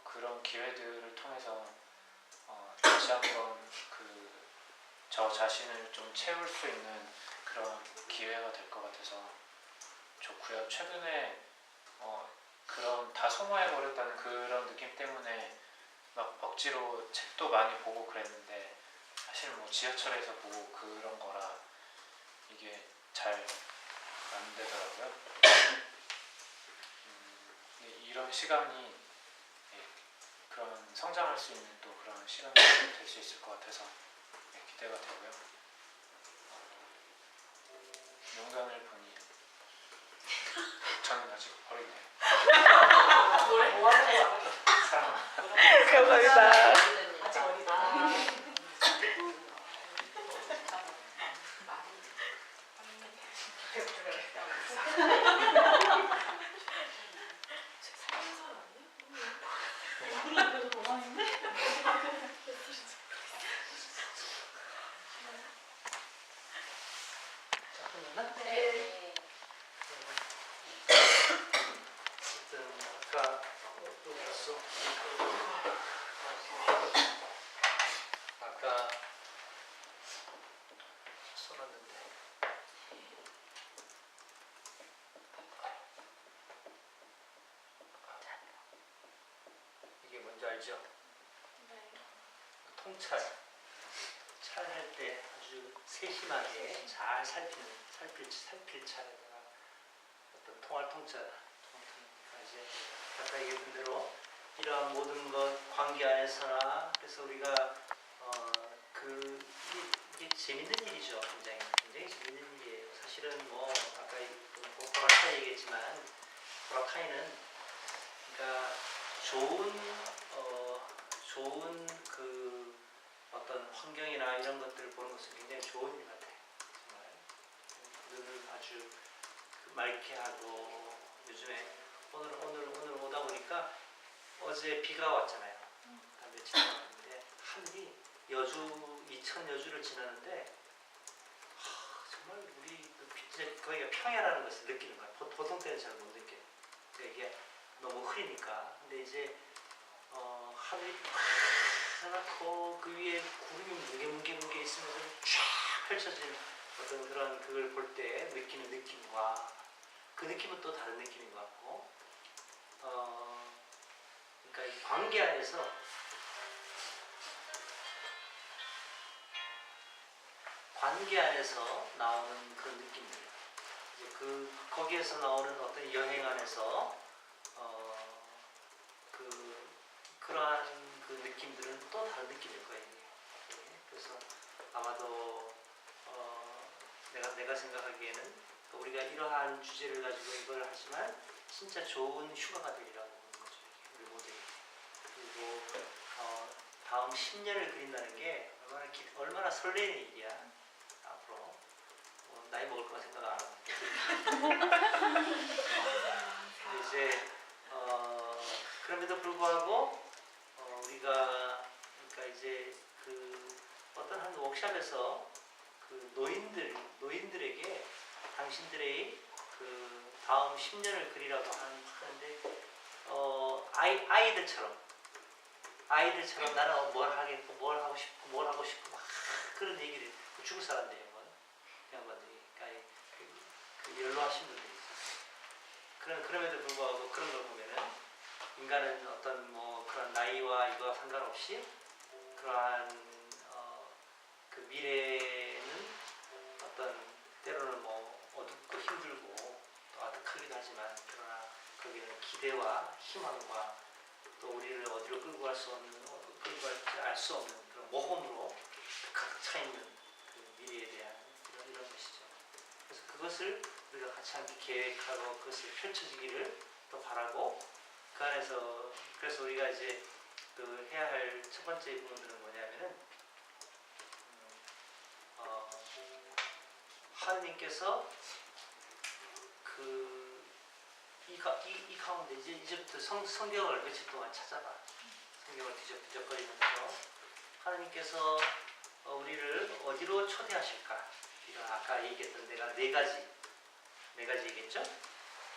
그런 기회들을 통해서 다시 한번 저 자신을 좀 채울 수 있는 그런 기회가 될 것 같아서 좋고요. 최근에 그런 다 소모해버렸다는 그런 느낌 때문에 막 억지로 책도 많이 보고 그랬는데 사실 뭐 지하철에서 보고 그런 거라 이게 잘 안 되더라고요. 이런 시간이 그런 성장할 수 있는 또 그런 시간이 될 수 있을 것 같아서 기대가 되고요. 영상을 보니 저는 아직 어리네요. 감사합니다. 아직 어리다. 네. 어쨌든 아까 또 봤어. 아까 써놨는데 이게 뭔지 알죠? 통찰. 찰할 때 아주 세심하게 잘 살필 찰에다가 어떤 통할 통찰. 그러니까 이제 아까 얘기한 대로 이러한 모든 것 관계 안에서나 그래서 우리가 이게 재밌는 일이죠. 굉장히 재밌는 일이에요. 사실은 뭐 아까 보라카이 얘기했지만 보라카이는 그러니까 좋은 그 어떤 환경이나 이런 것들을 보는 것은 굉장히 좋은 일 같아요. 정말 눈을 아주 맑게 하고 요즘에 오늘 오다 보니까 어제 비가 왔잖아요. 한 며칠 왔는데 하늘이 이천 여주를 지나는데 정말 우리 거기가 평야라는 것을 느끼는 거야. 보통 때는 잘 못 느껴요. 그러니까 이게 너무 흐리니까. 근데 이제 하늘이 파랗고 그 위에 구름이 뭉게 있으면서 쫙 펼쳐진 어떤 그런 그걸 볼 때 느끼는 느낌과 그 느낌은 또 다른 느낌인 것 같고 그러니까 이 관계 안에서 나오는 그런 느낌들 이제 거기에서 나오는 어떤 여행 안에서 그러한 그 느낌들은 또 다른 느낌일 거예요. 그래서 아마도 내가 생각하기에는 우리가 이러한 주제를 가지고 이걸 하지만 진짜 좋은 휴가가 되리라고 보는 거죠. 우리 모두에게. 그리고 다음 10년을 그린다는 게 얼마나 설레는 일이야. 앞으로 나이 먹을 거 생각 안 하고. 이제 그럼에도 불구하고 우리가 그러니까 이제 어떤 한 워크숍에서 노인들에게 당신들의 다음 10년을 그리라고 하는데 아이들처럼 나는 뭘 하겠고 뭘 하고 싶고 막 그런 얘기를 죽을 사람들이 양반들이 그러니까 연로하신 분들이 있어요. 그럼에도 불구하고 그런 걸 보면은 인간은 어떤 뭐 그런 나이와 이거와 상관없이 그러한 그 미래는 어떤 때로는 뭐 어둡고 힘들고 또 아득하기도 하지만 그러나 거기는 기대와 희망과 또 우리를 어디로 끌고 갈 수 없는 알 수 없는 그런 모험으로 가득 차 있는 그 미래에 대한 이런 것이죠. 그래서 그것을 우리가 같이 함께 계획하고 그것이 펼쳐지기를 또 바라고 그 안에서 그래서 우리가 이제 그 해야 할 첫 번째 부분들은 뭐냐면은 하느님께서 이 가운데 이제부터 성경을 며칠 동안 찾아봐. 성경을 뒤적뒤적거리면서 하느님께서 우리를 어디로 초대하실까? 이런 아까 얘기했던 내가 네 가지 얘기했죠?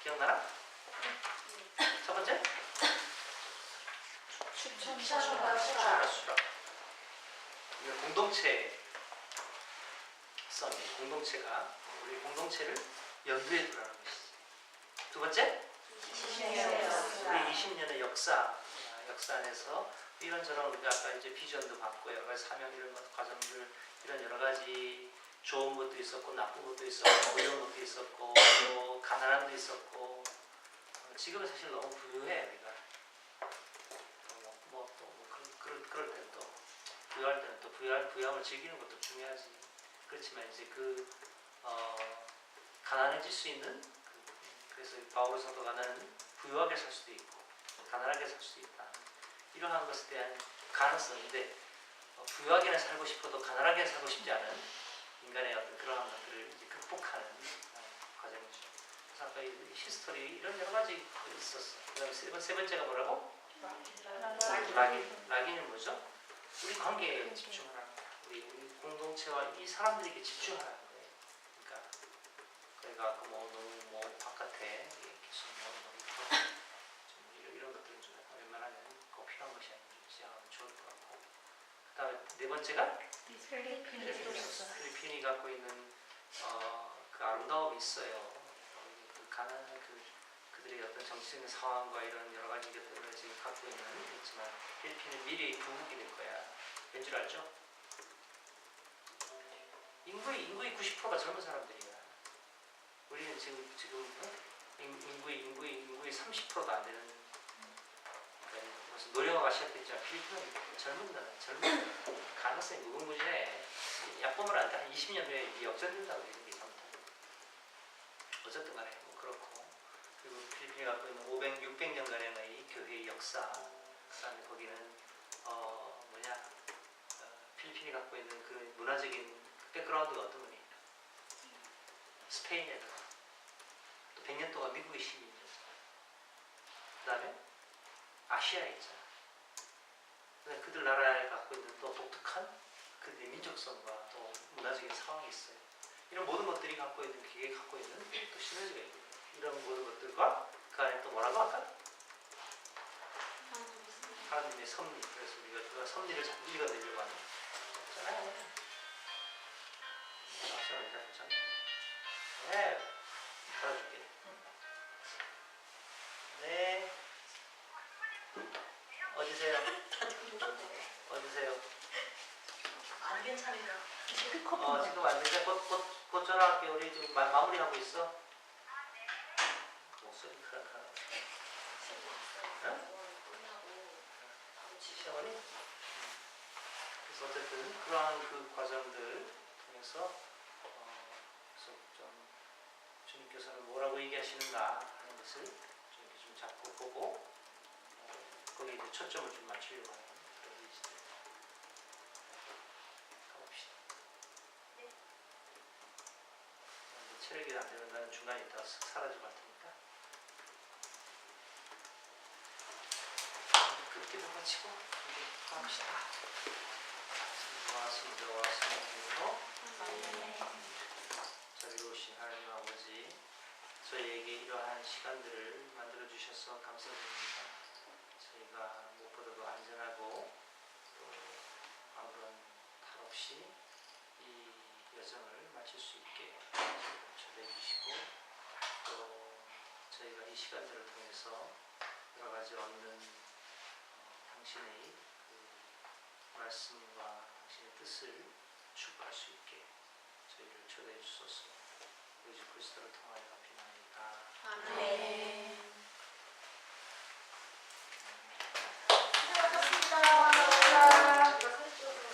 기억나나? 첫 번째? 수락. 이거 공동체 공동체가 우리 공동체를 염두에 두라는 것이지. 두 번째? 우리 20년의 역사 안에서 이런저런 우리가 아까 이제 비전도 받고 여러 가지 사명 이런 것 과정들 이런 여러 가지 좋은 것도 있었고 나쁜 것도 있었고 어려운 것도 있었고 또 가난함도 있었고 지금은 사실 너무 부유해 우리가 그럴 때는 또 부유할 때는 또 부유함을 즐기는 것도 중요하지. 그렇지만 이제 가난해질 수 있는 그래서 바오로 사도가 나는 부유하게 살 수도 있고 가난하게 살 수도 있다. 이러한 것에 대한 가능성인데 부유하게는 살고 싶어도 가난하게 살고 싶지 않은 인간의 어떤 그러한 것들을 이제 극복하는 과정이죠. 그래서 아까 이 히스토리 이런 여러 가지 있었어. 그다음에 세 번째가 뭐라고? 락인은 뭐죠? 우리 관계에 집중하라는 거야. 우리 공동체와 이 사람들에게 집중하라는 거예요. 그러니까 너무 바깥에 계속 이런 것들은 좀 웬만하면 꼭 필요한 것이 아닌지 하면 좋을 것 같고. 그다음에 네 번째가 필리핀이 갖고 있는 그 아름다움이 있어요. 그들의 어떤 정치적인 상황과 이런 여러 가지 것들을 지금 갖고 있지만 필리핀은 미래의 부국이 될 거야. 왠 줄 알죠? 인구의 90%가 젊은 사람들이야. 우리는 지금 인구의 30%도 안 되는. 그러니까 무슨 노령화가 시작됐지만 필리핀은 젊은 가능성이 무궁무진해. 약보면 안 돼. 한 20년 후에 역전된다고 이런 게 잘못하면. 어쨌든 간에 그렇고. 그리고 필리핀이 갖고 있는 600년간의 교회의 역사. 그다음에 거기는 필리핀이 갖고 있는 그 문화적인 백그라운드가 어떤 거니? 스페인에다가 또 100년 동안 미국의 시민이었잖아. 그 다음에 아시아에 있잖아. 그들 나라에 갖고 있는 또 독특한 그들의 민족성과 또 문화적인 상황이 있어요. 이런 모든 것들이 갖고 있는 기계에 갖고 있는 또 시너지가 있고 이런 모든 것들과 그 안에 또 뭐라고 할까? 하나님의 섭리. 그래서 우리가 섭리를 잘 읽어내려고 하는 거잖아요. 네, 받아줄게. 네. 어디세요? 어디세요? 안 괜찮은가? 지금 안 되죠? 곧 전화할게. 우리 지금 마무리하고 있어. 목소리 크락크락. 응? 시어머니? 그래서 어쨌든 그러한 그 과정들 통해서 그래서 좀 주님께서는 뭐라고 얘기하시는가 하는 것을 좀 잡고 보고 거기에 이제 초점을 좀 맞추려고 하는 그런 일이시죠. 가봅시다. 네. 체력이 안 되면 나는 중간에 있다가 쓱 사라지고 할 테니까. 끝기도 마치고 이제 가봅시다. 승부와 승리로 자비로우신 하나님 아버지, 저희에게 이러한 시간들을 만들어 주셔서 감사드립니다. 저희가 무엇보다도 안전하고 또 아무런 탈 없이 이 여정을 마칠 수 있게 초대해 주시고 또 저희가 이 시간들을 통해서 여러 가지 얻는 당신의 그 말씀과 당신의 뜻을 추구할 수 있게 저희를 초대해 주소서. 예수 그리스도를 통하여 비나이다. 아멘.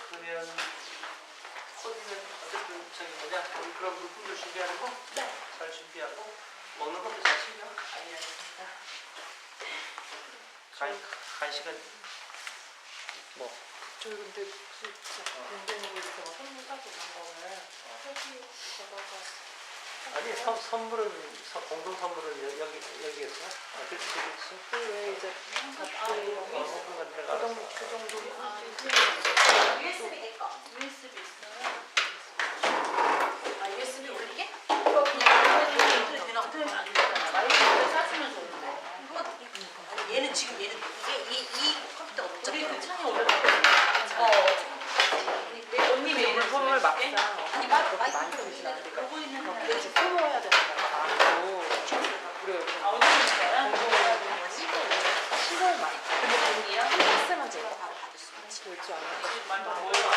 그러면 코디는 어쨌든 저기 뭐냐 자, 우리 그럼 물품들 준비하고 잘 준비하고 먹는 것도 잘 챙겨. 간식은 뭐 저희 근데 진짜 공동으로 이렇게 막 선물 사고 이런 거는 회비 받아서 아니 선물은 공동 선물은 여기였어. 아 그렇지 그렇지. 왜 이제 먹는 건 내가 알아서. 그 정도 USB 내 거. USB 있어요? 아 USB 올리게? 이거 그냥 틀면 안 되잖아. 마이크를 싸주면 좋은데. 이거 얘는 지금 얘는 이게 이 컴퓨터가 못 우리 잡혀. 그 창에 올려놨어. 언니 왜 물품을 막상 아니 그렇게 마이크 많이 드시면 안 될까? 그러고 있는 거. 이제 풀어야 되는 거가 많고 우리가 요즘 아, 어디 있는 거야? 공동으로 시골 많이 근데 언니야? 패스만 제가 바로 받을 수 있지. 될줄 아는 완전 뭐야?